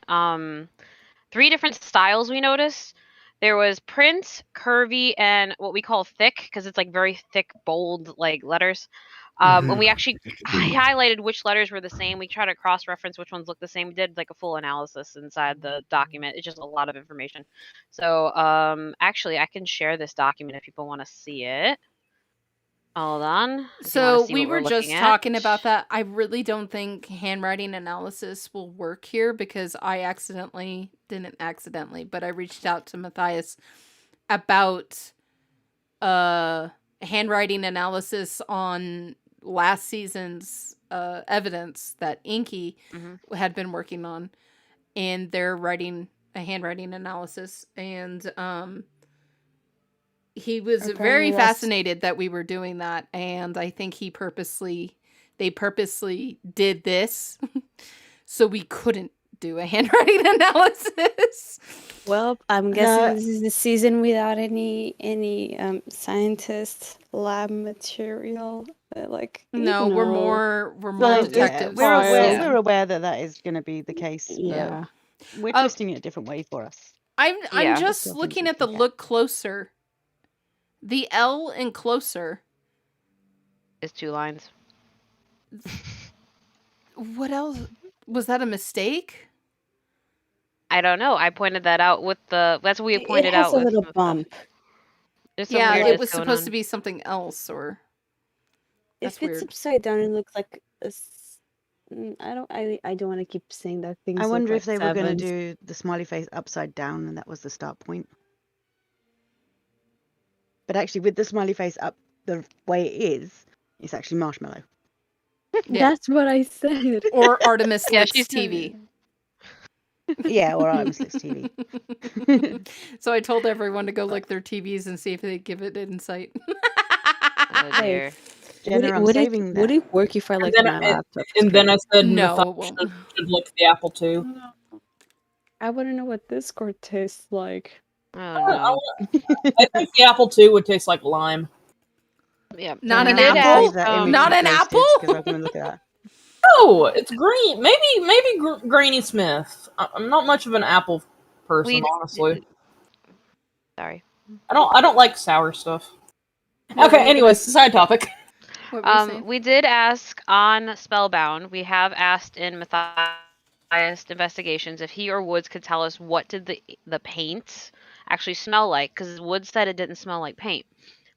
styles we noticed. There was print, curvy, and what we call thick, because it's like very thick, bold like letters. And we actually highlighted which letters were the same. We tried to cross-reference which ones look the same. We did like a full analysis inside the document. It's just a lot of information. So actually, I can share this document if people want to see it. Hold on. So we were just talking about that. I really don't think handwriting analysis will work here because I didn't accidentally, but I reached out to Matthias about handwriting analysis on last season's evidence that Inky had been working on, and they're writing a handwriting analysis, and he was very fascinated that we were doing that, and I think they purposely did this so we couldn't do a handwriting analysis. Well, I'm guessing this is the season without any scientist lab material. No, we're more detective. We're aware that is going to be the case. Yeah, we're twisting it a different way for us. I'm Yeah. just Still looking thinking at the cat. look closer. The L and closer. Is 2 lines. What else? Was that a mistake? I don't know. I pointed that out with the. That's what we It pointed has out a with little some stuff. bump. There's some Yeah, it weirdness was going supposed on. to be something else, or that's If it's weird. upside down, it looks like I don't want to keep saying that things I look wonder like if they were going to sevens. do the smiley face upside down and that was the start point. But actually, with the smiley face up the way it is, it's actually marshmallow. Yeah. That's what I said. Or Artemis Yeah, licks she's TV. Yeah, or Artemis licks TV. So I told everyone to go lick their TVs and see if they give it insight. Oh dear. Jenna, I'm saving Would that. it work if I And like then, my laptop? and then I said No, Matthias it won't. should lick the apple too. I want to know what Discord tastes like. Oh no. I think the apple too would taste like lime. Yeah. Not we an did apple? ask, That image Not you an posted, apple? 'cause I want to look at that. No, it's green. Maybe Granny Smith. I'm not much of an apple person, We- honestly. Sorry. I don't like sour stuff. What were Okay, you anyways, side topic. What were you saying? We did ask on Spellbound. We have asked in Matthias investigations if he or Woods could tell us what did the paint actually smell like, because Woods said it didn't smell like paint,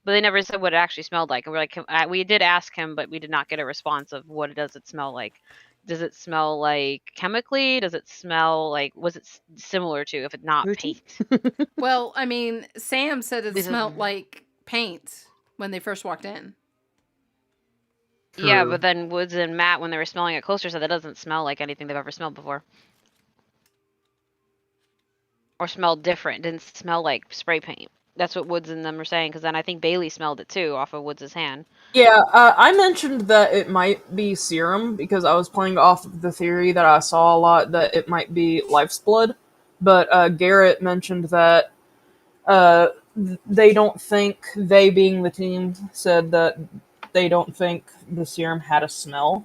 but they never said what it actually smelled like. And we're like, we did ask him, but we did not get a response of what does it smell like. Does it smell like chemically? Does it smell like, was it similar to, if it's not Fruity? paint? Well, I mean, Sam said it This is- smelled like paint when they first walked in. Yeah, True. but then Woods and Matt, when they were smelling it closer, said that doesn't smell like anything they've ever smelled before. Or smelled different. Didn't smell like spray paint. That's what Woods and them were saying, because then I think Bailey smelled it too off of Woods' hand. Yeah, I mentioned that it might be serum because I was playing off of the theory that I saw a lot that it might be life's blood. But Garrett mentioned that they don't think, they being the team, said that they don't think the serum had a smell.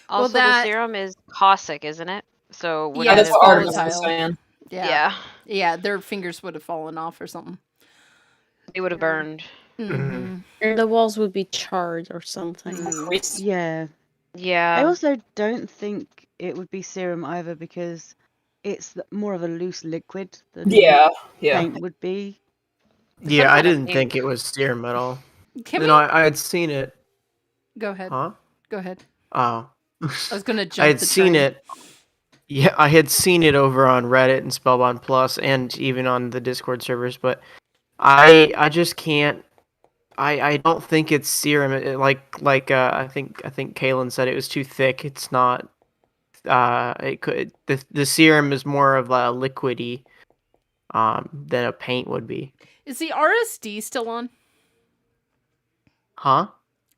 Also, that- the serum is caustic, isn't it? So would Yeah, it that's have what been- Artemis was saying. Yeah. Yeah, their fingers would have fallen off or something. They would have burned. Mm-hmm. And the walls would be charred or something. Yeah. Yeah. I also don't think it would be serum either because it's more of a loose liquid than Yeah. paint would be. Yeah, I kind of didn't pink. think it was serum at all. Can You we know, I had seen it. go ahead? Huh? Go ahead. Oh. I was gonna jump. I had the seen train. it. Yeah, I had seen it over on Reddit and Spellbound Plus, and even on the Discord servers. But I just can't. I don't think it's serum. I think Kaylin said it was too thick. It's not. It could the serum is more of a liquidy, than a paint would be. Is the RSD still on? Huh?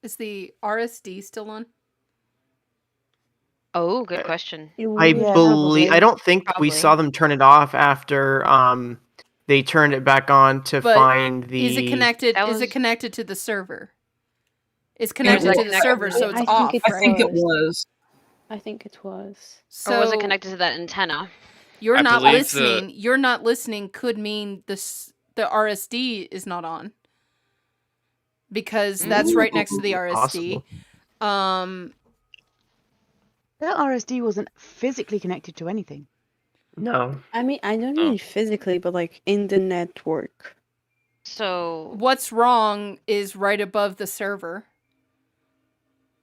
Is the RSD still on? Oh, good question. I believe. I don't think Probably. we saw them turn it off after they turned it back on to But find the. Is it connected? That Is it was- connected to the server? It's Is connected it to the connected server, to so the- it's I off. think I think it was. was. I think it was. So Or was it connected to that antenna? You're I not believe listening. You're not listening could mean the RSD is not on because that's right next to the RSD. Possible. That RSD wasn't physically connected to anything. No. I mean, I don't Oh. mean physically, but like in the network. So What's wrong is right above the server.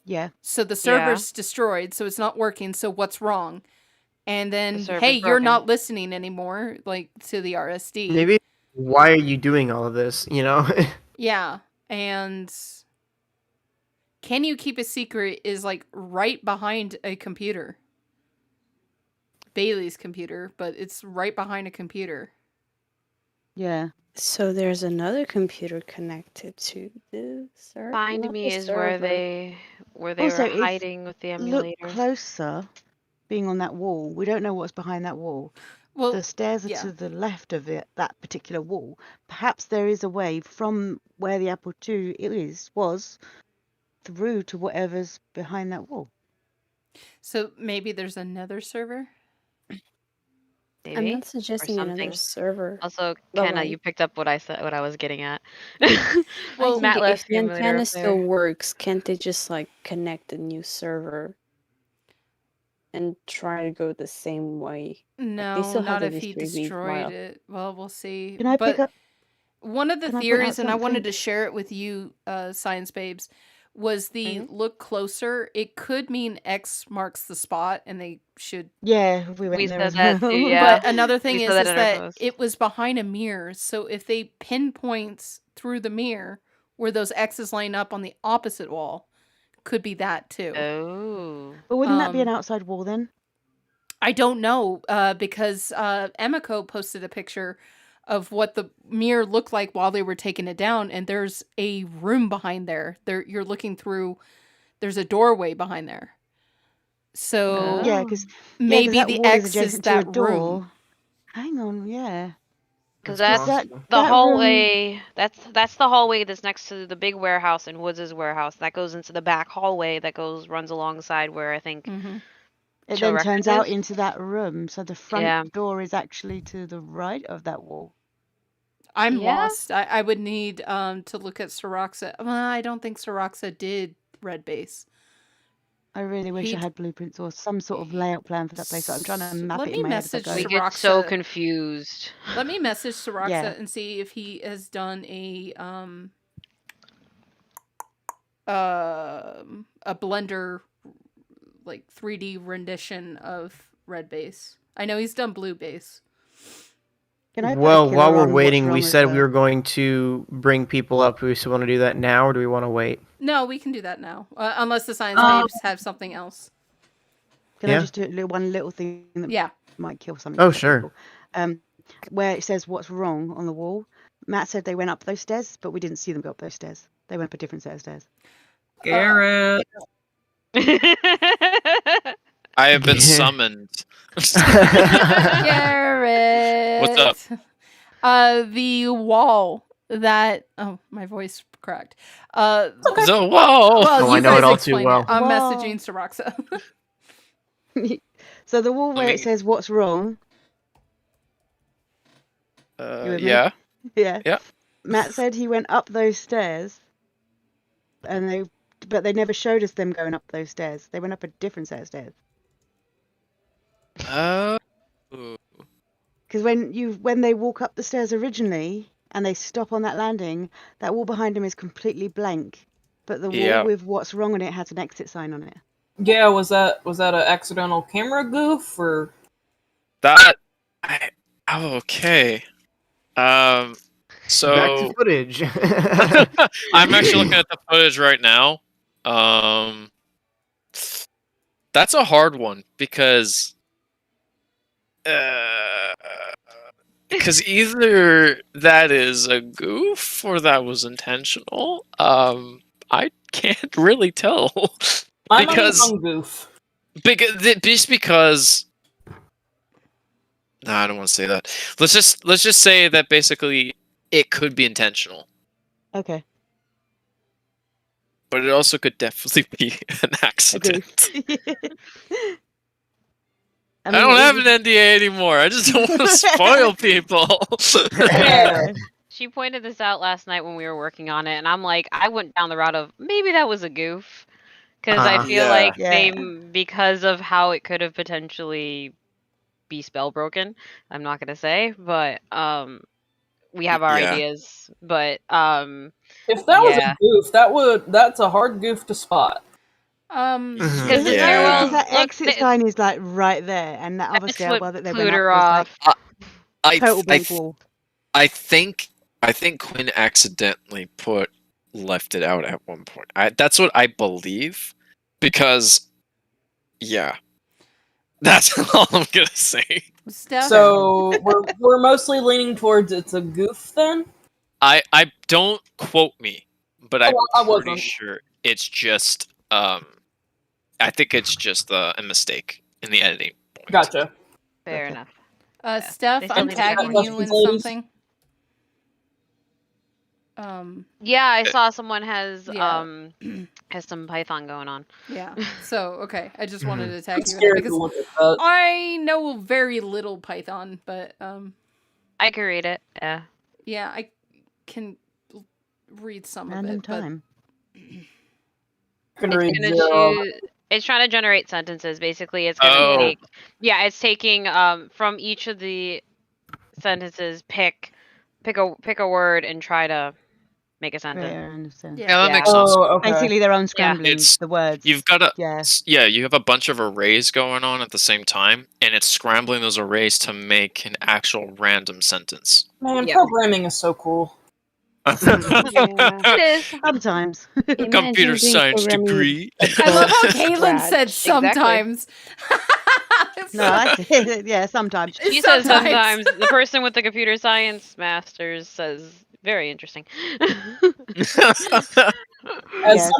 Yeah. So the server's destroyed, so it's not working. So what's wrong? And then, server's hey, you're broken. not listening anymore, like to the RSD. Maybe. Why are you doing all of this? You know. Yeah, and can you keep a secret is like right behind a computer. Bailey's computer, but it's right behind a computer. Yeah. So there's another computer connected to the server. Find Me is where they Also, were if hiding with the Look emulator. closer, being on that wall. We don't know what's behind that wall. Well, The stairs are yeah. to the left of it, that particular wall. Perhaps there is a way from where the Apple II was through to whatever's behind that wall. So maybe there's another server. I'm maybe, not or suggesting another something. server. Also, But Kenna, like, you picked up what I said, what I was getting at. Well, Matt if left the the emulator antenna up still there. works, can't they just like connect a new server and try to go the same way? Like, they no, still have not the if he distribute destroyed file. it. Well, we'll see. Can I pick But up? one of the Can I point out theories, and I wanted something? to share it with you, Science Babes, was the Mhm. look closer. It could mean X marks the spot, and they should. Yeah, we went We there said as that too, well. yeah. But another thing We is, said that is in our that post. it was behind a mirror. So if they pinpoint through the mirror where those X's line up on the opposite wall, could be that too. Oh. But wouldn't that be an Um, outside wall then? I don't know, because Emiko posted a picture of what the mirror looked like while they were taking it down, and there's a room behind there. There, you're looking through. There's a doorway behind there. So Yeah, Oh. because maybe that the wall is X is adjacent to a that room. door. Hang on, yeah. Because That's that's possible. the That room. hallway. That's the hallway that's next to the big warehouse in Woods' warehouse. That goes into the back hallway that runs alongside where I think Hmm. It Show then Records turns out is. into that room, so the front Yeah. door is actually to the right of that wall. I'm Yeah. lost. I would need to look at Soroxa. Well, I don't think Soroxa did red base. I really wish I He had blueprints or some sort of layout plan for that place. I'm trying to map let it me in my head as I message go. We get so Soroxa. confused. Let me message Soroxa Yeah. and see if he has done a Blender like 3D rendition of red base. I know he's done blue base. Can I put a Well, killer while we're on What's waiting, Wrong we as said we well? were going to bring people up. Do we still want to do that now, or do we want to wait? No, we can do that now, unless the Science Um, Babes have something else. Can I Yeah. just do one little thing that Yeah. might kill some Oh, some sure. people? Where it says what's wrong on the wall. Matt said they went up those stairs, but we didn't see them go up those stairs. They went up a different set of stairs. Garrett. I have been Yeah. summoned. Garrett. What's up? The wall that my voice cracked. The whoa! Well, Oh, you I know guys it all too explain well. it. I'm Whoa. messaging Soroxa. So the wall where me- it says what's wrong. You with me? Yeah. Yeah. Yeah. Matt said he went up those stairs, but they never showed us them going up those stairs. They went up a different set of stairs. Because when they walk up the stairs originally and they stop on that landing, that wall behind them is completely blank. But the Yeah. wall with what's wrong on it has an exit sign on it. Yeah, was that an accidental camera goof or? That. Okay. Back to So footage. I'm actually looking at the footage right now. That's a hard one because either that is a goof or that was intentional. I can't really tell I'm because on goof. just because. No, I don't want to say that. Let's just say that basically it could be intentional, Okay. but it also could definitely be an A accident. goof. I don't it have was- an NDA anymore. I just don't want to spoil people. Yeah. She pointed this out last night when we were working on it, and I'm like, I went down the route of maybe that was a goof, because I feel Yeah. like Yeah. because of how it could have potentially be spell broken. I'm not gonna say, but we have our Yeah. ideas, but If that was yeah. a goof, that's a hard goof to spot. Because the Because stairwell, that look, exit sign is like right there, and that other that's stairwell what that they clued went up her was like off. total blank wall. I think Quinn accidentally left it out at one point. That's what I believe, because yeah, that's all I'm gonna say. Steph? So we're mostly leaning towards it's a goof then. I don't quote me, but I'm I pretty wasn't. sure it's just I think it's just a mistake in the editing point. Gotcha. Fair Okay. enough. Steph, They still I'm need to get tagging more you in ladies. something. Yeah, I saw someone has Yeah. has some Python going on. Yeah. So, okay. I just wanted to tag I'm you in it scared to because look at that. I know very little Python, but I can read it. Yeah. yeah, I can read some Random of it, time. Can It's read gonna zero. it's trying to generate sentences. Basically, it's gonna take. Yeah, it's taking from each of the sentences, pick a word and try to make a sentence. Yeah, I understand. yeah. Yeah, that Yeah. makes sense. Oh, okay. Basically, they're unscrambling It's the words. you've got Yeah. you have a bunch of arrays going on at the same time, and it's scrambling those arrays to make an actual random sentence. Man, Yep. programming is so cool. Yeah. It is. Sometimes. Computer Imagine doing science programming degree. I love how Caitlin said scratch. sometimes. No, I did. Yeah, sometimes. She says sometimes. The person with the computer science masters says very interesting. As Yeah, someone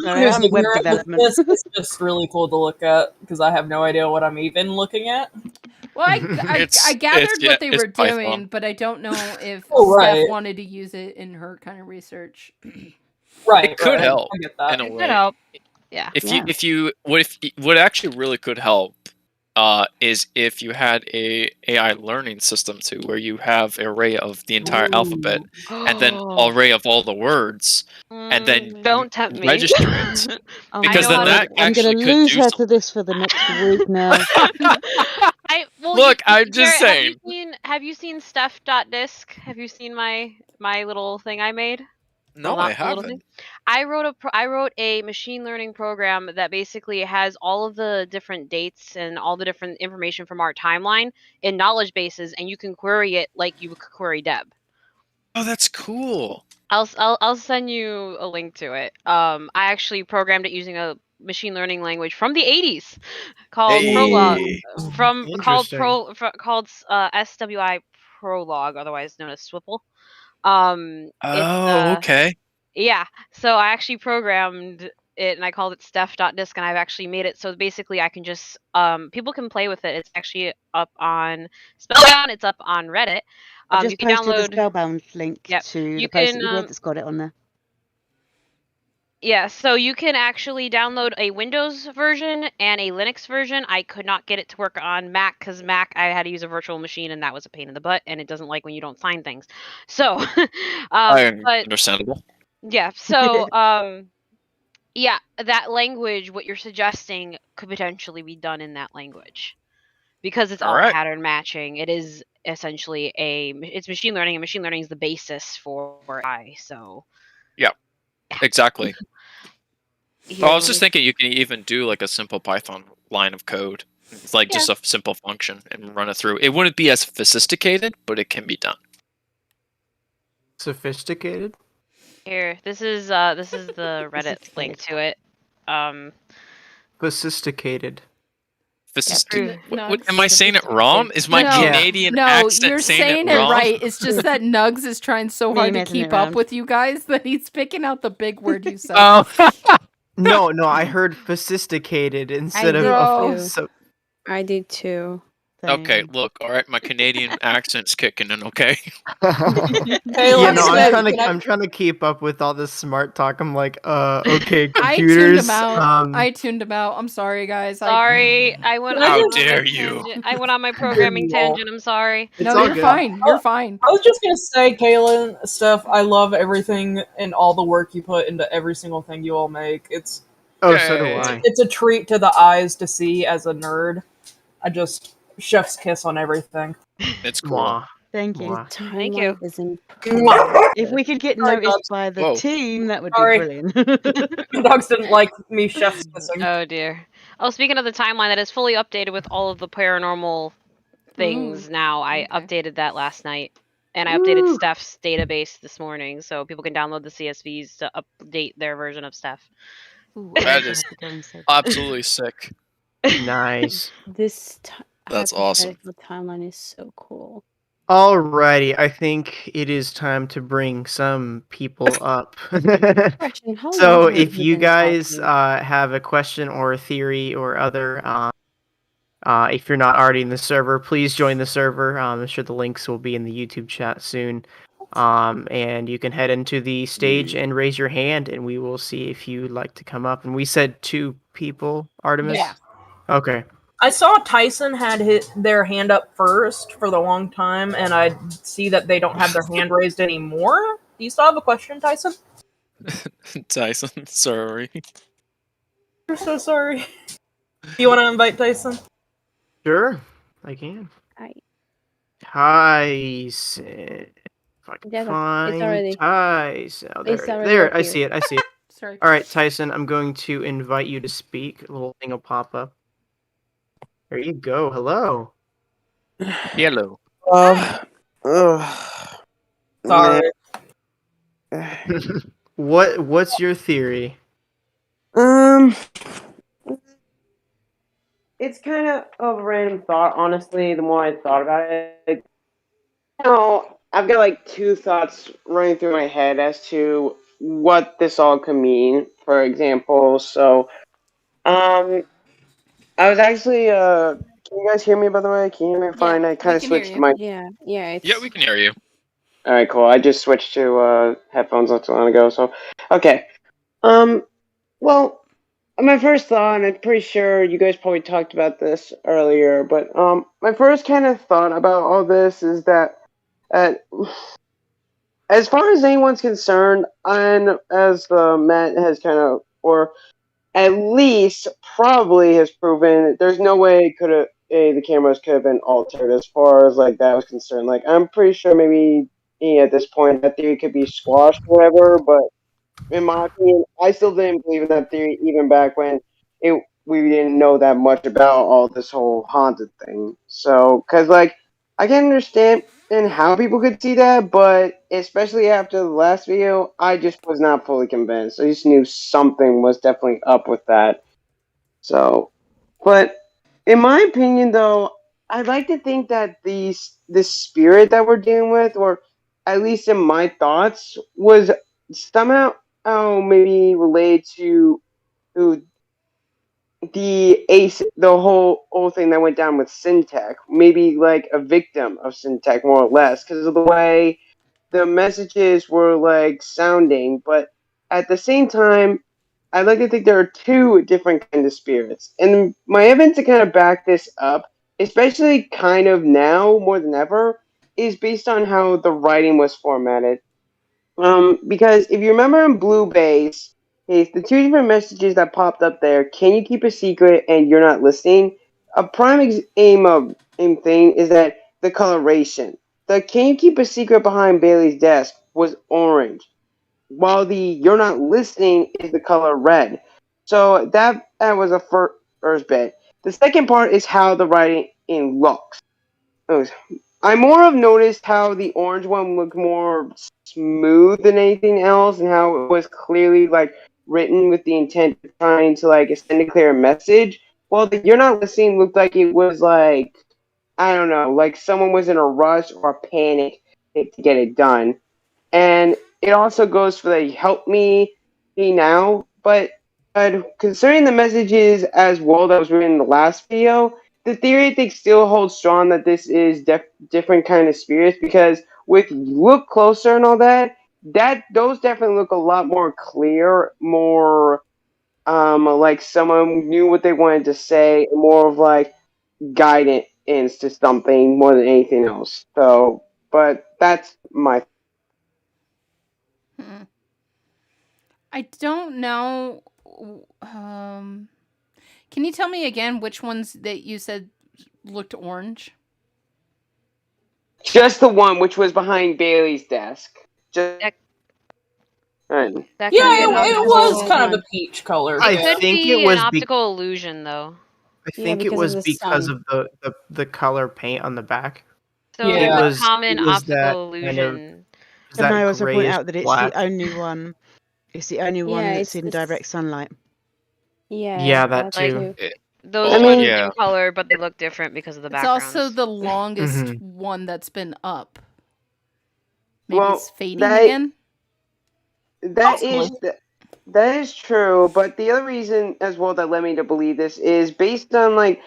sorry, who's I'm web ignorant with development. this, it's just really cool to look at because I have no idea what I'm even looking at. Well, I gathered what they it's were Python. doing, but I don't know if Oh, right. Steph wanted to use it in her kind of research. Right. It could right. help I get that. in a It way. could help. Yeah. If you what actually really could help is if you had a AI learning system too, where you have an array of the entire alphabet and then array of all the words, and then Don't tempt me. register it. Oh Because my then God, that I'm actually gonna could lose do her something. to this for the next week now. Look, I'm just Garrett, saying. Have you seen Steph.disc? Have you seen my little thing I made? No, Well, I not the little thing. haven't. I wrote a machine learning program that basically has all of the different dates and all the different information from our timeline in knowledge bases, and you can query it like you would query Deb. Oh, that's cool. I'll send you a link to it. I actually programmed it using a machine learning language from the 80s called Prolog. Called SWI Prolog, otherwise known as Swipple. Okay. Yeah, so I actually programmed it and I called it Steph.disc, and I've actually made it so basically I can just people can play with it. It's actually up on Spellbound, it's up on Reddit. I just You can posted the download Spellbound link to the post that you did that's got it on there. Yeah, so you can actually download a Windows version and a Linux version. I could not get it to work on Mac because Mac I had to use a virtual machine and that was a pain in the butt, and it doesn't like when you don't sign things. So, but Understandable. yeah, so yeah, that language, what you're suggesting, could potentially be done in that language because it's all pattern matching. It is essentially it's machine learning, and machine learning is the basis for AI. So yeah. Exactly. Well, I was just thinking you can even do like a simple Python line of code. It's like just a simple function and run it through. It wouldn't be as sophisticated, but it can be done. Sophisticated? Here, this is the Reddit link to it. Sophisticated. Am I saying it wrong? Is my Canadian accent you're saying it wrong? right. It's just that Nugs is trying so hard to keep up with you guys that he's picking out the big word you said. No, I heard sophisticated instead of. I did too. Okay, look, all right, my Canadian accent's kicking in, okay? I'm trying to keep up with all this smart talk. I'm like, okay, computers. I tuned him out. I'm sorry, guys. Sorry, I went. How dare you? I went on my programming tangent. I'm sorry. No, you're fine. You're fine. I was just gonna say, Kaylin, Steph, I love everything and all the work you put into every single thing you all make. So do I. It's a treat to the eyes to see as a nerd. Chef's kiss on everything. It's cool. Mwah. Thank you. Mwah. Thank you. If we could get noticed by the team, that would be brilliant. Dogs didn't like me chef's kissing. Oh dear. Oh, speaking of the timeline, that is fully updated with all of the paranormal things now. I updated that last night. And I updated Steph's database this morning, so people can download the CSVs to update their version of Steph. That is absolutely sick. Nice. That's awesome. The timeline is so cool. Alrighty, I think it is time to bring some people up. So if you guys have a question or a theory or other, if you're not already in the server, please join the server. I'm sure the links will be in the YouTube chat soon. And you can head into the stage and raise your hand, and we will see if you'd like to come up. And we said 2 people, Artemis? Yeah. Okay. I saw Tyson had their hand up first for the long time, and I see that they don't have their hand raised anymore. Do you still have a question, Tyson? Tyson, sorry. I'm so sorry. Do you want to invite Tyson? Sure, I can. Hi. Tyson. If I can Yeah, it's find already. Tyson. Oh, It's there, already there. up I here. see it. I see it. Sorry. All right, Tyson. I'm going to invite you to speak. A little thing will pop up. There you go. Hello. Yellow. Sorry. What's your theory? It's kind of a random thought, honestly. The more I thought about it, I've got like 2 thoughts running through my head as to what this all could mean. For example, I was actually, can you guys hear me, by the way? Can you hear me fine? I kind of switched my... Yeah, it's... Yeah, we can hear you. All right, cool. I just switched to headphones not too long ago, so... Okay. Well, my first thought, and I'm pretty sure you guys probably talked about this earlier, but my first kind of thought about all this is that as far as anyone's concerned, and as Matt has kind of, or at least probably has proven, there's no way it could have, the cameras could have been altered as far as like that was concerned. Like, I'm pretty sure maybe at this point that theory could be squashed or whatever, but in my opinion, I still didn't believe in that theory even back when we didn't know that much about all this whole haunted thing. So, because like I can understand and how people could see that, but especially after the last video, I just was not fully convinced. I just knew something was definitely up with that. So, but in my opinion, though, I'd like to think that this spirit that we're dealing with, or at least in my thoughts, was somehow maybe related to the whole thing that went down with Syntech. Maybe like a victim of Syntech, more or less, because of the way the messages were like sounding. But at the same time, I like to think there are 2 different kinds of spirits, and my evidence to kind of back this up, especially kind of now more than ever, is based on how the writing was formatted. Because if you remember in Blue Base, the 2 different messages that popped up there, can you keep a secret and you're not listening? A prime aim thing is that the coloration. The can you keep a secret behind Bailey's desk was orange, while the you're not listening is the color red. So that was a first bit. The second part is how the writing looks. I more have noticed how the orange one looked more smooth than anything else, and how it was clearly like written with the intent of trying to like send a clear message. While the "You're Not Listening" looked like it was like, I don't know, like someone was in a rush or a panic to get it done. And it also goes for the "Help me now," but concerning the messages as well that was written in the last video, the theory I think still holds strong that this is different kind of spirits, because with look closer and all that, those definitely look a lot more clear, more like someone knew what they wanted to say, more of like guidance to something more than anything else. So, but that's my. I don't know. Can you tell me again which ones that you said looked orange? Just the one which was behind Bailey's desk. Just. That Yeah, could be it was kind of a peach color. It I could think be it was an optical illusion, though. I think it was because of the color paint on the back. So It there's was a common it was that optical kind of illusion. Can I also point grayish out that it's black. the only one? It's the only one Yeah, that's in direct sunlight. Yeah, that too. Those ones in color, but they look different because of the It's backgrounds. also the longest Mhm. one that's been up. Maybe Well, it's fading again? That is true, but the other reason as well that led me to believe this is based on like,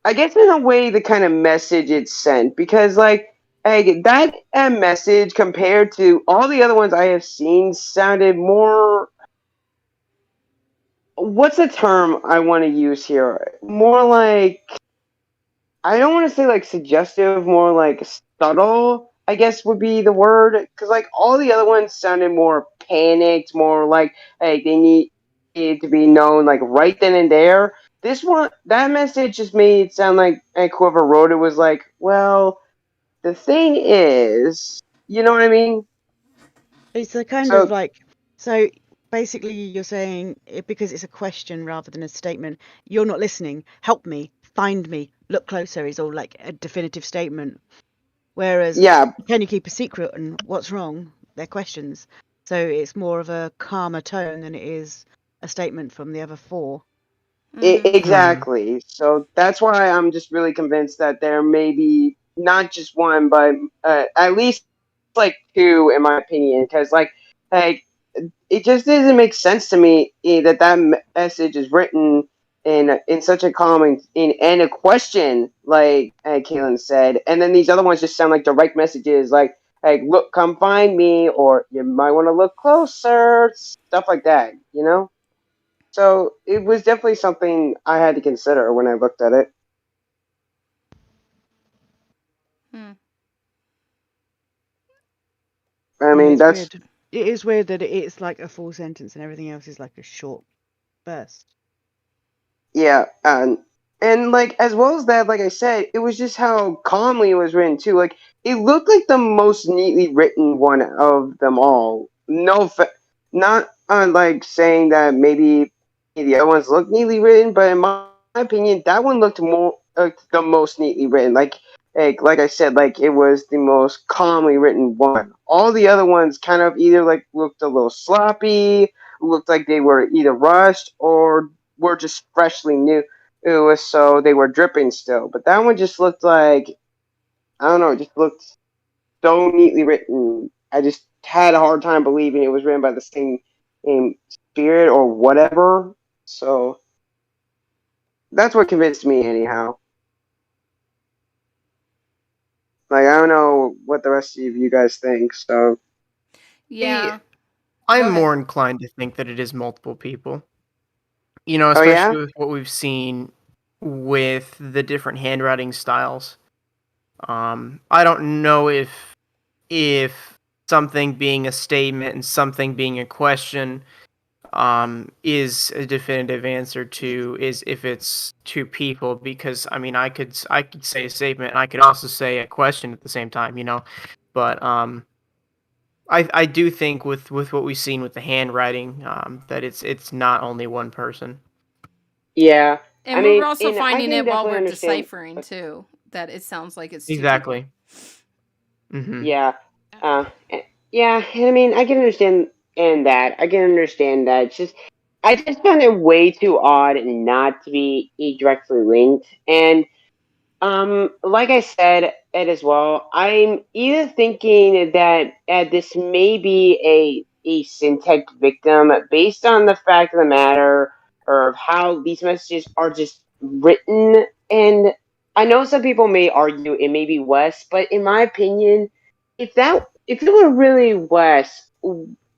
I guess in a way the kind of message it sent, because like that message compared to all the other ones I have seen sounded more. What's the term I want to use here? More like, I don't want to say like suggestive, more like subtle, I guess would be the word. Because like all the other ones sounded more panicked, more like they need it to be known like right then and there. This one, that message just made it sound like whoever wrote it was like, well, the thing is, you know what I mean? It's a kind So of like, so basically you're saying because it's a question rather than a statement, you're not listening, help me, find me, look closer is all like a definitive statement. Whereas, yeah, can you keep a secret and what's wrong? They're questions. So it's more of a calmer tone than it is a statement from the other four. Exactly. So that's why I'm just really convinced that there may be not just one, but at least like two, in my opinion. Because like it just doesn't make sense to me that message is written in such a calming and a question, like Kaylin said, and then these other ones just sound like direct messages, like look, come find me, or you might want to look closer, stuff like that. You know. So it was definitely something I had to consider when I looked at it. I mean, it's that's weird. It is weird that it's like a full sentence and everything else is like a short burst. yeah, and like as well as that, like I said, it was just how calmly it was written too. Like it looked like the most neatly written one of them all. Not like saying that maybe the other ones look neatly written, but in my opinion, that one looked more the most neatly written. Like I said, like it was the most calmly written one. All the other ones kind of either like looked a little sloppy, looked like they were either rushed or were just freshly new. It was so they were dripping still. But that one just looked like, I don't know, it just looked so neatly written. I just had a hard time believing it was written by the same spirit or whatever. So that's what convinced me anyhow. Like I don't know what the rest of you guys think. So Yeah. I'm more inclined to think that it is multiple people. You know, Oh, yeah? especially with what we've seen with the different handwriting styles. I don't know if something being a statement and something being a question is a definitive answer to is if it's two people, because I mean I could say a statement and I could also say a question at the same time, you know. But I do think with what we've seen with the handwriting, that it's not only one person. Yeah. And I we're mean, also and I finding can it while definitely we're understand. deciphering too. That it sounds like it's Exactly. Yeah. Uh, yeah. I mean, I can understand and that. I can understand that. It's just, I just found it way too odd not to be directly linked. And like I said, Ed, as well, I'm either thinking that this may be a syntech victim based on the fact of the matter or how these messages are just written. And I know some people may argue it may be Wes, but in my opinion, if it were really Wes,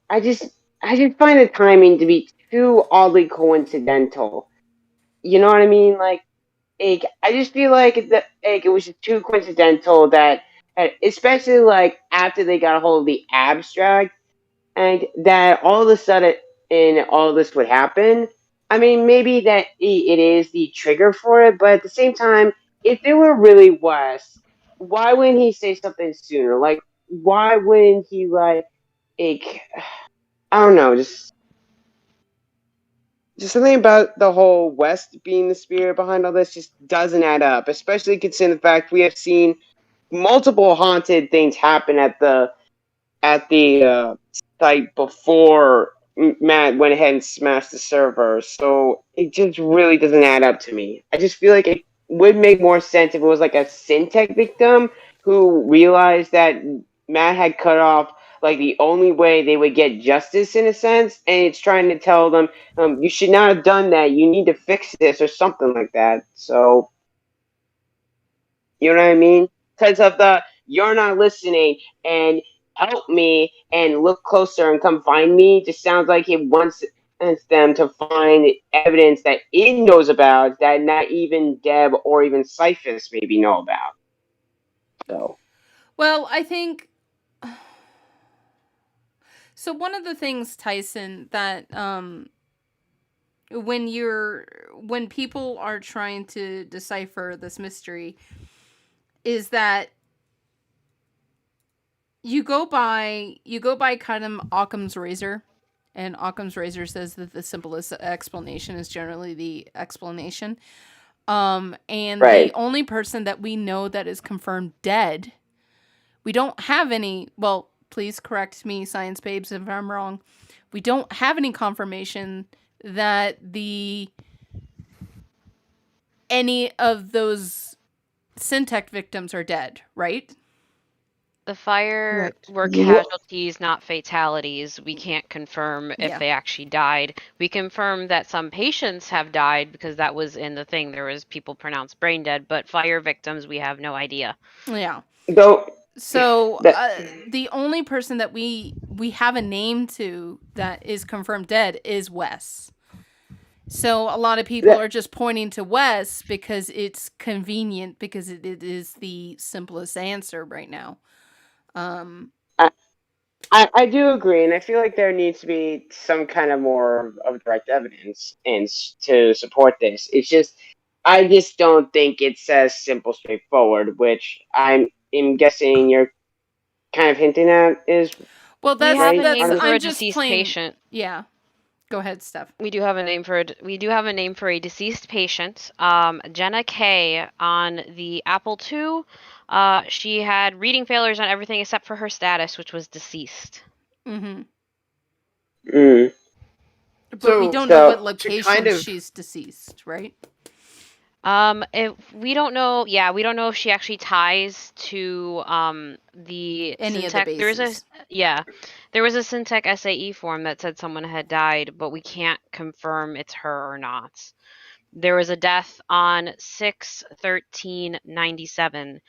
I just I just find the timing to be too oddly coincidental. You know what I mean? Like, I just feel like it was just too coincidental that, especially like after they got a hold of the abstract, and that all of a sudden, and all this would happen. I mean, maybe that it is the trigger for it, but at the same time, if it were really Wes, why wouldn't he say something sooner? Like, why wouldn't he like I don't know, just something about the whole West being the spirit behind all this just doesn't add up, especially considering the fact we have seen multiple haunted things happen at the site before Matt went ahead and smashed the server. So it just really doesn't add up to me. I just feel like it would make more sense if it was like a Syntech victim who realized that Matt had cut off like the only way they would get justice in a sense, and it's trying to tell them, you should not have done that. You need to fix this or something like that. So you know what I mean? Because of the you're not listening and help me and look closer and come find me just sounds like it wants them to find evidence that it knows about that not even Deb or even Cyphus maybe know about. So, well, I think so. One of the things, Tyson, that when people are trying to decipher this mystery, is that you go by kind of Occam's razor, and Occam's razor says that the simplest explanation is generally the explanation. And the only person that we know that is confirmed dead, we don't have any. Well, please correct me, science babes, if I'm wrong. We don't have any confirmation that any of those Syntech victims are dead, right? The fire Correct. were casualties, not fatalities. We can't confirm if they actually died. We confirm that some patients have died because that was in the thing. There was people pronounced brain dead, but fire victims, we have no idea. Yeah. So the only person that we have a name to that is confirmed dead is Wes. So a lot of people are just pointing to Wes because it's convenient, because it is the simplest answer right now. I do agree, and I feel like there needs to be some kind of more of direct evidence and to support this. It's just I just don't think it's as simple, straightforward, which I'm guessing you're kind of hinting at is. Well, we have a name for I'm a just deceased playing, patient. Yeah, go ahead, Steph. We do have a name for a deceased patient. Jenna K on the Apple II. She had reading failures on everything except for her status, which was deceased. Mm-hmm. Mm. But we don't know what location she's deceased, right? If we don't know, we don't know if she actually ties to the any Syntech. of the bases. There was a Syntech SAE form that said someone had died, but we can't confirm it's her or not. There was a death on 6/13/97.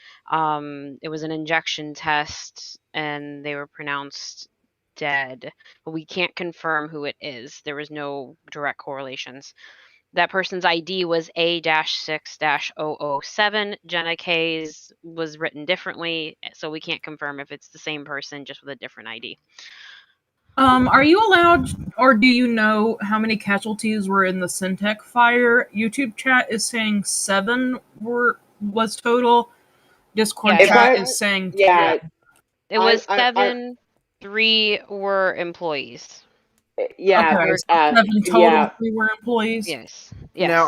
It was an injection test, and they were pronounced dead, but we can't confirm who it is. There was no direct correlations. That person's ID was A-6-007. Jenna K's was written differently, so we can't confirm if it's the same person, just with a different ID. Are you allowed, or do you know how many casualties were in the Syntech fire? YouTube chat is saying 7 was total. Discord chat is saying 10. It was 7. 3 were employees. Yeah, okay, 7 total. 3 were employees. Yes. Now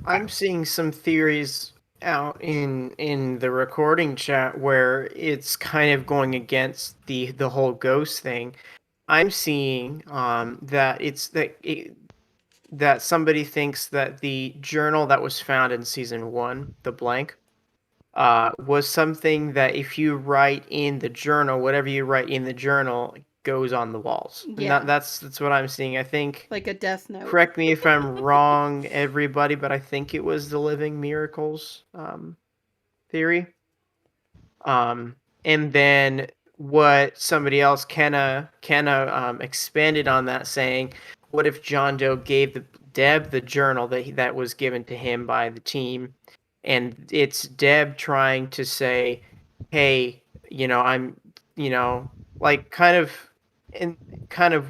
I'm seeing some theories out in the recording chat where it's kind of going against the whole ghost thing. I'm seeing that that somebody thinks that the journal that was found in season 1, the blank, was something that if you write in the journal, whatever you write in the journal goes on the walls. Yeah. That's what I'm seeing. I think, like a death note. Correct me if I'm wrong, everybody, but I think it was the Living Miracles theory. And then what somebody else, Kenna expanded on that, saying, what if John Doe gave Deb the journal that was given to him by the team, and it's Deb trying to say, hey, I'm, like kind of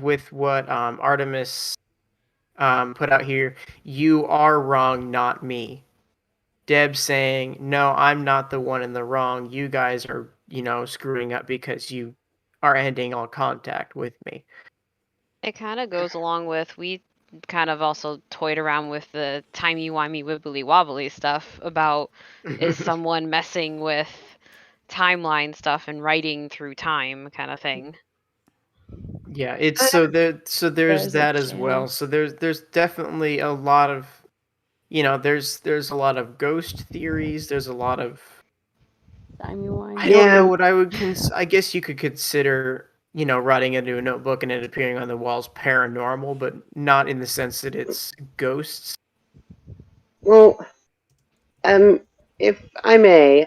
with what Artemis put out here, you are wrong, not me. Deb saying, no, I'm not the one in the wrong. You guys are, screwing up because you are ending all contact with me. It kind of goes along with, we kind of also toyed around with the timey-wimey wibbly-wobbly stuff about is someone messing with timeline stuff and writing through time kind of thing. Yeah, it's there's that as well. So there's definitely a lot of, there's a lot of ghost theories. There's a lot of I don't know what I would I guess you could consider, writing into a notebook and it appearing on the walls paranormal, but not in the sense that it's ghosts. Well, if I may,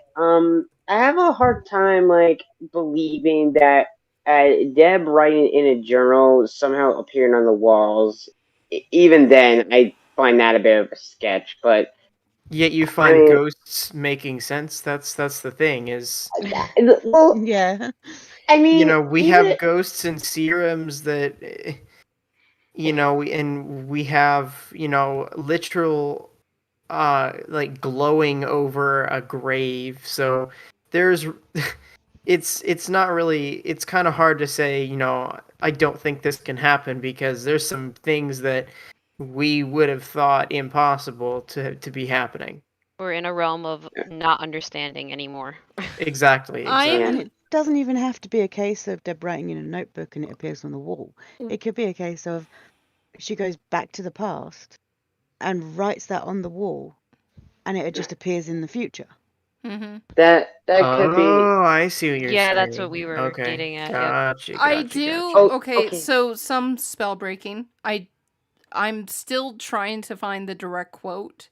have a hard time like believing that Deb writing in a journal somehow appearing on the walls. Even then, I find that a bit of a sketch. But Yet you I find mean, ghosts making sense. That's the thing is, well, Yeah. I mean, we even have ghosts and serums that, and we have, literal, like glowing over a grave. So there's, it's not really, it's kind of hard to say, I don't think this can happen because there's some things that we would have thought impossible to be happening. We're in a realm of not understanding anymore. Exactly. And it doesn't even have to be a case of Deb writing in a notebook and it appears on the wall. It could be a case of she goes back to the past and writes that on the wall, and it just appears in the future. Mm-hmm. That could be. Oh, I see what you're saying. Yeah, that's what we were Okay. getting at. Gotcha, I gotcha, do. gotcha. Okay, so some spell breaking. I'm still trying to find the direct quote,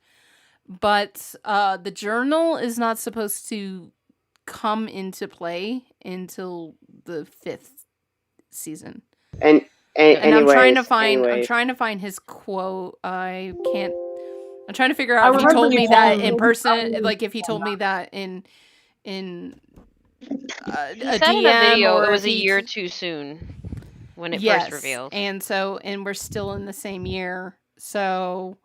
but the journal is not supposed to come into play until the 5th season. And I'm trying to anyways, find. I'm anyways. trying to find his quote. I can't. I'm trying to figure out I if he told remember me you that telling in me- person, like if he told me that in He a said in a DM, video or it was if a he year too soon when it yes, first revealed. and we're still in the same year. So,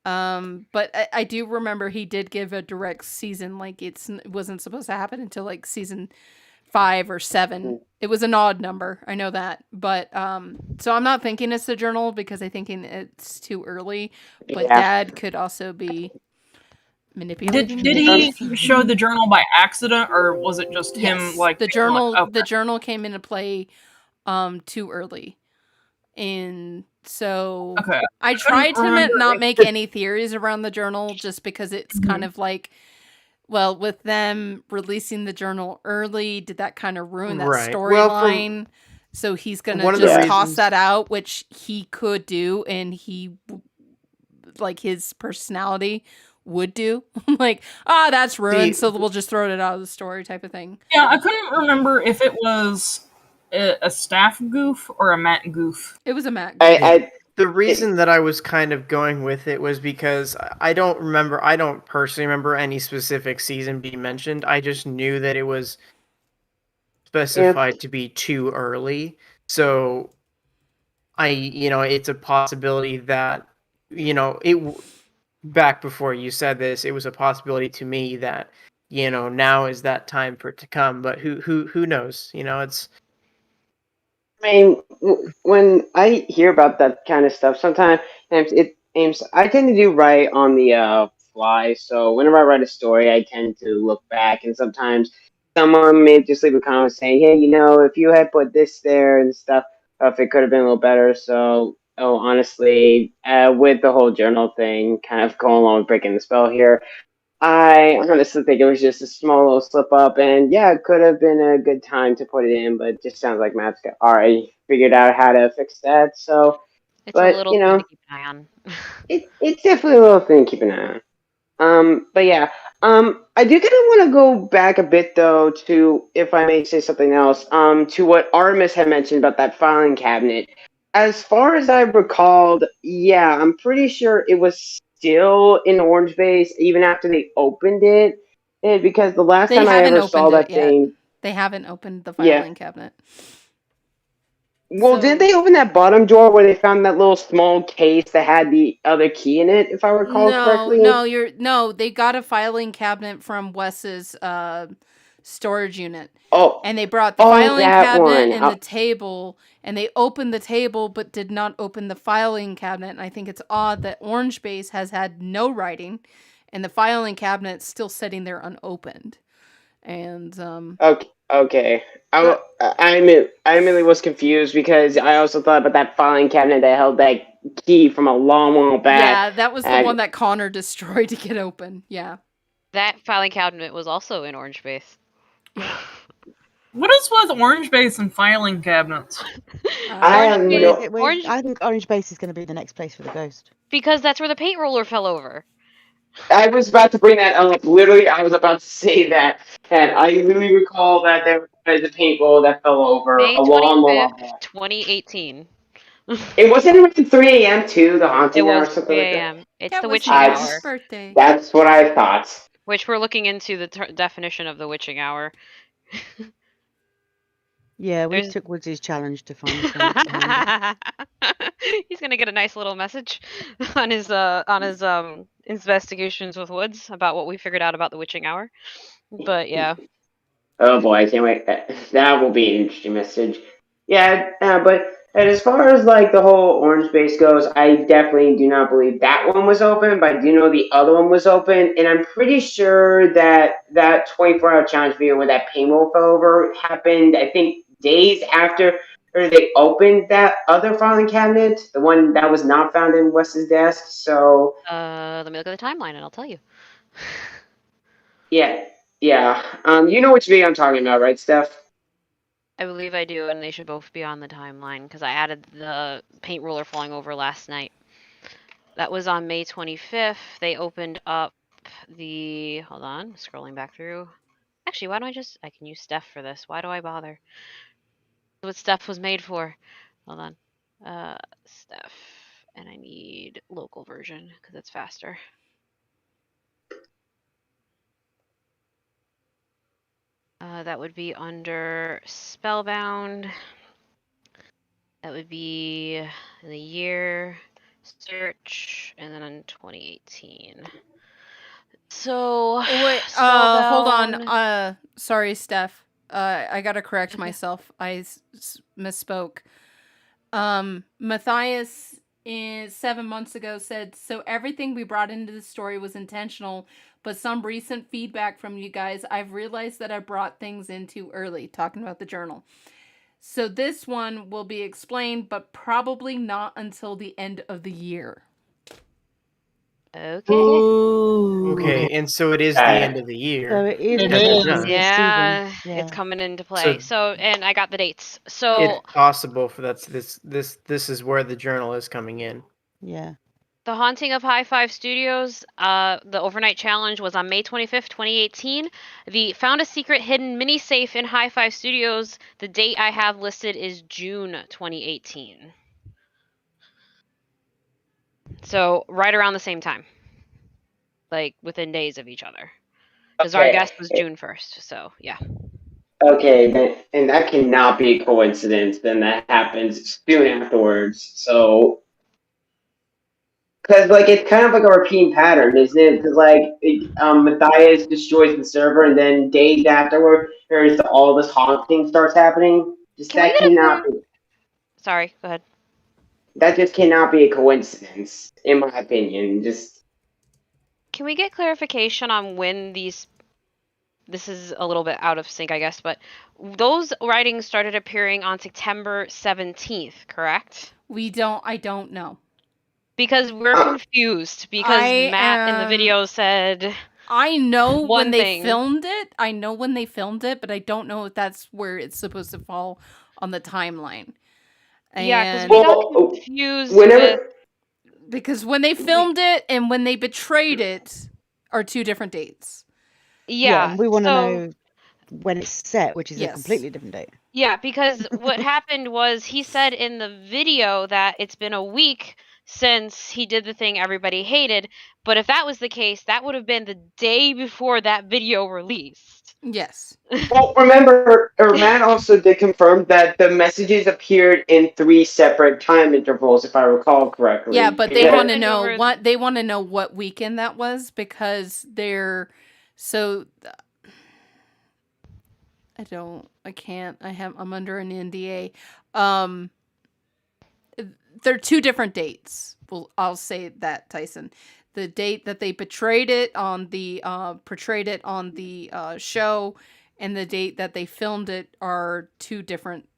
but I do remember he did give a direct season, like it wasn't supposed to happen until like season 5 or 7. It was an odd number, I know that, but so I'm not thinking it's the journal because I'm thinking it's too early. But Yeah. Dad could also be manipulating. Did he show the journal by accident, or was it just him Yes, like the being journal? like, okay. The journal came into play too early, and so Okay. I tried to remember not if make the- any theories around the journal just because it's kind of like, well, with them releasing the journal early, did that kind of ruin that Right. Well, storyline? So he's gonna one of the just toss reasons- that out, which he could do, and he like his personality would do. Like, that's ruined, so we'll just throw it out of the story type of thing. Yeah, I couldn't remember if it was a staff goof or a Matt goof. It was a Matt goof. The reason that I was kind of going with it was because I don't personally remember any specific season being mentioned. I just knew that it was specified to be too early. So it's a possibility that, back before you said this, it was a possibility to me that, now is that time for it to come. But who knows? It's. I mean, when I hear about that kind of stuff, sometimes I tend to do write on the fly. So whenever I write a story, I tend to look back, and sometimes someone may just leave a comment saying, "Hey, if you had put this there and stuff, if it could have been a little better." So, honestly, with the whole journal thing, kind of going along with breaking the spell here, I honestly think it was just a small little slip up, and yeah, it could have been a good time to put it in, but it just sounds like Matt's already figured out how to fix that. So, It's but a little thing to keep an eye on. it's definitely a little thing to keep an eye on. But yeah, I do kind of want to go back a bit though to, if I may say something else, to what Artemis had mentioned about that filing cabinet. As far as I recalled, yeah, I'm pretty sure it was still in orange base even after they opened it, because the last time I ever saw that thing, they haven't opened the filing cabinet. Well, didn't they open that bottom drawer where they found that little small case that had the other key in it, if I recall correctly? No, they got a filing cabinet from Wes's storage unit. Oh. And they brought the filing cabinet one. and the table, and they opened the table but did not open the filing cabinet. And I think it's odd that Orange Base has had no writing and the filing cabinet's still sitting there unopened. And Okay. I immediately was confused because I also thought about that filing cabinet that held that key from a long while back. Yeah, that was the one that Connor destroyed to get open. Yeah. That filing cabinet was also in Orange Base. What is with Orange Base and filing cabinets? I think Orange Base is going to be the next place for the ghost. Because that's where the paint roller fell over. I was about to bring that up. Literally, I was about to say that. And I really recall that there was a paintball that fell over May along the 25th, lava. 2018. It wasn't around 3 a.m. too, the It haunting hour or was something 3 like that. a.m. It's That the was witching my hour, birthday. That's what I thought. which we're looking into the definition of the witching hour. Yeah, we There's- took Woods' challenge to find the science behind it. He's gonna get a nice little message on his investigations with Woods about what we figured out about the witching hour. But yeah. Oh boy, I can't wait. That will be an interesting message. Yeah, but as far as like the whole orange base goes, I definitely do not believe that one was open, but I do know the other one was open, and I'm pretty sure that 24-hour challenge video where that paintball fell over happened, I think, days after or they opened that other filing cabinet, the one that was not found in Wes's desk. So Let me look at the timeline and I'll tell you. yeah. You know which video I'm talking about, right, Steph? I believe I do, and they should both be on the timeline because I added the paint roller falling over last night. That was on May 25th. They opened up the. Hold on, scrolling back through. Actually, why don't I can use Steph for this. Why do I bother? That's what Steph was made for. Hold on. Steph. And I need local version because it's faster. That would be under Spellbound. That would be the year, search, and then on 2018. So Wait, hold on. Sorry, Steph. I gotta correct myself. I misspoke. Matthias 7 months ago said, so everything we brought into the story was intentional, but some recent feedback from you guys, I've realized that I brought things in too early, talking about the journal. So this one will be explained, but probably not until the end of the year. Okay. Okay, and so it is the end of the year. So it is It the is. busiest Yeah, season. it's coming into play. So, and I got the dates. So It's possible for this is where the journal is coming in. Yeah. The Haunting of High Five Studios, the overnight challenge was on May 25th, 2018. The Found a Secret Hidden Mini Safe in High Five Studios, the date I have listed is June 2018. So right around the same time. Like within days of each other. Because our guest was June 1st, so yeah. Okay, and that cannot be a coincidence. Then that happens soon afterwards. So, because like it's kind of like a repeating pattern, isn't it? Because like Matthias destroys the server, and then days afterward, there's all this haunting starts happening. Just Can we that get a cannot be. Sorry, go ahead. That just cannot be a coincidence, in my opinion. Just Can we get clarification on when these... This is a little bit out of sync, I guess, but those writings started appearing on September 17th, correct? I don't know. Because we're confused. Because Matt in the video said... I know when they thing. filmed it. I know when they filmed it, but I don't know if that's where it's supposed to fall on the timeline. Yeah, because we got confused because when they filmed it and when they betrayed it are two different dates. Yeah, we want to so- know when it's set, which is a completely different date. Yeah, because what happened was he said in the video that it's been a week since he did the thing everybody hated, but if that was the case, that would have been the day before that video released. Yes. well, remember, Matt also did confirm that the messages appeared in 3 separate time intervals, if I recall correctly. Yeah, but they want to know what weekend that was because they're so. I'm under an NDA. They're two different dates. Well, I'll say that, Tyson. The date that they portrayed it on the show, and the date that they filmed it are two different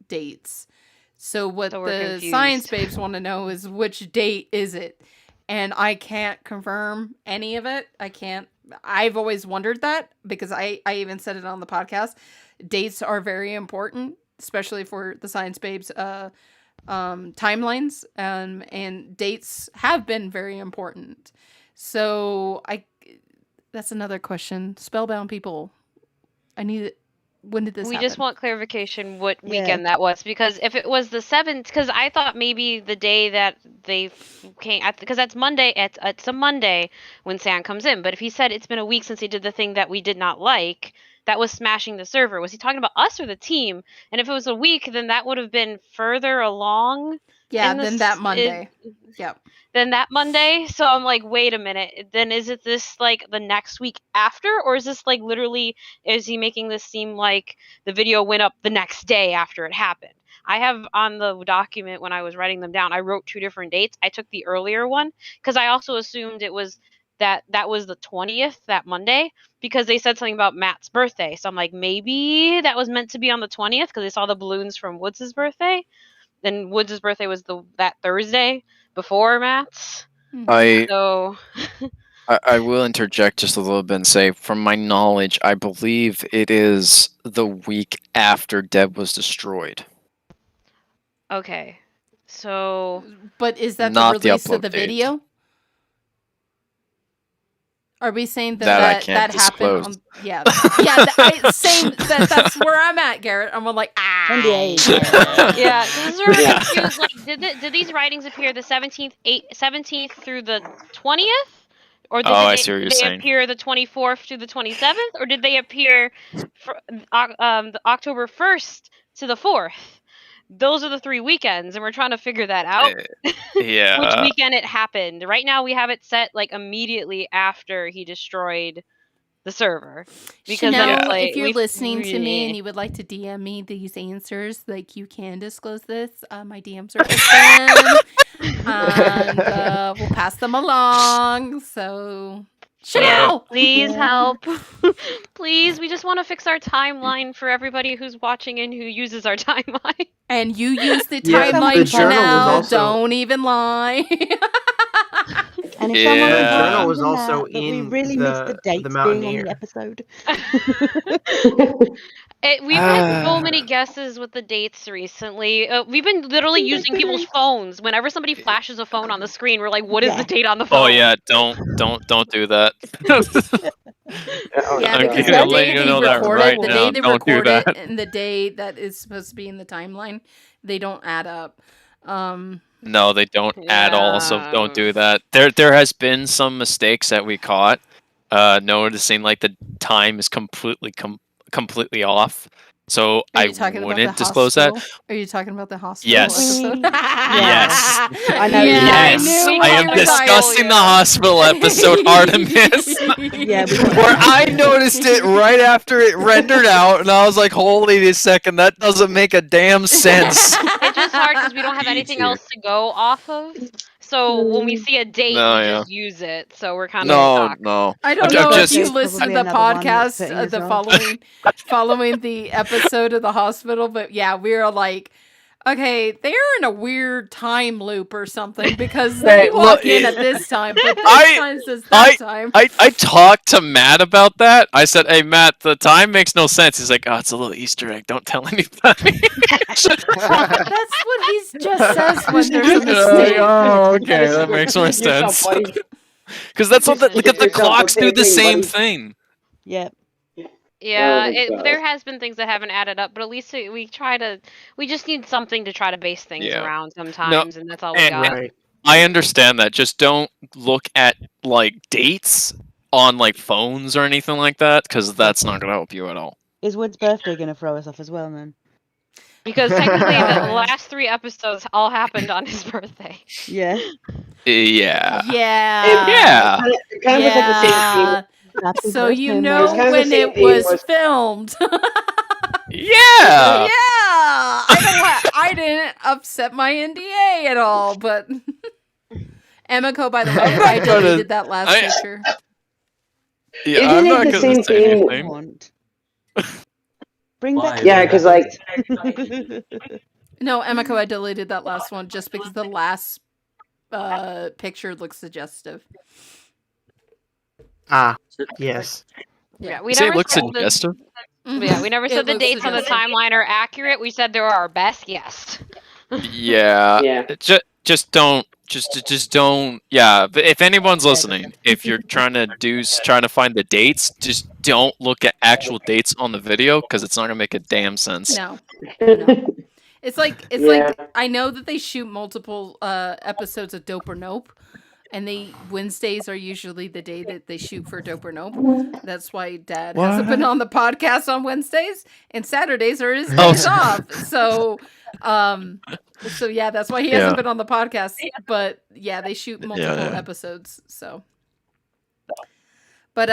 dates. So what the confused. science babes want to know is which date is it, and I can't confirm any of it. I can't. I've always wondered that because I even said it on the podcast. Dates are very important, especially for the science babes timelines, and dates have been very important. So that's another question. Spellbound people, When did this We happen? just want clarification what weekend that was, because if it was the 7th, because I thought maybe the day that they came, because that's Monday, it's a Monday when Sam comes in, but if he said it's been a week since he did the thing that we did not like, that was smashing the server, was he talking about us or the team? And if it was a week, then that would have been further along. Yeah, then that Monday. Yep. Then that Monday. So I'm like, wait a minute. Then is it this like the next week after, or is this like literally? Is he making this seem like the video went up the next day after it happened? I have on the document when I was writing them down, I wrote 2 different dates. I took the earlier one because I also assumed it was that was the 20th, that Monday, because they said something about Matt's birthday. So I'm like, maybe that was meant to be on the 20th because they saw the balloons from Woods' birthday. Then Woods' birthday was that Thursday before Matt's. I will interject just a little bit and say, from my knowledge, I believe it is the week after Deb was destroyed. Okay, so. But is that Not the release the of the upload date. video? Are we saying That I that can't happened? disclose. Yeah, same. That's where I'm at, Garrett. I'm like, Yeah, this is where I'm confused. Like, did these writings appear the 17th through the 20th, or did I see what you're they saying. appear the 24th to the 27th, or did they appear the October 1st to the 4th? Those are the 3 weekends, and we're trying to figure that out. Yeah. Which weekend it happened? Right now, we have it set like immediately after he destroyed the server. Because then it's like, if you're listening to me and you would like to DM me these answers, like you can disclose this. My DMs are open, and we'll pass them along. So, Chanel, please help. Please, we just want to fix our timeline for everybody who's watching and who uses our timeline. And you use the Yeah, timeline, the journal was Chanel. also- Don't even lie. And if someone The would journal like was to also that, but we in really missed the dates being on Mountaineer. the episode. We've had so many guesses with the dates recently. We've been literally using people's phones. Whenever somebody flashes a phone on the screen, we're like, "What is the date on the phone?" Oh yeah, don't do that. Yeah, I'm because gonna the let day you they know that record right it, the now. day they Don't do record it, that. and the day that is supposed to be in the timeline, they don't add up. No, they don't at all. So don't do that. There has been some mistakes that we caught. Noticing like the time is completely off. So Are I you talking about wouldn't the disclose hospital? that. Are you talking about the hospital Yes. episode? Yes. I know. Yeah, Yes. I knew I you am were discussing the talking- hospital episode, Artemis. Yeah, Where I noticed it right after it rendered out, and I was like, "Holy second, that doesn't make a damn sense." It's just hard because we don't have anything else to go off of. So when we see a date, No, we yeah. just use it. So we're kind of stuck. No. I don't I'm know just- if you listen to the another one that's podcast fitting as the well. following the episode of the hospital, but yeah, we were like, okay, they're in a weird time loop or something because they Hey, walk look, in it- at this time, but this time says that time. I talked to Matt about that. I said, "Hey Matt, the time makes no sense." He's like, "Oh, it's a little Easter egg. Don't tell anybody." That's what he just says when there's a mistake. Oh, okay, that makes more sense. Because that's what the Yourself clocks do the same buddy. thing. Yep. Yeah, Oh my God. there has been things that haven't added up, but at least we just need something to try to base things Yeah. around sometimes, and that's all we And got. Right. I understand that. Just don't look at like dates on like phones or anything like that, because that's not gonna help you at all. Is Wood's birthday going to throw us off as well, then? Because technically the last 3 episodes all happened on his birthday. Yeah. Yeah. Yeah. It kind of was like the same theme. Happy So you birthday, know It's kind of the when same it thing was was- filmed. Yeah. Yeah, I didn't upset my NDA at all, but Emiko, by the way, I'm I not gonna- deleted that last I- picture. Yeah, Isn't I'm it not the gonna same say thing- anything. Want. Bring Why? back. Yeah, because like No, Emiko, I deleted that last one just because the last picture looks suggestive. Ah, yes. Yeah, You we say never it looks said suggestive? Yeah, we never It said the looks dates on the suggestive. timeline are accurate. We said they were our best guess. Yeah. Yeah. Just don't just don't. Yeah, but if anyone's listening, if you're trying to find the dates, just don't look at actual dates on the video because it's not gonna make a damn sense. No. It's like I know that they shoot multiple episodes of Dope or Nope, and Wednesdays are usually the day that they shoot for Dope or Nope. That's why Dad hasn't been on the podcast on Wednesdays, and Saturdays are his days off. So yeah, that's why he hasn't been on the podcast. But yeah, they shoot multiple episodes. So, but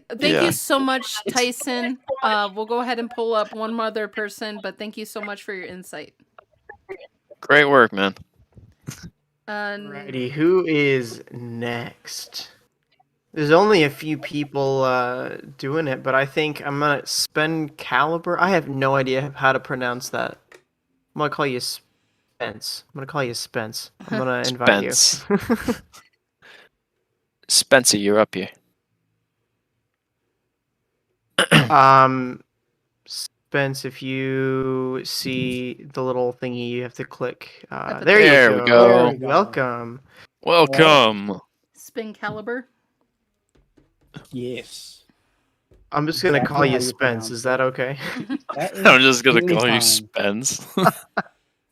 thank you so much, Tyson. We'll go ahead and pull up one other person, but thank you so much for your insight. Great work, man. Alrighty, who is next? There's only a few people doing it, but I think I'm gonna spend Caliber. I have no idea how to pronounce that. I'm gonna call you Spence. I'm gonna invite you. Spencer, you're up here. Spence, if you see the little thingy, you have to click. There There we go. Welcome. Welcome. Spin Caliber. Yes. I'm just gonna call you Spence. Is that okay? I'm just gonna call you Spence.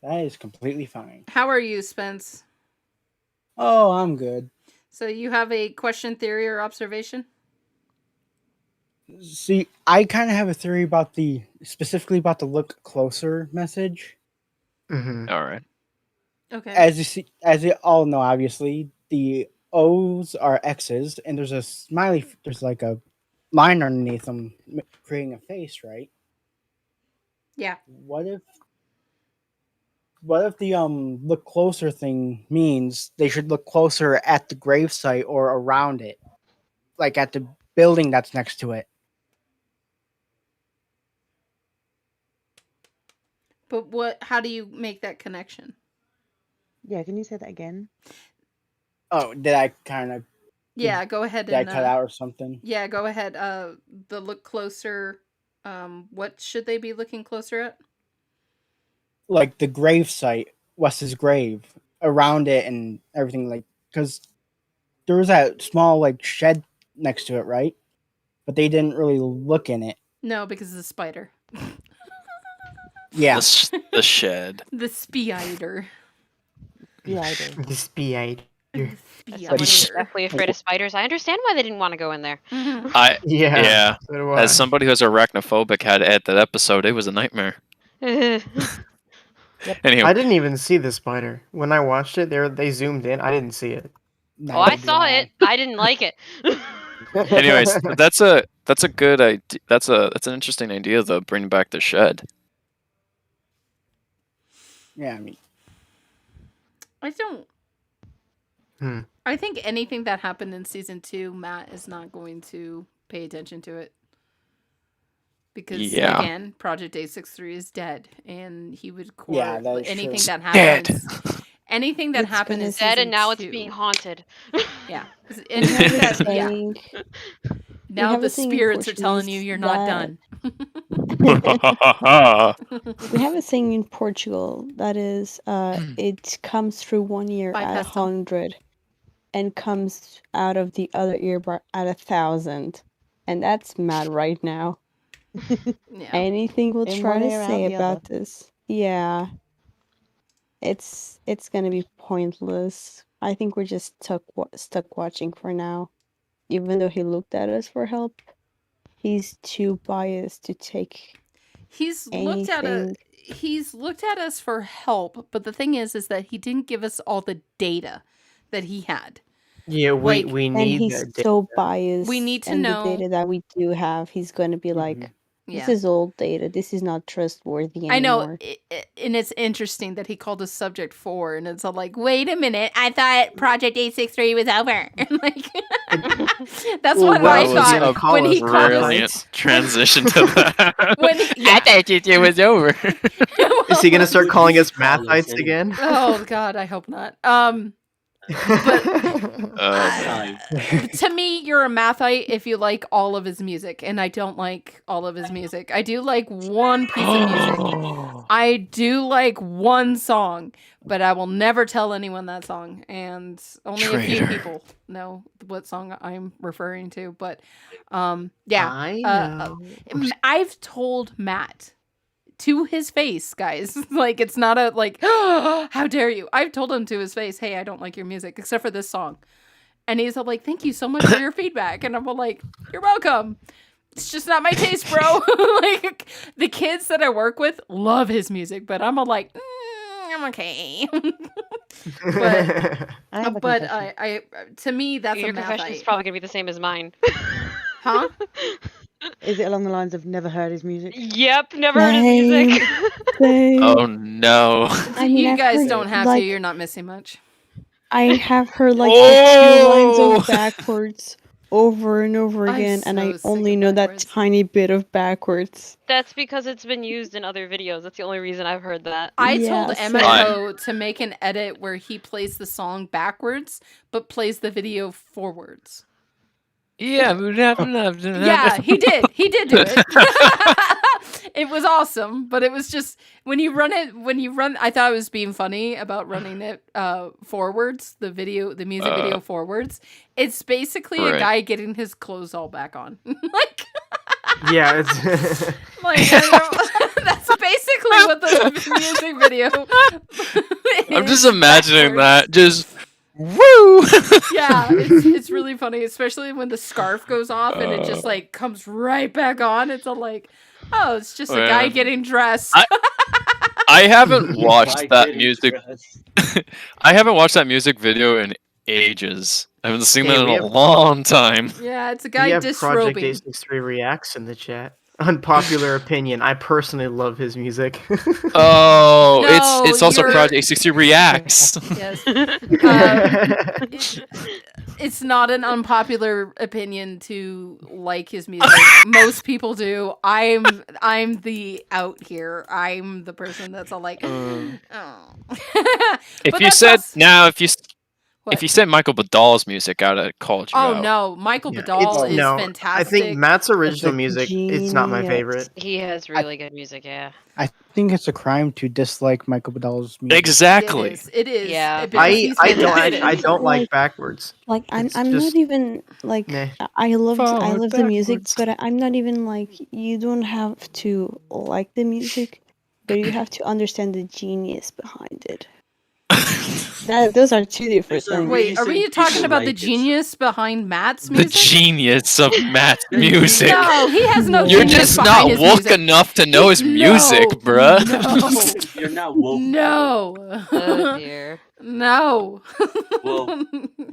That is completely fine. How are you, Spence? Oh, I'm good. So you have a question, theory, or observation? See, I kind of have a theory about specifically about the look closer message. Mm-hmm. All right. Okay. As you all know, obviously the O's are X's, and there's a smiley. There's like a line underneath them, creating a face, right? Yeah. What if the look closer thing means they should look closer at the gravesite or around it, like at the building that's next to it? But how do you make that connection? Yeah, can you say that again? Oh, did I kind of? Yeah, go ahead. Did I cut out or something? Yeah, go ahead. The look closer. What should they be looking closer at? Like the grave site, Wes's grave, around it and everything, like, because there was that small like shed next to it, right? But they didn't really look in it. No, because of the spider. Yeah. The shed. The spider. The spider. Someone's definitely afraid of spiders. I understand why they didn't want to go in there. Yeah. So do I. As somebody who's arachnophobic had to edit that episode, it was a nightmare. Yep. Anyway, I didn't even see the spider when I watched it. They zoomed in. I didn't see it. Oh, I saw it. I didn't like it. anyways, that's a good idea. That's an interesting idea though. Bring back the shed. Yeah, I mean, I don't. I think anything that happened in season 2, Matt is not going to pay attention to it. Because again, Project A63 is dead, and he would anything true. that happens. Anything that happened It's is dead, and now it's being haunted. Yeah. Now the spirits are telling you you're not done. We have a thing in Portugal that is, it comes through one ear at 100, and comes out of the other ear at 1,000, and that's mad right now. Anything we'll try to say about this, it's gonna be pointless. I think we're just stuck watching for now. Even though he looked at us for help, he's too biased to take. He's looked at us for help, but the thing is that he didn't give us all the data that he had. Yeah, we need. And he's so biased. We need to and know the data that we do have. He's going to be like, "This is old data. This is not trustworthy anymore." I know, and it's interesting that he called us Subject 4, and it's all like, "Wait a minute, I thought Project A63 was over." Like, that's what I thought when he called us. Transition to that. I thought it was over. Is he gonna start calling us Mathites again? Oh God, I hope not. To me, you're a mathite if you like all of his music, and I don't like all of his music. I do like one piece of music. I do like one song, but I will never tell anyone that song, and only a few people know what song I'm referring to. But yeah, I know. I've told Matt to his face, guys. Like, it's not a like, oh, how dare you? I've told him to his face, hey, I don't like your music except for this song. And he's all like, thank you so much for your feedback. And I'm all like, you're welcome. It's just not my taste, bro. Like, the kids that I work with love his music, but I'm all like, I'm okay. but I to me, that's your a confession is mathite. probably gonna be the same as mine. Huh? Is it along the lines of never heard his music? Yep, never heard his music. Oh no. I mean, You I've guys heard, don't have like, to. You're not missing much. I have heard like the 2 lines of backwards over and over I'm again, and I so sick only of know backwards. that tiny bit of backwards. That's because it's been used in other videos. That's the only reason I've heard that. I told Yeah, Emiko to make an edit where he plays the song backwards, but plays the video forwards. Yeah. Yeah, he did. He did do it. It was awesome, but it was just when you run, I thought it was being funny about running it forwards, the music video forwards. It's basically a Right. guy getting his clothes all back on. Like, Yeah, it's like that's basically what the music video I'm just is imagining backwards. that. Just woo. Yeah, it's really funny, especially when the scarf goes off and it just like comes right back on. It's all like, oh, it's just a guy Man. getting dressed. I haven't watched Guy that getting music. dressed. I haven't watched that music video in ages. I haven't seen Hey, that in we a have- long time. Yeah, it's a we guy have Project disrobing. A63 reacts in the chat. Unpopular opinion. I personally love his music. Oh, No, it's also you're- Project A60 reacts. Yes. It's not an unpopular opinion to like his music. Most people do. I'm the out here. I'm the person that's all like, oh. If But you that's said also- now, if What? you said Michael Badal's music, I'd have called you Oh out. no, Michael Yeah, Badal it's- is no, fantastic. I think Matt's original a music is not my genius. favorite. He has really good music, yeah. I think it's a crime to dislike Michael Badal's music. Exactly. It is. Yeah. Because he's fantastic. I don't like Like- backwards. Like I'm It's not just- even like Meh. I love Forward, the music, backwards. but I'm not even like you don't have to like the music, but you have to understand the genius behind it. Those are two different There's a things. Wait, are we reason talking people about the like it. genius behind Matt's The music? genius of Matt's The music. No, he has no You're genius just behind not his woke music. enough to know his music, No, bruh. You're not woke. No. Oh dear. No. Well,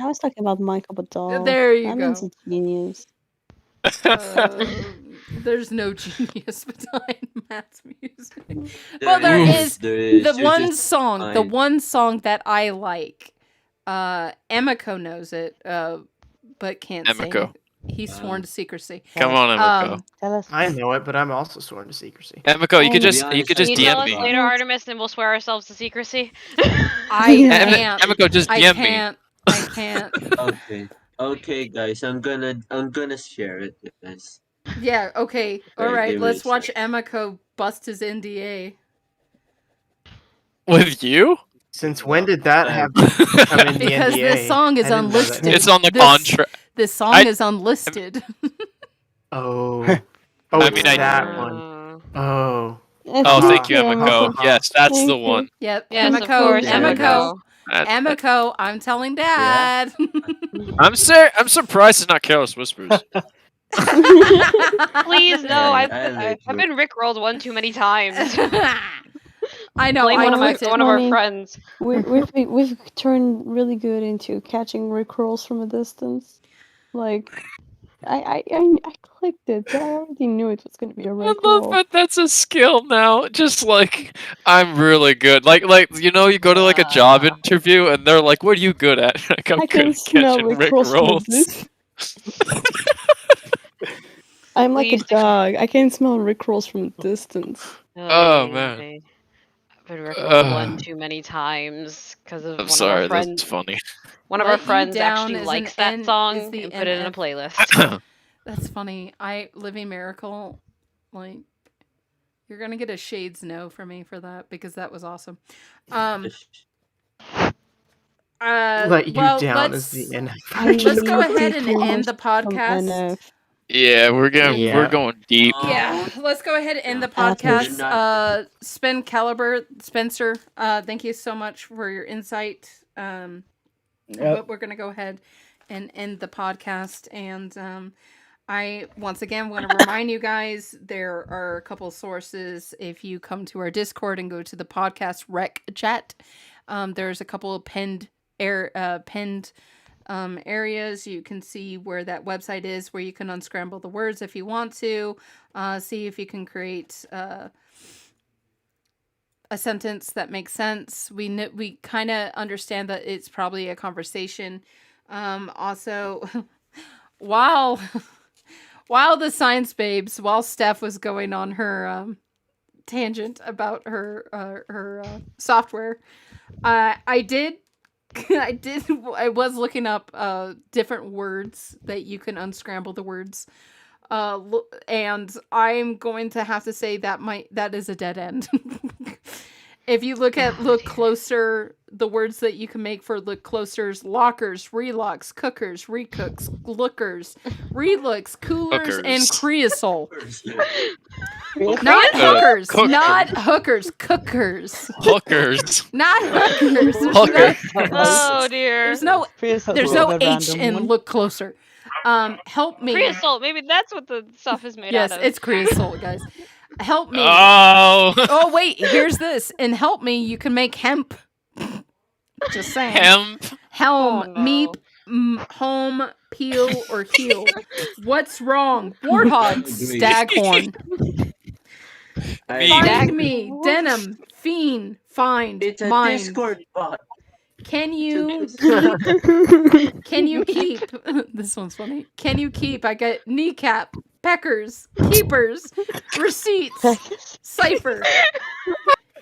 I was talking about Michael Badal. There you that go. man's a genius. There's no genius behind Matt's music. there Well, there is. is. There is. The You're one just song, the blind. one song that I like, Emiko knows it, but can't Emiko. sing. He's sworn to secrecy. Come on, Emiko. Tell us. I know it, but I'm also sworn to secrecy. Emiko, you could To be just honest, you could I just Can you tell DM us me. later, Artemis, and we'll swear ourselves to secrecy? I Yeah. can't. Emiko, just I DM me. can't. I can't. Okay. Okay, guys. I'm gonna share it, guys. Yeah. Okay. All Sorry, right. give me Let's a watch sec. Emiko bust his NDA. With you? Since when did that have come in the Because NDA? this song is I didn't know that. unlisted. It's on the This- contract. This song I- is unlisted. Oh. I It's mean, I- that one. Oh. Oh, thank you, Yeah. Emiko. Yes, that's Thank the you. one. Yep. Yes, of Emiko. course, Emiko. That- Emiko. I'm telling Dad. I'm surprised it's not Careless Whispers. Please no, I I've like I've it. been rickrolled one too many times. I know. Blame I one of clicked it. one of our Funny. friends. We've turned really good into catching rickrolls from a distance. Like I clicked it, but I already knew it was gonna be a I love rickroll. that that's a skill now. Just like I'm really good. Like you know, you go to like a job interview and they're like, "What are you good at?" Like I'm I good can at smell catching rickrolls from a rickrolls. distance. I'm like a Please. dog. I can smell rickrolls from a distance. Oh, Oy man. vey. been rickrolled one too many times because of I'm one sorry, of our friends. that's funny. One of our Let You friends Down actually is likes an that N- song is the and put it in a NF. playlist. That's funny. Living Miracle, like, you're gonna get a shades no from me for that because that was awesome. Let You well, Down is let's the end. let's go ahead and People end the from podcast. NF. Yeah, we're going deep. Yeah, let's go ahead and end the Atlas. podcast. Spencer, thank you so much for your insight. But we're gonna go ahead and end the podcast. And I once again want to remind you guys there are a couple sources. If you come to our Discord and go to the podcast rec chat, there's a couple of pinned areas. You can see where that website is, where you can unscramble the words if you want to. See if you can create a sentence that makes sense. We kind of understand that it's probably a conversation. Also, while the science babes, while Steph was going on her tangent about her software, I was looking up different words that you can unscramble the words. And I'm going to have to say that is a dead end. If you look closer, the words that you can make for look closer's lockers, relocks, cookers, recooks, lookers, relooks, coolers, and creosol. Not hookers, not hookers, cookers. Hookers. Not hookers. Hooker. Oh dear. There's no H in look closer. Help me. Creosote. Maybe that's what the stuff is made Yes, out of. it's creosote, guys. Help me. Oh. Wait, here's this. And help me, you can make hemp. Just saying. Hemp. Helm, meep, home, peel, or heel. What's wrong? Warthog, staghorn. Find me, denim, fiend, find, It's a mind. Discord bot. Can you keep this one's funny. Can you keep? I got kneecap, peckers, keepers, receipts, cipher.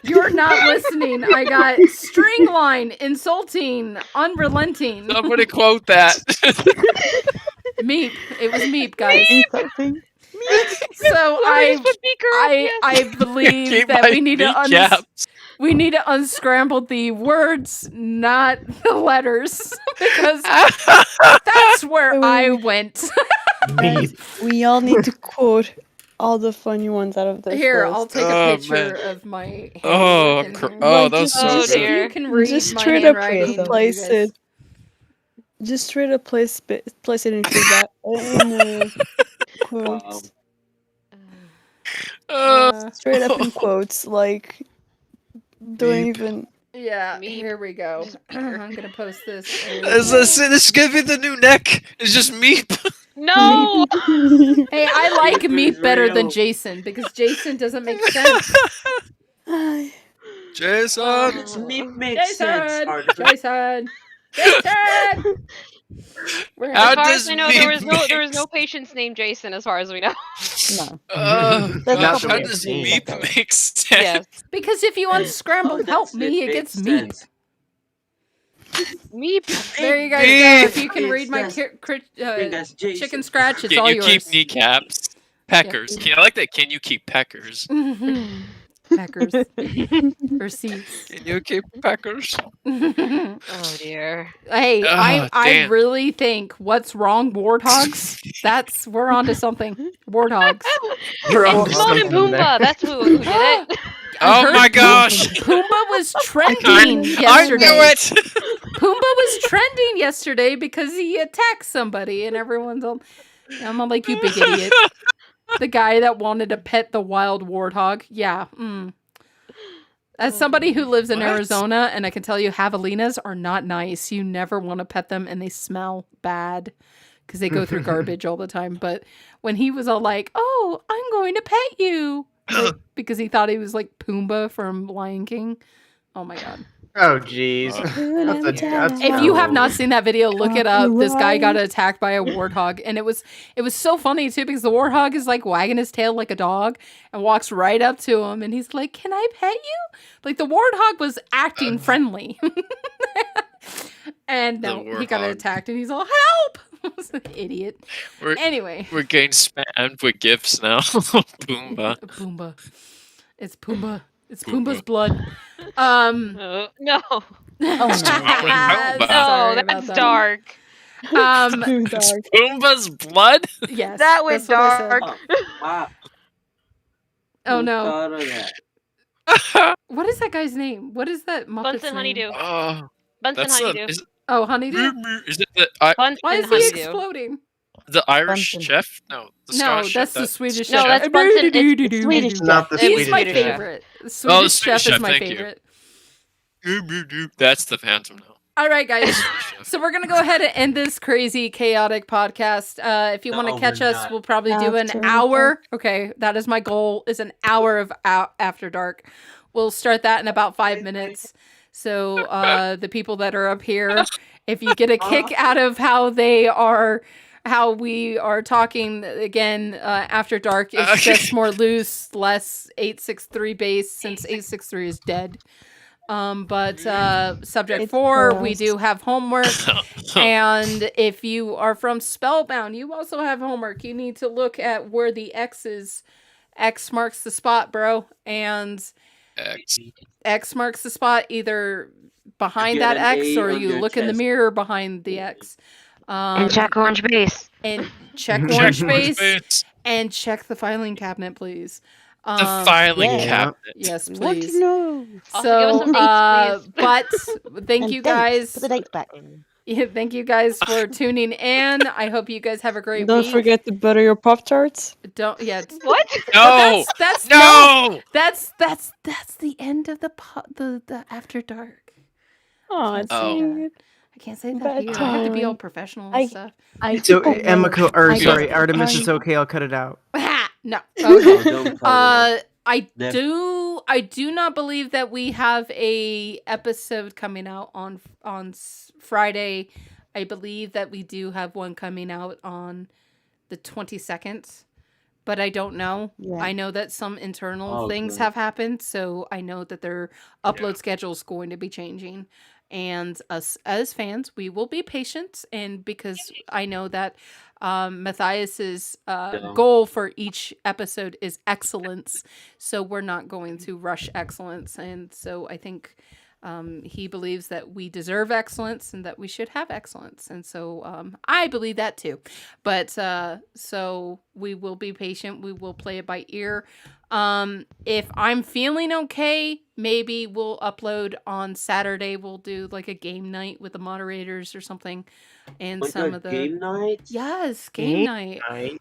You're not listening. I got string line, insulting, unrelenting. Somebody quote that. Meep. It was meep, guys. Insulting. So I believe Keep that my we need to kneecaps. we need to unscramble the words, not the letters, because that's where I went. We all need to quote all the funny ones out of this. Here, list. I'll take a picture of my Oh, handwriting. that was so If good. you can read Just my straight up handwriting, place you guys- it. Just straight up place it in feedback. In quotes. Straight up in quotes, like don't even. Yeah, here we go. I'm gonna post this. This is gonna be the new neck. It's just meep. No. Hey, I like meep better than Jason because Jason doesn't make sense. Jason. Meep makes sense. Jason. As far as I know, there was no patient's named Jason, as far as we know. No. Gosh, how does meep make sense? Yes. Because if you unscramble, help me, it gets meep. Meep. There you guys go. If you can read my chicken scratch, it's Can all you yours. keep kneecaps? Peckers. I like that. Can you keep peckers? Peckers. Receipts. Can you keep peckers? Oh dear. Hey, I damn. really think what's wrong, warthogs? We're onto something. Warthogs. It's Timon and Pumbaa. That's who did it. Oh my gosh! Pumbaa was trending yesterday. I knew it. Pumbaa was trending yesterday because he attacked somebody, and everyone's all. I'm all like, you big idiot. The guy that wanted to pet the wild warthog. Yeah. As somebody who lives in Arizona, and I can tell you, javelinas are not nice. You never want to pet them, and they smell bad because they go through garbage all the time. But when he was all like, "Oh, I'm going to pet you," like, because he thought he was like Pumbaa from Lion King. Oh my god. Oh, jeez. If you have not seen that video, look it up. This guy got attacked by a warthog, and it was so funny too because the warthog is like wagging his tail like a dog and walks right up to him, and he's like, "Can I pet you?" Like the warthog was acting friendly, and no, he got attacked, and he's all, "Help!" Idiot. Anyway, we're getting spammed with gifs now. Pumbaa. Pumbaa. It's Pumbaa. It's Pumbaa's blood. No. Oh, no, sorry that's about dark. That. Pumbaa's blood? Yes. That went dark. Wow. Oh Who no. thought of that? What is that guy's name? What is that Muppet's Bunsen name? Honeydew. Oh, Bunsen Honeydew. Oh, Honeydew? Is it the Why is he Honeydew. exploding? the Irish chef? No, the No, Scottish that's chef. the Swedish No, chef. that's Bunsen. It's the Swedish chef. Not the It's He's Swedish my chef. favorite. The Swedish chef is my thank you. favorite. That's the Phantom now. All right, guys. So we're going to go ahead and end this crazy, chaotic podcast. If you want to No, catch we're us, not. we'll probably do an After hour. Dark. Okay, that is my goal, is an hour of After Dark. We'll start that in about 5 minutes. So the people that are up here, if you get a kick out of how we are talking again, After Dark is just more loose, less 863 base, since 863 is dead. But subject It's 4, we gross. do have homework. And if you are from Spellbound, you also have homework. You need to look at where the X is. X marks the spot, bro. And X marks the spot either behind Get that an X, A or on you your look in the chest. mirror behind the X. And check orange base. And check orange base. And check the filing cabinet, please. The filing yeah. cabinet. Yes, We want please. to know. Also, give us So, some dates, please. but thank And you dates. guys. Put the dates back in. Yeah, thank you guys for tuning in. I hope you guys have a great Don't week. forget to butter your Pop Tarts. Don't What? No! That's No! That's the end of the After Dark. Oh, it's Oh. I can't say that Bad here. I have to be all time. professional and stuff. So, Emiko, or I- sorry, Artemis is okay, I'll cut it out. No. Oh, Okay. don't follow that. I do not believe that we have a episode coming out on Friday. I believe that we do have one coming out on the 22nd, but I don't know. Yeah. I know that some internal things good. have happened, so I know that their upload schedule is going to be changing. And us as fans, we will be patient, and because I know that Matthias's goal for each episode is excellence, so we're not going to rush excellence. And so I think he believes that we deserve excellence and that we should have excellence, and so I believe that too. But so we will be patient. We will play it by ear. If I'm feeling okay, maybe we'll upload on Saturday. We'll do like a game night with the moderators or something, and Like some a of the game night? Yes, game night. That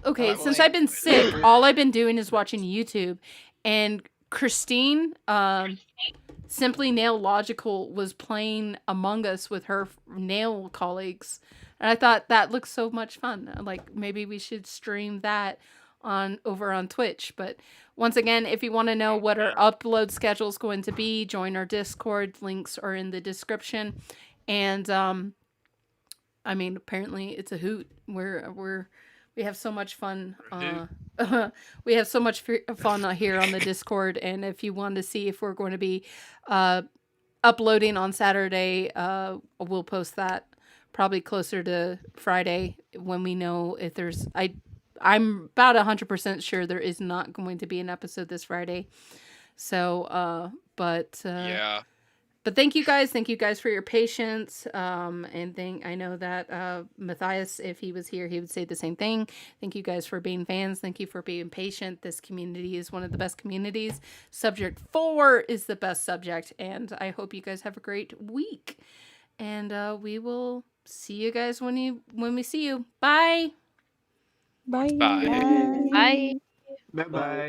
Since will I've been sick, all I've been doing is watching YouTube, and Christine, Simply Nail Logical, was playing Among Us with her nail colleagues, and I thought that looked so much fun. Like maybe we should stream that over on Twitch. But once again, if you want to know what our upload schedule is going to be, join our Discord. Links are in the description. And I mean, apparently it's a hoot. We have so much fun. We have so much fun here on the Discord. And if you want to see if we're going to be uploading on Saturday, we'll post that probably closer to Friday when we know if there's. I'm about 100% sure there is not going to be an episode this Friday. So, Yeah. But thank you guys for your patience. And I know that Matthias, if he was here, he would say the same thing. Thank you guys for being fans. Thank you for being patient. This community is one of the best communities. Subject 4 is the best subject, and I hope you guys have a great week. And we will see you guys when we see you. Bye. Bye. Bye. Bye. Bye-bye.